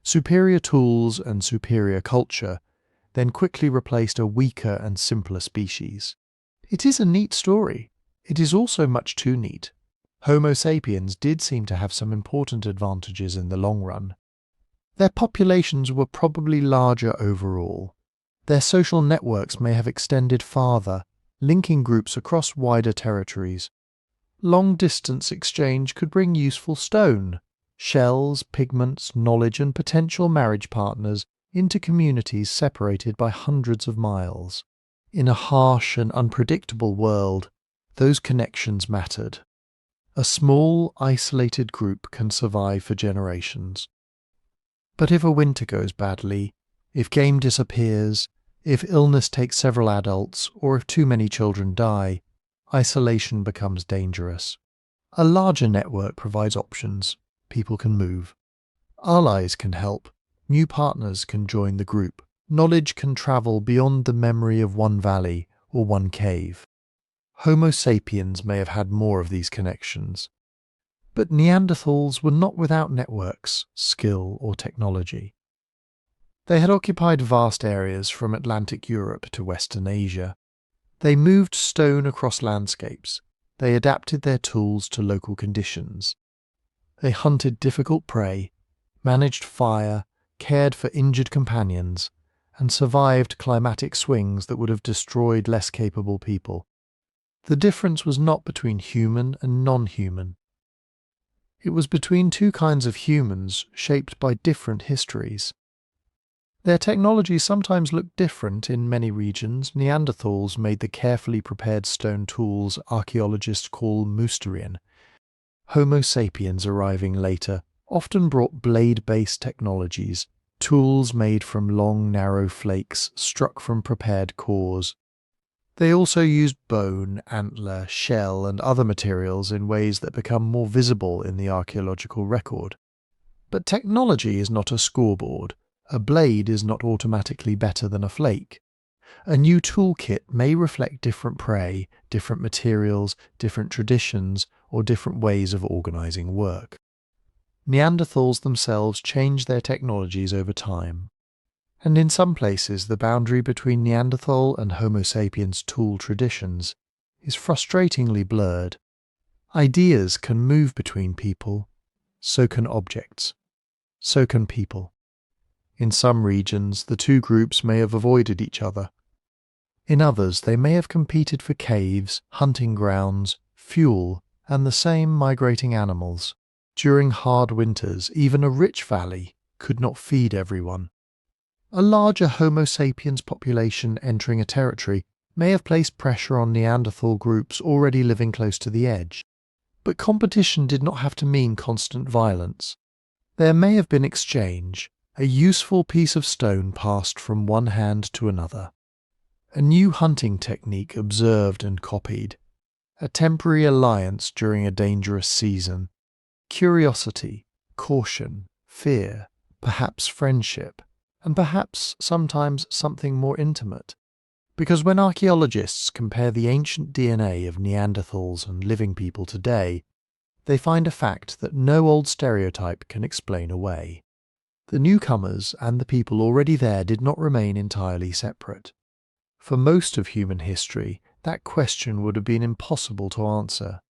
superior tools and superior culture, then quickly replaced a weaker and simpler species. It is a neat story. It is also much too neat. Homo sapiens did seem to have some important advantages in the long run. Their populations were probably larger overall. Their social networks may have extended farther, linking groups across wider territories. Long-distance exchange could bring useful stone, shells, pigments, knowledge and potential marriage partners into communities separated by hundreds of miles. In a harsh and unpredictable world, those connections mattered. A small, isolated group can survive for generations. But if a winter goes badly, if game disappears, if illness takes several adults, or if too many children die, isolation becomes dangerous. A larger network provides options. People can move. Allies can help. New partners can join the group. Knowledge can travel beyond the memory of one valley or one cave. Homo sapiens may have had more of these connections. But Neanderthals were not without networks, skill, or technology. They had occupied vast areas from Atlantic Europe to Western Asia. They moved stone across landscapes. They adapted their tools to local conditions. They hunted difficult prey, managed fire, cared for injured companions, and survived climatic swings that would have destroyed less capable people. The difference was not between human and non-human. It was between two kinds of humans shaped by different histories. Their technology sometimes looked different in many regions. Neanderthals made the carefully prepared stone tools archaeologists call mousterian. Homo sapiens, arriving later, often brought blade-based technologies, tools made from long, narrow flakes struck from prepared cores. They also used bone, antler, shell, and other materials in ways that become more visible in the archaeological record. But technology is not a scoreboard. A blade is not automatically better than a flake. A new toolkit may reflect different prey, different materials, different traditions, or different ways of organizing work. Neanderthals themselves changed their technologies over time. And in some places the boundary between Neanderthal and Homo sapiens tool traditions is frustratingly blurred. Ideas can move between people, so can objects, so can people. In some regions the two groups may have avoided each other. In others they may have competed for caves, hunting grounds, fuel, and the same migrating animals. During hard winters, even a rich valley could not feed everyone. A larger Homo sapiens population entering a territory may have placed pressure on Neanderthal groups already living close to the edge. But competition did not have to mean constant violence. There may have been exchange, a useful piece of stone passed from one hand to another. A new hunting technique observed and copied. A temporary alliance during a dangerous season. Curiosity, caution, fear, perhaps friendship, and perhaps sometimes something more intimate. Because when archaeologists compare the ancient DNA of Neanderthals and living people today, they find a fact that no old stereotype can explain away. The newcomers and the people already there did not remain entirely separate. For most of human history, that question would have been impossible to answer.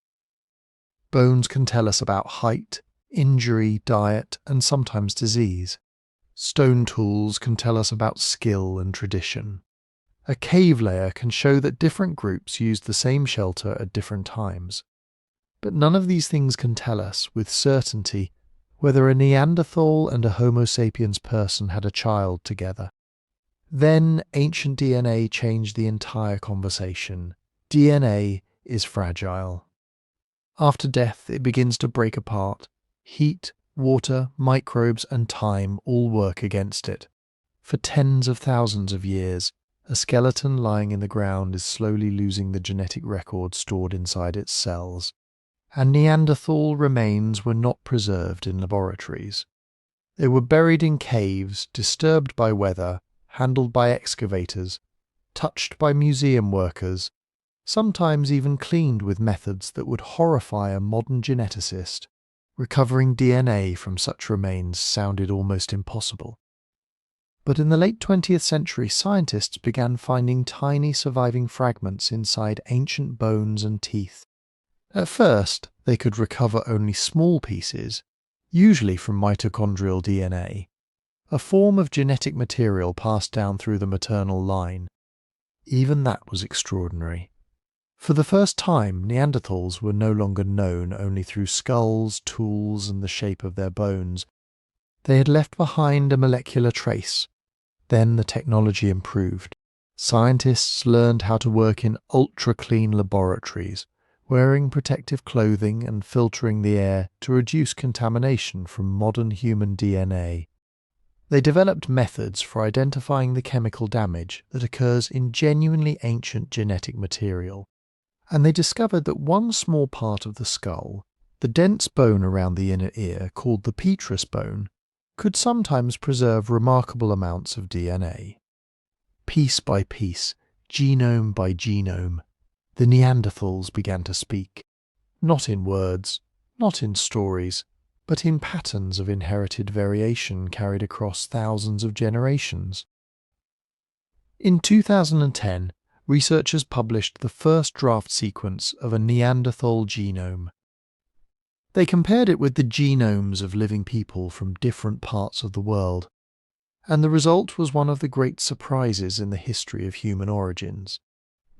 Bones can tell us about height, injury, diet, and sometimes disease. Stone tools can tell us about skill and tradition. A cave layer can show that different groups used the same shelter at different times. But none of these things can tell us, with certainty, whether a Neanderthal and a Homo sapiens person had a child together. Then ancient DNA changed the entire conversation. DNA is fragile. After death, it begins to break apart. Heat, water, microbes, and time all work against it. For tens of thousands of years, a skeleton lying in the ground is slowly losing the genetic record stored inside its cells. And Neanderthal remains were not preserved in laboratories. They were buried in caves, disturbed by weather, handled by excavators, touched by museum workers, sometimes even cleaned with methods that would horrify a modern geneticist. Recovering DNA from such remains sounded almost impossible. But in the late 20th century, scientists began finding tiny surviving fragments inside ancient bones and teeth. At first, they could recover only small pieces, usually from mitochondrial DNA, a form of genetic material passed down through the maternal line. Even that was extraordinary. For the first time, Neanderthals were no longer known only through skulls, tools, and the shape of their bones. They had left behind a molecular trace. Then the technology improved. Scientists learned how to work in ultra-clean laboratories, wearing protective clothing and filtering the air to reduce contamination from modern human DNA. They developed methods for identifying the chemical damage that occurs in genuinely ancient genetic material. And they discovered that one small part of the skull, the dense bone around the inner ear called the petrous bone, could sometimes preserve remarkable amounts of DNA. Piece by piece, genome by genome, the Neanderthals began to speak. Not in words, not in stories, but in patterns of inherited variation carried across thousands of generations. In 2010, researchers published the first draft sequence of a Neanderthal genome. They compared it with the genomes of living people from different parts of the world, and the result was one of the great surprises in the history of human origins.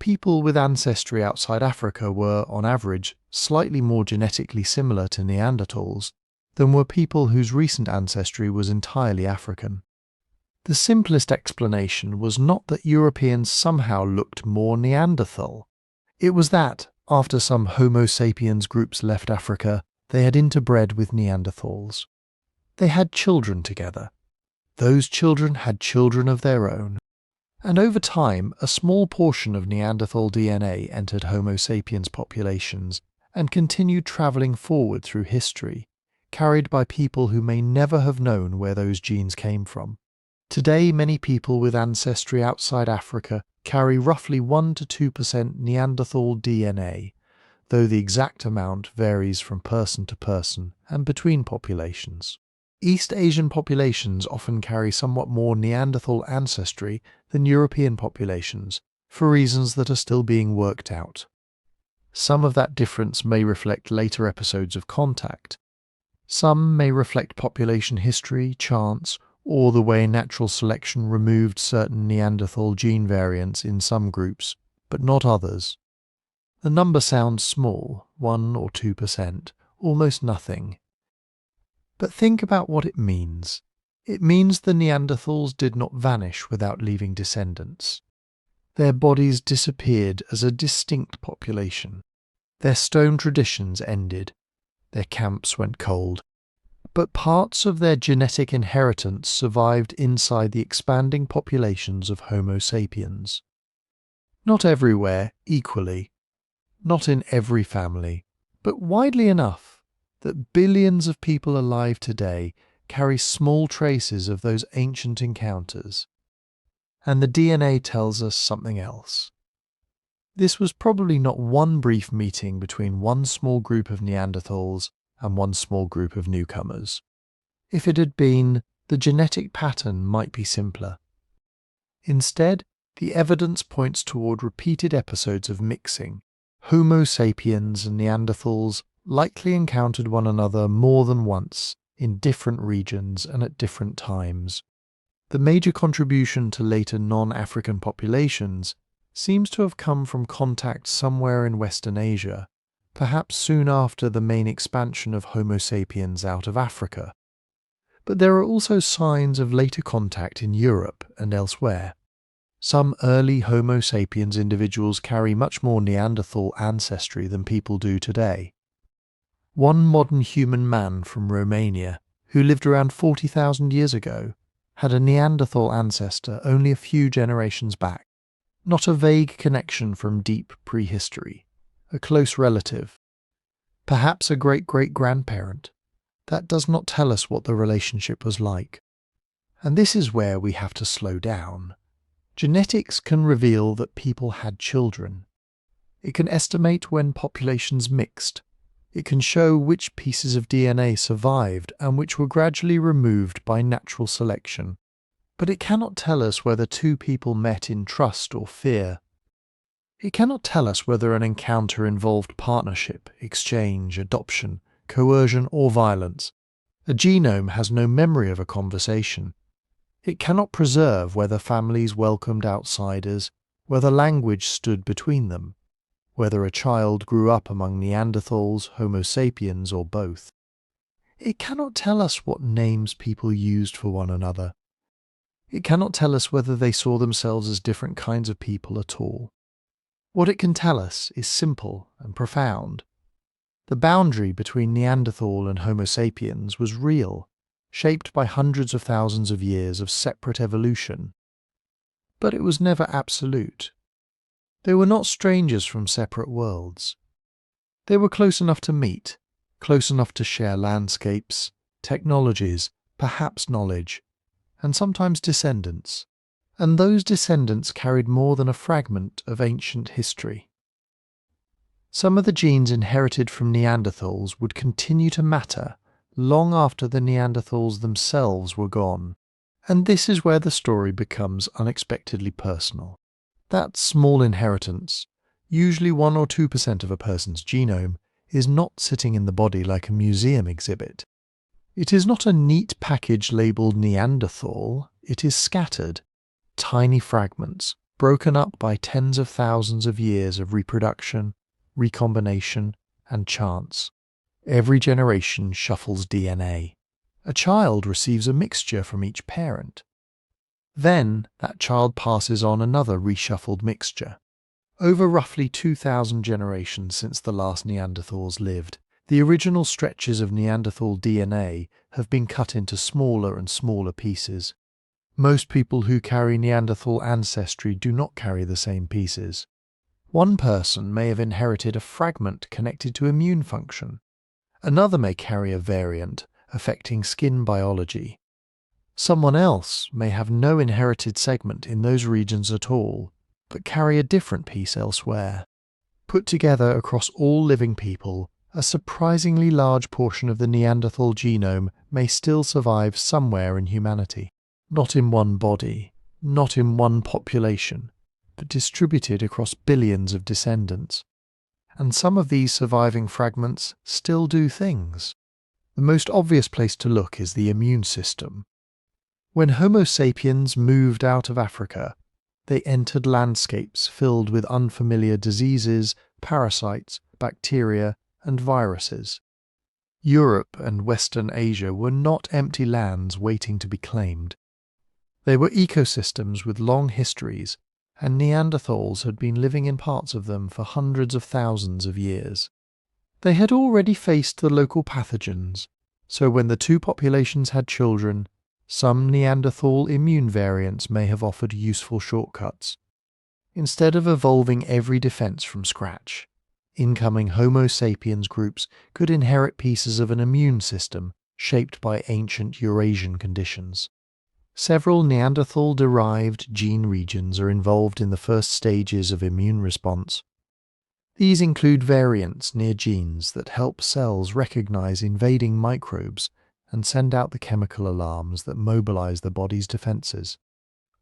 People with ancestry outside Africa were, on average, slightly more genetically similar to Neanderthals than were people whose recent ancestry was entirely African. The simplest explanation was not that Europeans somehow looked more Neanderthal. It was that, after some Homo sapiens groups left Africa, they had interbred with Neanderthals. They had children together. Those children had children of their own. And over time, a small portion of Neanderthal DNA entered Homo sapiens populations and continued travelling forward through history, carried by people who may never have known where those genes came from. Today, many people with ancestry outside Africa carry roughly 1 to 2% Neanderthal DNA, though the exact amount varies from person to person and between populations. East Asian populations often carry somewhat more Neanderthal ancestry than European populations, for reasons that are still being worked out. Some of that difference may reflect later episodes of contact. Some may reflect population history, chance, or the way natural selection removed certain Neanderthal gene variants in some groups, but not others. The number sounds small, 1 or 2%, almost nothing. But think about what it means. It means the Neanderthals did not vanish without leaving descendants. Their bodies disappeared as a distinct population. Their stone traditions ended. Their camps went cold. But parts of their genetic inheritance survived inside the expanding populations of Homo sapiens. Not everywhere equally, not in every family, but widely enough that billions of people alive today carry small traces of those ancient encounters. And the DNA tells us something else. This was probably not one brief meeting between one small group of Neanderthals and one small group of newcomers. If it had been, the genetic pattern might be simpler. Instead, the evidence points toward repeated episodes of mixing. Homo sapiens and Neanderthals likely encountered one another more than once in different regions and at different times. The major contribution to later non-African populations seems to have come from contact somewhere in Western Asia, perhaps soon after the main expansion of Homo sapiens out of Africa. But there are also signs of later contact in Europe and elsewhere. Some early Homo sapiens individuals carry much more Neanderthal ancestry than people do today. One modern human man from Romania, who lived around 40,000 years ago, had a Neanderthal ancestor only a few generations back. Not a vague connection from deep prehistory, a close relative, perhaps a great-great-grandparent. That does not tell us what the relationship was like. And this is where we have to slow down. Genetics can reveal that people had children. It can estimate when populations mixed. It can show which pieces of DNA survived and which were gradually removed by natural selection. But it cannot tell us whether two people met in trust or fear. It cannot tell us whether an encounter involved partnership, exchange, adoption, coercion or violence. A genome has no memory of a conversation. It cannot preserve whether families welcomed outsiders, whether language stood between them, whether a child grew up among Neanderthals, Homo sapiens, or both. It cannot tell us what names people used for one another. It cannot tell us whether they saw themselves as different kinds of people at all. What it can tell us is simple and profound. The boundary between Neanderthal and Homo sapiens was real, shaped by hundreds of thousands of years of separate evolution. But it was never absolute. They were not strangers from separate worlds. They were close enough to meet, close enough to share landscapes, technologies, perhaps knowledge, and sometimes descendants. And those descendants carried more than a fragment of ancient history. Some of the genes inherited from Neanderthals would continue to matter long after the Neanderthals themselves were gone. And this is where the story becomes unexpectedly personal. That small inheritance, usually 1 or 2% of a person's genome, is not sitting in the body like a museum exhibit. It is not a neat package labelled Neanderthal, it is scattered, tiny fragments, broken up by tens of thousands of years of reproduction, recombination, and chance. Every generation shuffles DNA. A child receives a mixture from each parent. Then that child passes on another reshuffled mixture. Over roughly 2,000 generations since the last Neanderthals lived, the original stretches of Neanderthal DNA have been cut into smaller and smaller pieces. Most people who carry Neanderthal ancestry do not carry the same pieces. One person may have inherited a fragment connected to immune function. Another may carry a variant affecting skin biology. Someone else may have no inherited segment in those regions at all, but carry a different piece elsewhere. Put together across all living people, a surprisingly large portion of the Neanderthal genome may still survive somewhere in humanity. Not in one body, not in one population, but distributed across billions of descendants. And some of these surviving fragments still do things. The most obvious place to look is the immune system. When Homo sapiens moved out of Africa, they entered landscapes filled with unfamiliar diseases, parasites, bacteria, and viruses. Europe and Western Asia were not empty lands waiting to be claimed. They were ecosystems with long histories, and Neanderthals had been living in parts of them for hundreds of thousands of years. They had already faced the local pathogens, so when the two populations had children, some Neanderthal immune variants may have offered useful shortcuts. Instead of evolving every defense from scratch, incoming Homo sapiens groups could inherit pieces of an immune system shaped by ancient Eurasian conditions. Several Neanderthal-derived gene regions are involved in the first stages of immune response. These include variants near genes that help cells recognize invading microbes and send out the chemical alarms that mobilize the body's defenses.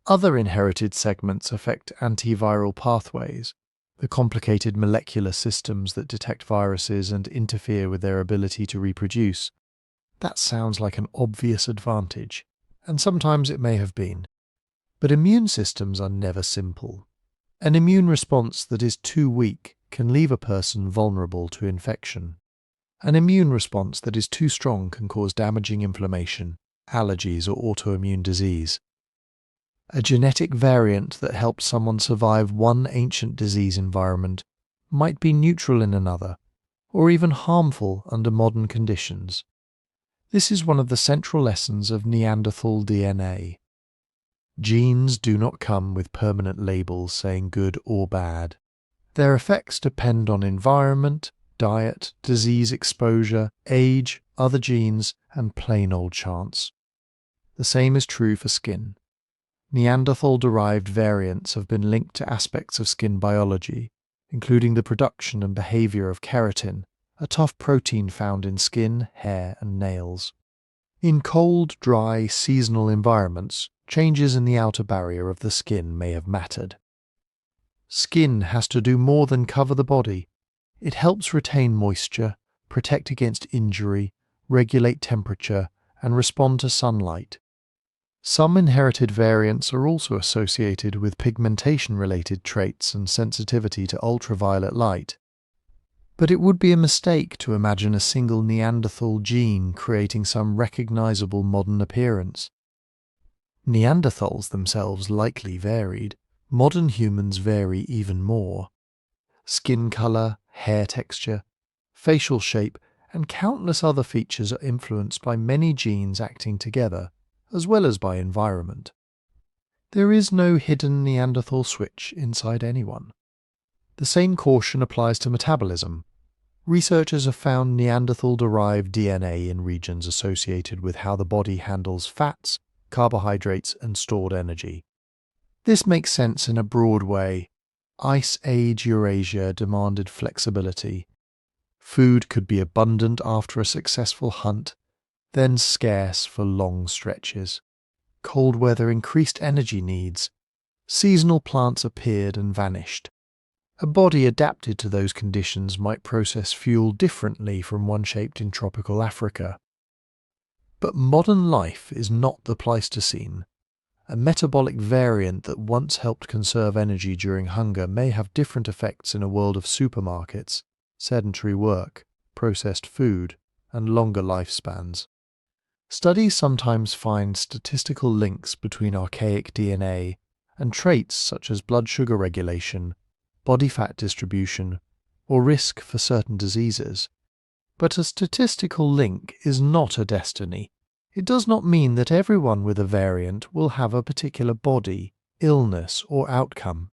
Other inherited segments affect antiviral pathways, the complicated molecular systems that detect viruses and interfere with their ability to reproduce. That sounds like an obvious advantage, and sometimes it may have been. But immune systems are never simple. An immune response that is too weak can leave a person vulnerable to infection. An immune response that is too strong can cause damaging inflammation, allergies, or autoimmune disease. A genetic variant that helped someone survive one ancient disease environment might be neutral in another, or even harmful under modern conditions. This is one of the central lessons of Neanderthal DNA. Genes do not come with permanent labels saying good or bad. Their effects depend on environment, diet, disease exposure, age, other genes, and plain old chance. The same is true for skin. Neanderthal-derived variants have been linked to aspects of skin biology, including the production and behavior of keratin, a tough protein found in skin, hair, and nails. In cold, dry, seasonal environments, changes in the outer barrier of the skin may have mattered. Skin has to do more than cover the body. It helps retain moisture, protect against injury, regulate temperature, and respond to sunlight. Some inherited variants are also associated with pigmentation-related traits and sensitivity to ultraviolet light. But it would be a mistake to imagine a single Neanderthal gene creating some recognizable modern appearance. Neanderthals themselves likely varied. Modern humans vary even more. Skin color, hair texture, facial shape, and countless other features are influenced by many genes acting together, as well as by environment. There is no hidden Neanderthal switch inside anyone. The same caution applies to metabolism. Researchers have found Neanderthal-derived DNA in regions associated with how the body handles fats, carbohydrates, and stored energy. This makes sense in a broad way. Ice Age Eurasia demanded flexibility. Food could be abundant after a successful hunt, then scarce for long stretches. Cold weather increased energy needs. Seasonal plants appeared and vanished. A body adapted to those conditions might process fuel differently from one shaped in tropical Africa. But modern life is not the Pleistocene. A metabolic variant that once helped conserve energy during hunger may have different effects in a world of supermarkets, sedentary work, processed food, and longer lifespans. Studies sometimes find statistical links between archaic DNA and traits such as blood sugar regulation, body fat distribution, or risk for certain diseases. But a statistical link is not a destiny. It does not mean that everyone with a variant will have a particular body, illness, or outcome.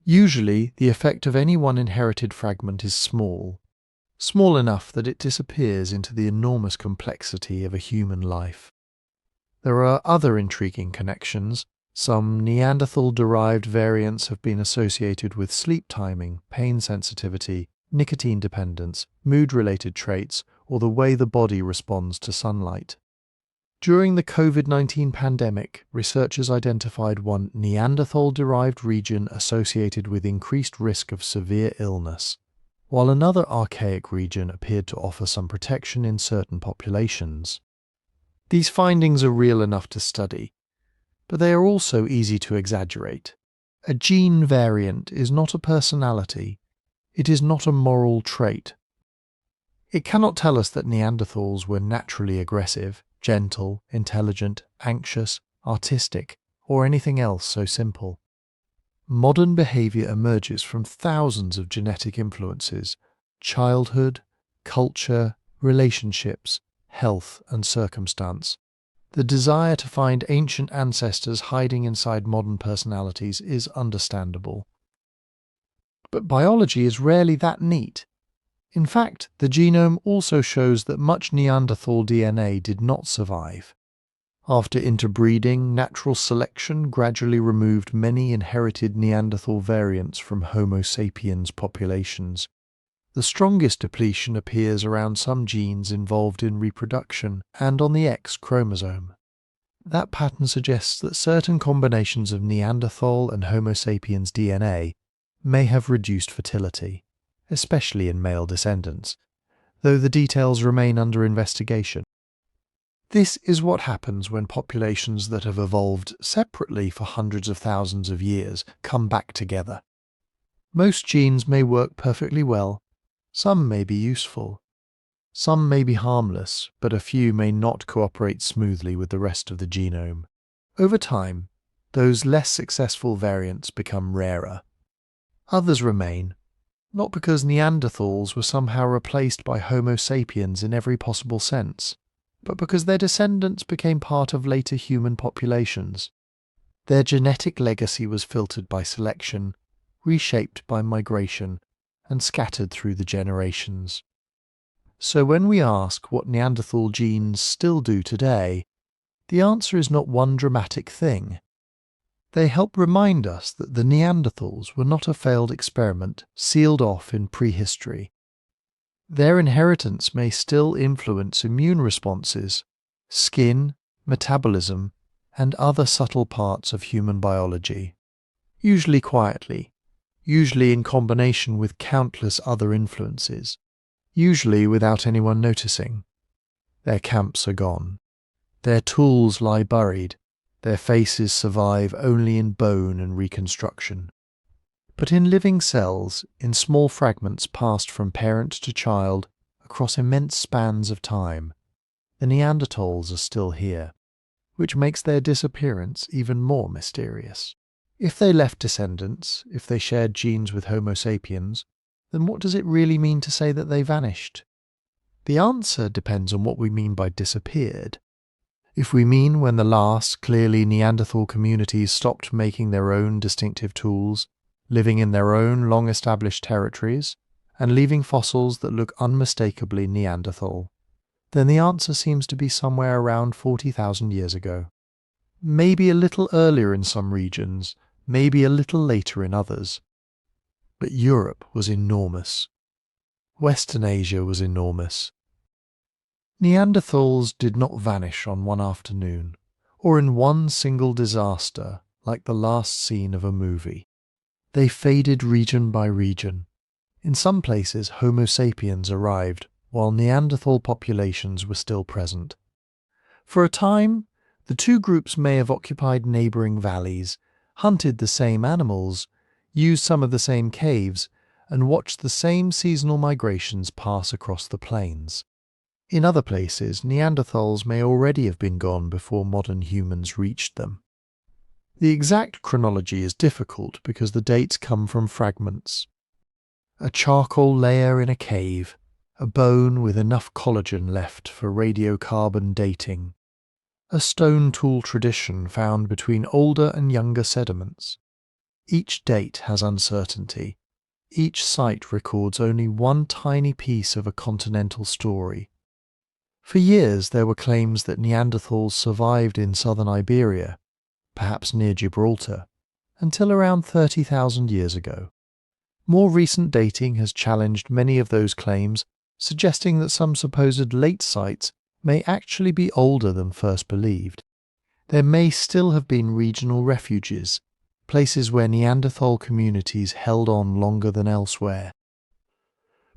Usually, the effect of any one inherited fragment is small enough that it disappears into the enormous complexity of a human life. There are other intriguing connections. Some Neanderthal-derived variants have been associated with sleep timing, pain sensitivity, nicotine dependence, mood-related traits, or the way the body responds to sunlight. During the COVID-19 pandemic, researchers identified one Neanderthal-derived region associated with increased risk of severe illness, while another archaic region appeared to offer some protection in certain populations. These findings are real enough to study, but they are also easy to exaggerate. A gene variant is not a personality. It is not a moral trait. It cannot tell us that Neanderthals were naturally aggressive, gentle, intelligent, anxious, artistic, or anything else so simple. Modern behavior emerges from thousands of genetic influences: childhood, culture, relationships, health, and circumstance. The desire to find ancient ancestors hiding inside modern personalities is understandable. But biology is rarely that neat. In fact, the genome also shows that much Neanderthal DNA did not survive. After interbreeding, natural selection gradually removed many inherited Neanderthal variants from Homo sapiens populations. The strongest depletion appears around some genes involved in reproduction and on the X chromosome. That pattern suggests that certain combinations of Neanderthal and Homo sapiens DNA may have reduced fertility, especially in male descendants, though the details remain under investigation. This is what happens when populations that have evolved separately for hundreds of thousands of years come back together. Most genes may work perfectly well, some may be useful, some may be harmless, but a few may not cooperate smoothly with the rest of the genome. Over time, those less successful variants become rarer. Others remain, not because Neanderthals were somehow replaced by Homo sapiens in every possible sense, but because their descendants became part of later human populations. Their genetic legacy was filtered by selection, reshaped by migration, and scattered through the generations. So when we ask what Neanderthal genes still do today, the answer is not one dramatic thing. They help remind us that the Neanderthals were not a failed experiment sealed off in prehistory. Their inheritance may still influence immune responses, skin, metabolism, and other subtle parts of human biology, usually quietly, usually in combination with countless other influences, usually without anyone noticing. Their camps are gone. Their tools lie buried. Their faces survive only in bone and reconstruction. But in living cells, in small fragments passed from parent to child across immense spans of time, the Neanderthals are still here, which makes their disappearance even more mysterious. If they left descendants, if they shared genes with Homo sapiens, then what does it really mean to say that they vanished? The answer depends on what we mean by disappeared. If we mean when the last, clearly Neanderthal communities stopped making their own distinctive tools, living in their own long-established territories, and leaving fossils that look unmistakably Neanderthal, then the answer seems to be somewhere around 40,000 years ago. Maybe a little earlier in some regions, maybe a little later in others. But Europe was enormous. Western Asia was enormous. Neanderthals did not vanish on one afternoon, or in one single disaster like the last scene of a movie. They faded region by region. In some places, Homo sapiens arrived, while Neanderthal populations were still present. For a time, the two groups may have occupied neighbouring valleys, hunted the same animals, used some of the same caves, and watched the same seasonal migrations pass across the plains. In other places, Neanderthals may already have been gone before modern humans reached them. The exact chronology is difficult because the dates come from fragments. A charcoal layer in a cave, a bone with enough collagen left for radiocarbon dating, a stone tool tradition found between older and younger sediments. Each date has uncertainty. Each site records only one tiny piece of a continental story. For years there were claims that Neanderthals survived in southern Iberia, perhaps near Gibraltar, until around 30,000 years ago. More recent dating has challenged many of those claims, suggesting that some supposed late sites may actually be older than first believed. There may still have been regional refuges, places where Neanderthal communities held on longer than elsewhere.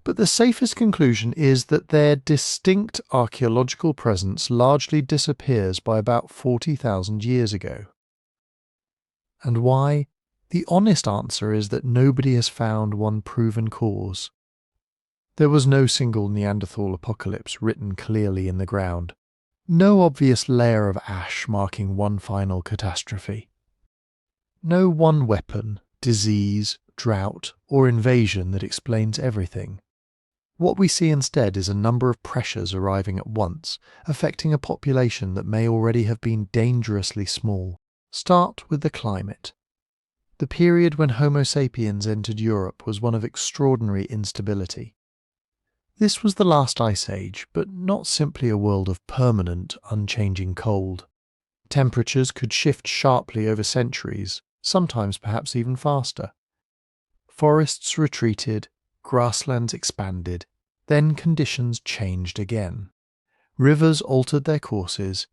But the safest conclusion is that their distinct archaeological presence largely disappears by about 40,000 years ago. And why? The honest answer is that nobody has found one proven cause. There was no single Neanderthal apocalypse written clearly in the ground, no obvious layer of ash marking one final catastrophe. No one weapon, disease, drought, or invasion that explains everything. What we see instead is a number of pressures arriving at once, affecting a population that may already have been dangerously small. Start with the climate. The period when Homo sapiens entered Europe was one of extraordinary instability. This was the last ice age, but not simply a world of permanent, unchanging cold. Temperatures could shift sharply over centuries, sometimes perhaps even faster. Forests retreated, grasslands expanded, then conditions changed again. Rivers altered their courses,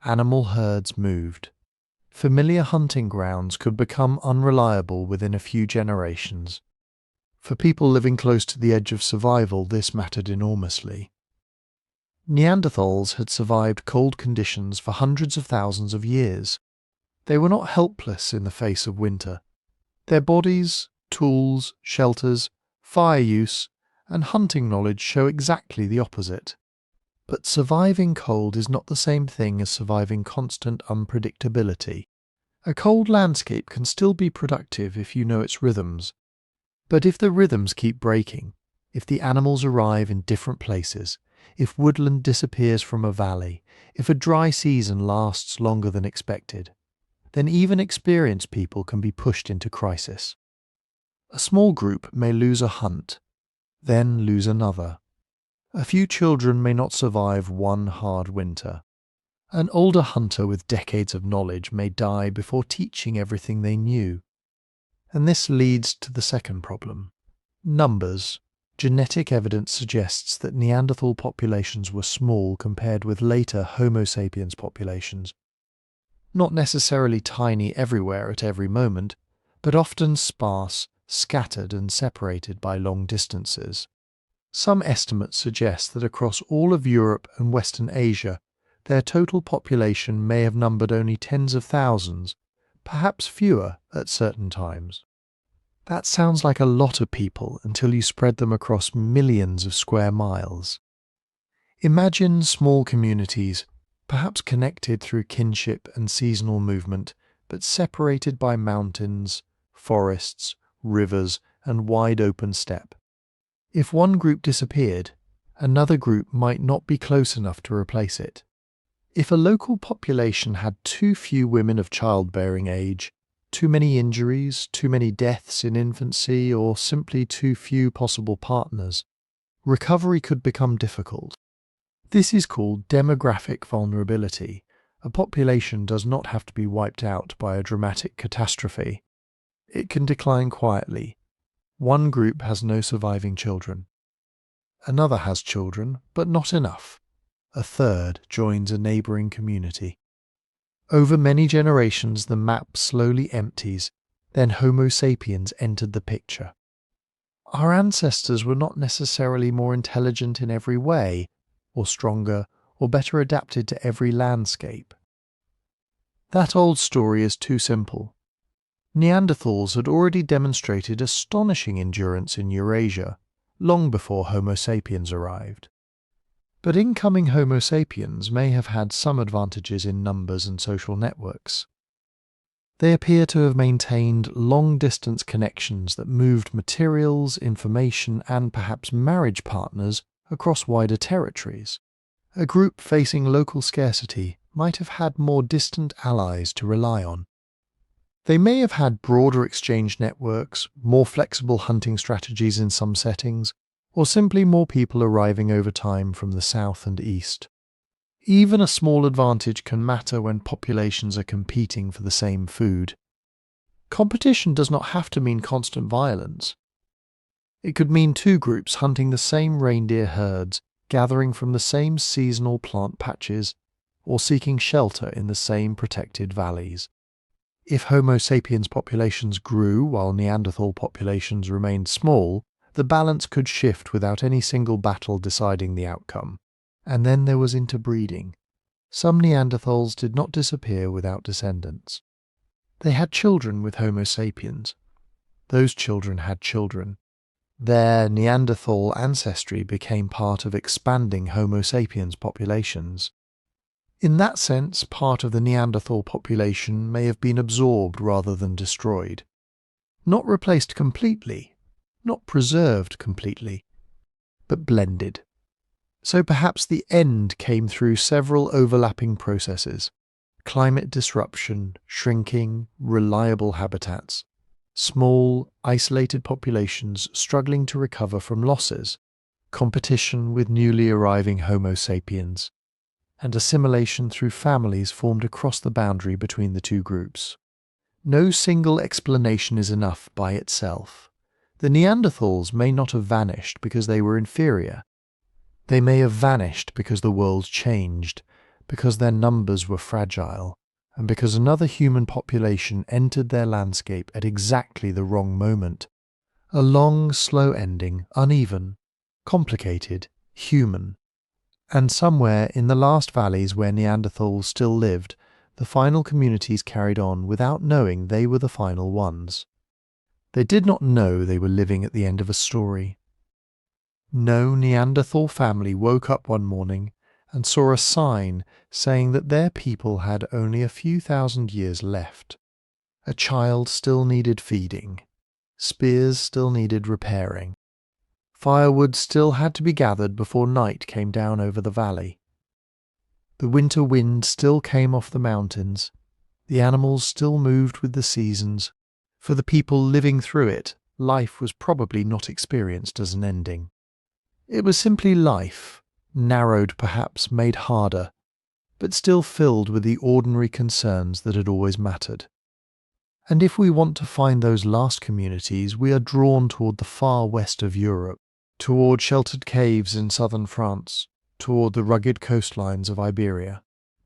animal herds moved. Familiar hunting grounds could become unreliable within a few generations. For people living close to the edge of survival, this mattered enormously. Neanderthals had survived cold conditions for hundreds of thousands of years. They were not helpless in the face of winter. Their bodies, tools, shelters, fire use, and hunting knowledge show exactly the opposite. But surviving cold is not the same thing as surviving constant unpredictability. A cold landscape can still be productive if you know its rhythms. But if the rhythms keep breaking, if the animals arrive in different places, if woodland disappears from a valley, if a dry season lasts longer than expected, then even experienced people can be pushed into crisis. A small group may lose a hunt, then lose another. A few children may not survive one hard winter. An older hunter with decades of knowledge may die before teaching everything they knew. And this leads to the second problem. Numbers. Genetic evidence suggests that Neanderthal populations were small compared with later Homo sapiens populations. Not necessarily tiny everywhere at every moment, but often sparse, scattered and separated by long distances. Some estimates suggest that across all of Europe and Western Asia, their total population may have numbered only tens of thousands, perhaps fewer at certain times. That sounds like a lot of people until you spread them across millions of square miles. Imagine small communities, perhaps connected through kinship and seasonal movement, but separated by mountains, forests, rivers, and wide open steppe. If one group disappeared, another group might not be close enough to replace it. If a local population had too few women of childbearing age, too many injuries, too many deaths in infancy, or simply too few possible partners, recovery could become difficult. This is called demographic vulnerability. A population does not have to be wiped out by a dramatic catastrophe. It can decline quietly. One group has no surviving children. Another has children, but not enough. A third joins a neighbouring community. Over many generations, the map slowly empties, then Homo sapiens entered the picture. Our ancestors were not necessarily more intelligent in every way, or stronger, or better adapted to every landscape. That old story is too simple. Neanderthals had already demonstrated astonishing endurance in Eurasia, long before Homo sapiens arrived. But incoming Homo sapiens may have had some advantages in numbers and social networks. They appear to have maintained long-distance connections that moved materials, information, and perhaps marriage partners across wider territories. A group facing local scarcity might have had more distant allies to rely on. They may have had broader exchange networks, more flexible hunting strategies in some settings, or simply more people arriving over time from the south and east. Even a small advantage can matter when populations are competing for the same food. Competition does not have to mean constant violence. It could mean two groups hunting the same reindeer herds, gathering from the same seasonal plant patches, or seeking shelter in the same protected valleys. If Homo sapiens populations grew while Neanderthal populations remained small, the balance could shift without any single battle deciding the outcome. And then there was interbreeding. Some Neanderthals did not disappear without descendants. They had children with Homo sapiens. Those children had children. Their Neanderthal ancestry became part of expanding Homo sapiens populations. In that sense, part of the Neanderthal population may have been absorbed rather than destroyed. Not replaced completely, not preserved completely, but blended. So perhaps the end came through several overlapping processes: climate disruption, shrinking, reliable habitats, small, isolated populations struggling to recover from losses, competition with newly arriving Homo sapiens, and assimilation through families formed across the boundary between the two groups. No single explanation is enough by itself. The Neanderthals may not have vanished because they were inferior. They may have vanished because the world changed, because their numbers were fragile, and because another human population entered their landscape at exactly the wrong moment. A long, slow ending, uneven, complicated, human. And somewhere in the last valleys where Neanderthals still lived, the final communities carried on without knowing they were the final ones. They did not know they were living at the end of a story. No Neanderthal family woke up one morning and saw a sign saying that their people had only a few thousand years left. A child still needed feeding. Spears still needed repairing. Firewood still had to be gathered before night came down over the valley. The winter wind still came off the mountains. The animals still moved with the seasons. For the people living through it, life was probably not experienced as an ending. It was simply life, narrowed perhaps, made harder, but still filled with the ordinary concerns that had always mattered. And if we want to find those last communities, we are drawn toward the far west of Europe, toward sheltered caves in southern France, toward the rugged coastlines of Iberia,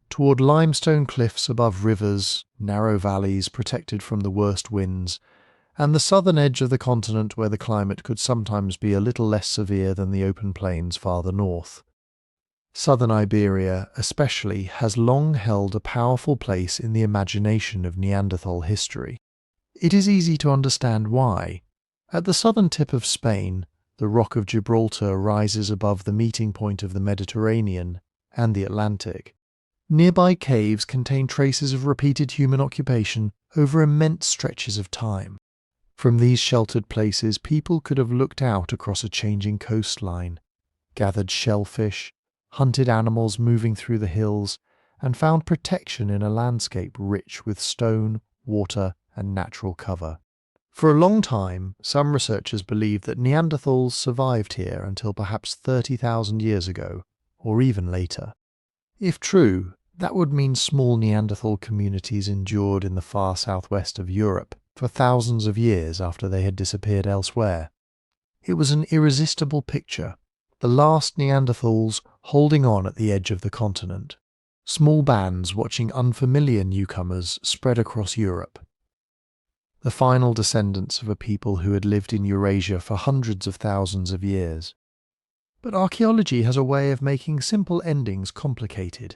toward limestone cliffs above rivers, narrow valleys protected from the worst winds, and the southern edge of the continent where the climate could sometimes be a little less severe than the open plains farther north. Southern Iberia, especially, has long held a powerful place in the imagination of Neanderthal history. It is easy to understand why. At the southern tip of Spain, the Rock of Gibraltar rises above the meeting point of the Mediterranean and the Atlantic. Nearby caves contain traces of repeated human occupation over immense stretches of time. From these sheltered places, people could have looked out across a changing coastline, gathered shellfish, hunted animals moving through the hills, and found protection in a landscape rich with stone, water, and natural cover. For a long time, some researchers believe that Neanderthals survived here until perhaps 30,000 years ago, or even later. If true, that would mean small Neanderthal communities endured in the far southwest of Europe, for thousands of years after they had disappeared elsewhere. It was an irresistible picture, the last Neanderthals holding on at the edge of the continent, small bands watching unfamiliar newcomers spread across Europe. The final descendants of a people who had lived in Eurasia for hundreds of thousands of years. But archaeology has a way of making simple endings complicated.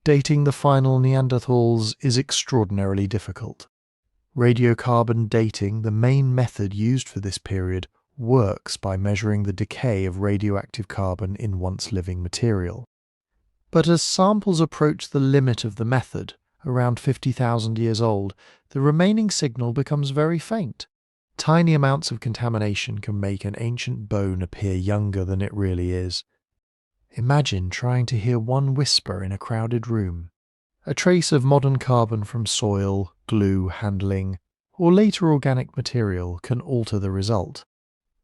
Dating the final Neanderthals is extraordinarily difficult. Radiocarbon dating, the main method used for this period, works by measuring the decay of radioactive carbon in once living material. But as samples approach the limit of the method, around 50,000 years old, the remaining signal becomes very faint. Tiny amounts of contamination can make an ancient bone appear younger than it really is. Imagine trying to hear one whisper in a crowded room. A trace of modern carbon from soil, glue handling, or later organic material can alter the result.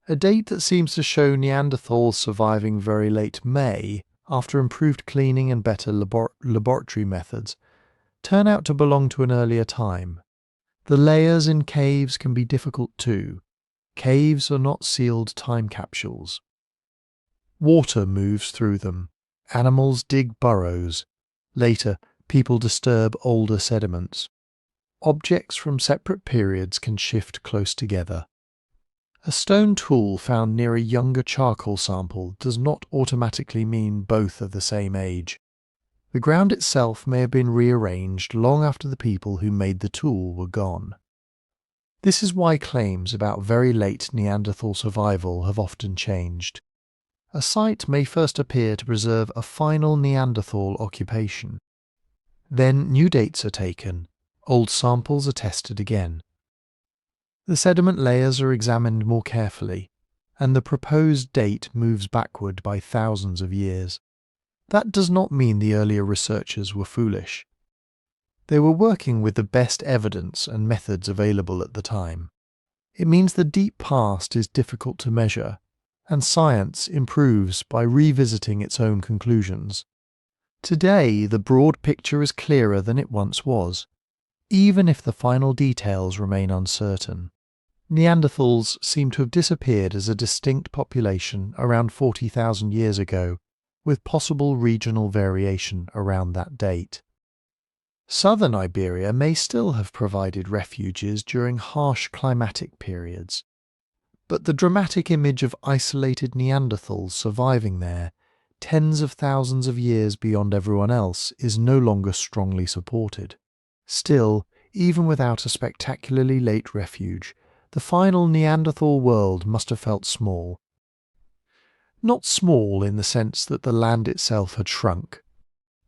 A date that seems to show Neanderthals surviving very late may, after improved cleaning and better laboratory methods, turn out to belong to an earlier time. The layers in caves can be difficult too. Caves are not sealed time capsules. Water moves through them. Animals dig burrows. Later, people disturb older sediments. Objects from separate periods can shift close together. A stone tool found near a younger charcoal sample does not automatically mean both of the same age. The ground itself may have been rearranged long after the people who made the tool were gone. This is why claims about very late Neanderthal survival have often changed. A site may first appear to preserve a final Neanderthal occupation. Then new dates are taken, old samples are tested again. The sediment layers are examined more carefully, and the proposed date moves backward by thousands of years. That does not mean the earlier researchers were foolish. They were working with the best evidence and methods available at the time. It means the deep past is difficult to measure, and science improves by revisiting its own conclusions. Today, the broad picture is clearer than it once was, even if the final details remain uncertain. Neanderthals seem to have disappeared as a distinct population around 40,000 years ago, with possible regional variation around that date. Southern Iberia may still have provided refuges during harsh climatic periods, but the dramatic image of isolated Neanderthals surviving there, tens of thousands of years beyond everyone else, is no longer strongly supported. Still, even without a spectacularly late refuge, the final Neanderthal world must have felt small. Not small in the sense that the land itself had shrunk.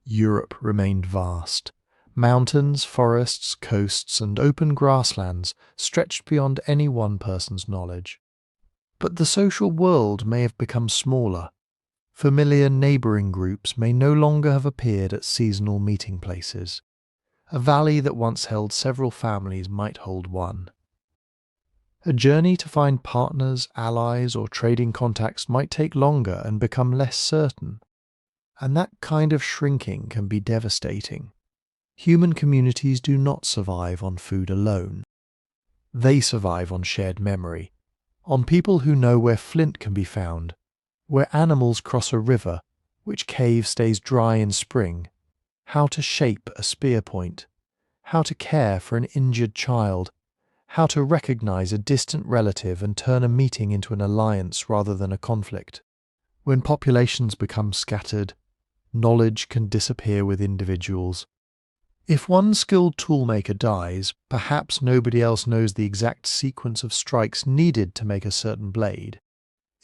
Europe remained vast. Mountains, forests, coasts, and open grasslands stretched beyond any one person's knowledge. But the social world may have become smaller. Familiar neighbouring groups may no longer have appeared at seasonal meeting places. A valley that once held several families might hold one. A journey to find partners, allies, or trading contacts might take longer and become less certain. And that kind of shrinking can be devastating. Human communities do not survive on food alone. They survive on shared memory, on people who know where flint can be found, where animals cross a river, which cave stays dry in spring, how to shape a spear point, how to care for an injured child, how to recognize a distant relative and turn a meeting into an alliance rather than a conflict. When populations become scattered, knowledge can disappear with individuals. If one skilled toolmaker dies, perhaps nobody else knows the exact sequence of strikes needed to make a certain blade.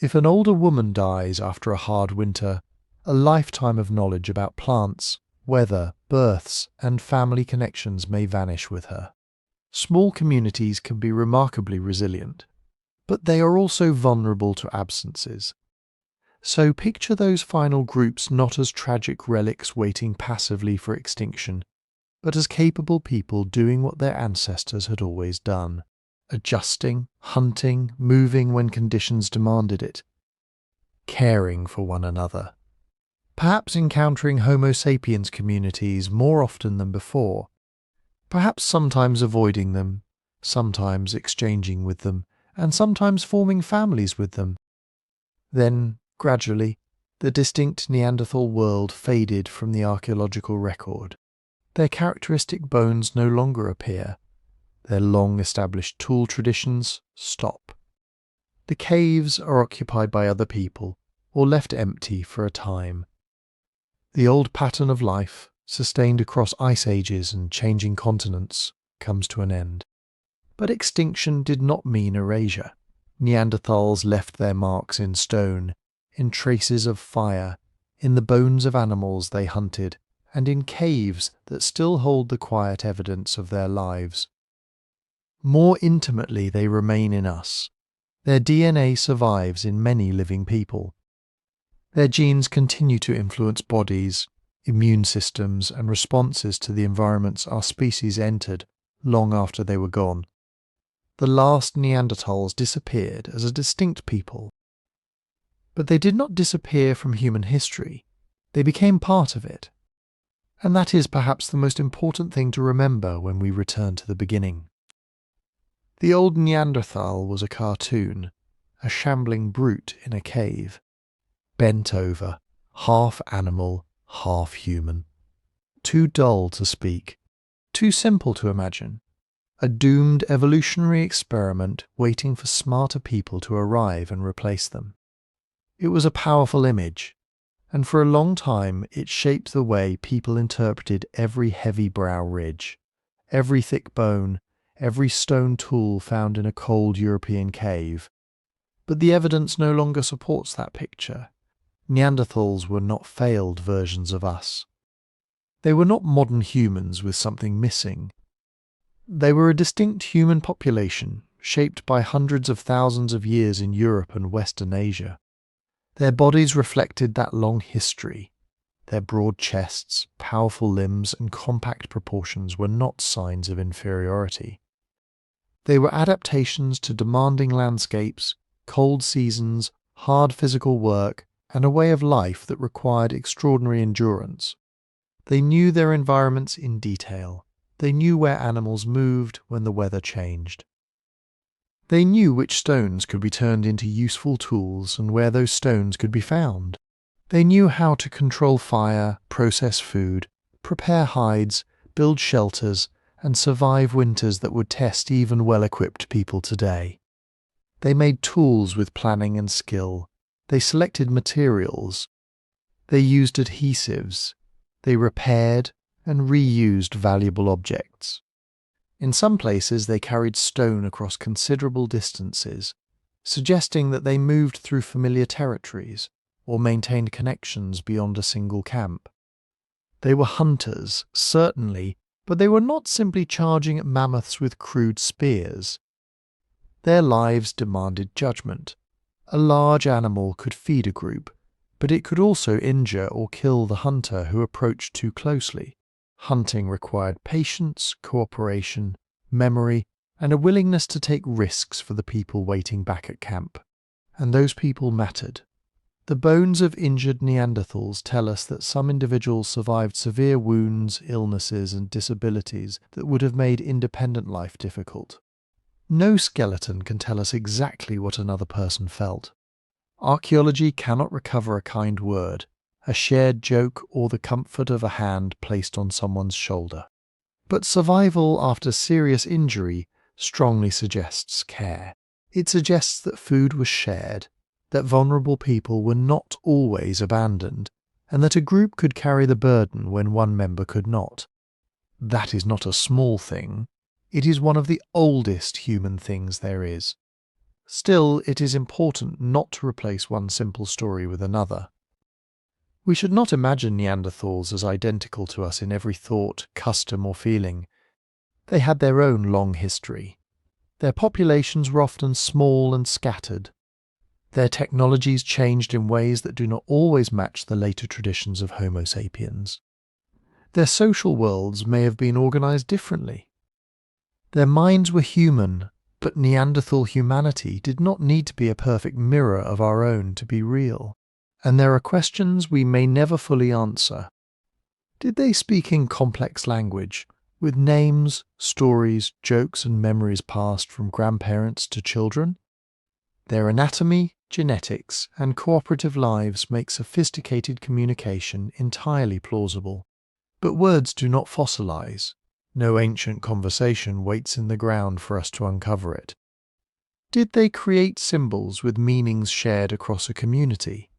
If an older woman dies after a hard winter, a lifetime of knowledge about plants, weather, births, and family connections may vanish with her. Small communities can be remarkably resilient, but they are also vulnerable to absences. So picture those final groups not as tragic relics waiting passively for extinction, but as capable people doing what their ancestors had always done, adjusting, hunting, moving when conditions demanded it, caring for one another. Perhaps encountering Homo sapiens communities more often than before, perhaps sometimes avoiding them, sometimes exchanging with them, and sometimes forming families with them. Then, gradually, the distinct Neanderthal world faded from the archaeological record. Their characteristic bones no longer appear. Their long-established tool traditions stop. The caves are occupied by other people, or left empty for a time. The old pattern of life, sustained across ice ages and changing continents, comes to an end. But extinction did not mean erasure. Neanderthals left their marks in stone, in traces of fire, in the bones of animals they hunted, and in caves that still hold the quiet evidence of their lives. More intimately they remain in us. Their DNA survives in many living people. Their genes continue to influence bodies, immune systems, and responses to the environments our species entered long after they were gone. The last Neanderthals disappeared as a distinct people. But they did not disappear from human history. They became part of it. And that is perhaps the most important thing to remember when we return to the beginning. The old Neanderthal was a cartoon, a shambling brute in a cave, bent over, half animal, half human. Too dull to speak, too simple to imagine. A doomed evolutionary experiment waiting for smarter people to arrive and replace them. It was a powerful image, and for a long time it shaped the way people interpreted every heavy brow ridge, every thick bone, every stone tool found in a cold European cave. But the evidence no longer supports that picture. Neanderthals were not failed versions of us. They were not modern humans with something missing. They were a distinct human population, shaped by hundreds of thousands of years in Europe and Western Asia. Their bodies reflected that long history. Their broad chests, powerful limbs, and compact proportions were not signs of inferiority. They were adaptations to demanding landscapes, cold seasons, hard physical work, and a way of life that required extraordinary endurance. They knew their environments in detail. They knew where animals moved when the weather changed. They knew which stones could be turned into useful tools and where those stones could be found. They knew how to control fire, process food, prepare hides, build shelters, and survive winters that would test even well-equipped people today. They made tools with planning and skill. They selected materials. They used adhesives. They repaired and reused valuable objects. In some places they carried stone across considerable distances, suggesting that they moved through familiar territories or maintained connections beyond a single camp. They were hunters, certainly, but they were not simply charging at mammoths with crude spears. Their lives demanded judgment. A large animal could feed a group, but it could also injure or kill the hunter who approached too closely. Hunting required patience, cooperation, memory, and a willingness to take risks for the people waiting back at camp. And those people mattered. The bones of injured Neanderthals tell us that some individuals survived severe wounds, illnesses, and disabilities that would have made independent life difficult. No skeleton can tell us exactly what another person felt. Archaeology cannot recover a kind word, a shared joke, or the comfort of a hand placed on someone's shoulder. But survival after serious injury strongly suggests care. It suggests that food was shared, that vulnerable people were not always abandoned, and that a group could carry the burden when one member could not. That is not a small thing. It is one of the oldest human things there is. Still, it is important not to replace one simple story with another. We should not imagine Neanderthals as identical to us in every thought, custom, or feeling. They had their own long history. Their populations were often small and scattered. Their technologies changed in ways that do not always match the later traditions of Homo sapiens. Their social worlds may have been organized differently. Their minds were human, but Neanderthal humanity did not need to be a perfect mirror of our own to be real. And there are questions we may never fully answer. Did they speak in complex language, with names, stories, jokes and memories passed from grandparents to children. Their anatomy, genetics, and cooperative lives make sophisticated communication entirely plausible. But words do not fossilize. No ancient conversation waits in the ground for us to uncover it. Did they create symbols with meanings shared across a community?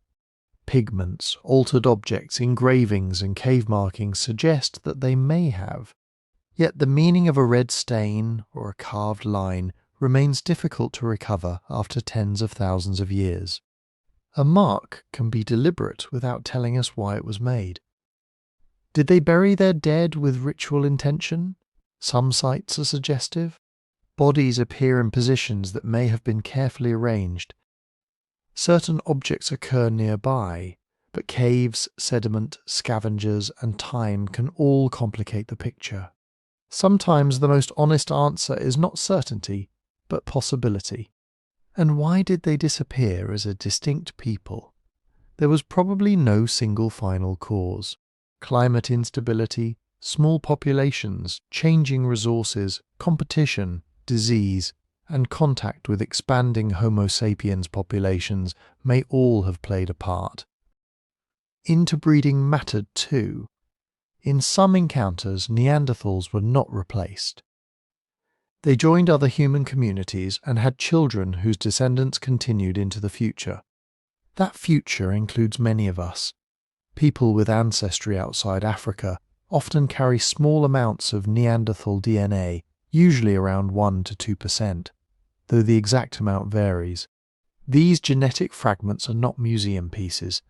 Pigments, altered objects, engravings, and cave markings suggest that they may have. Yet the meaning of a red stain or a carved line remains difficult to recover after tens of thousands of years. A mark can be deliberate without telling us why it was made. Did they bury their dead with ritual intention? Some sites are suggestive. Bodies appear in positions that may have been carefully arranged. Certain objects occur nearby, but caves, sediment, scavengers, and time can all complicate the picture. Sometimes the most honest answer is not certainty, but possibility. And why did they disappear as a distinct people? There was probably no single final cause. Climate instability, small populations, changing resources, competition, disease, and contact with expanding Homo sapiens populations may all have played a part. Interbreeding mattered too. In some encounters, Neanderthals were not replaced. They joined other human communities and had children whose descendants continued into the future. That future includes many of us. People with ancestry outside Africa often carry small amounts of Neanderthal DNA, usually around 1 to 2%, though the exact amount varies. These genetic fragments are not museum pieces.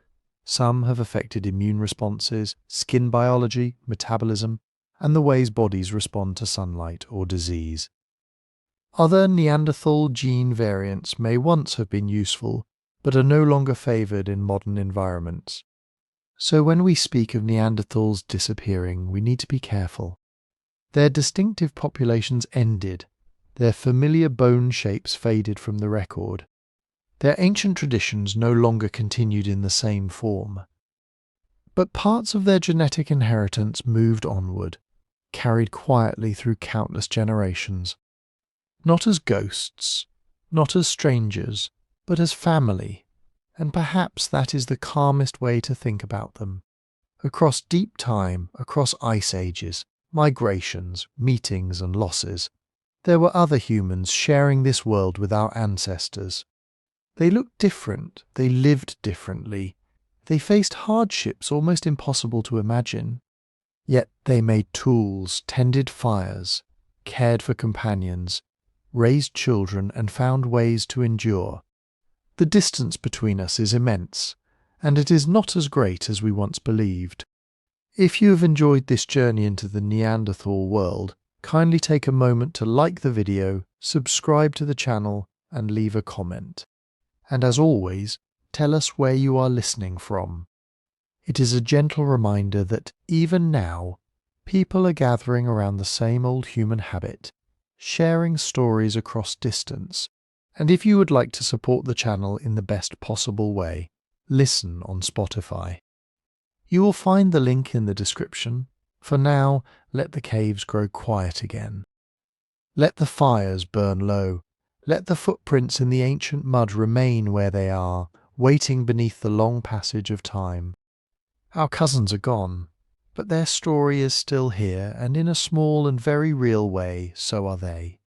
Some have affected immune responses, skin biology, metabolism, and the ways bodies respond to sunlight or disease. Other Neanderthal gene variants may once have been useful, but are no longer favoured in modern environments. So when we speak of Neanderthals disappearing, we need to be careful. Their distinctive populations ended. Their familiar bone shapes faded from the record. Their ancient traditions no longer continued in the same form. But parts of their genetic inheritance moved onward, carried quietly through countless generations. Not as ghosts, not as strangers, but as family, and perhaps that is the calmest way to think about them. Across deep time, across ice ages, migrations, meetings and losses, there were other humans sharing this world with our ancestors. They looked different, they lived differently, they faced hardships almost impossible to imagine. Yet they made tools, tended fires, cared for companions, raised children and found ways to endure. The distance between us is immense, and it is not as great as we once believed. If you have enjoyed this journey into the Neanderthal world, kindly take a moment to like the video, subscribe to the channel, and leave a comment. And as always, tell us where you are listening from. It is a gentle reminder that even now, people are gathering around the same old human habit, sharing stories across distance. And if you would like to support the channel in the best possible way, listen on Spotify. You will find the link in the description. For now, let the caves grow quiet again. Let the fires burn low. Let the footprints in the ancient mud remain where they are, waiting beneath the long passage of time. Our cousins are gone, but their story is still here, and in a small and very real way, so are they.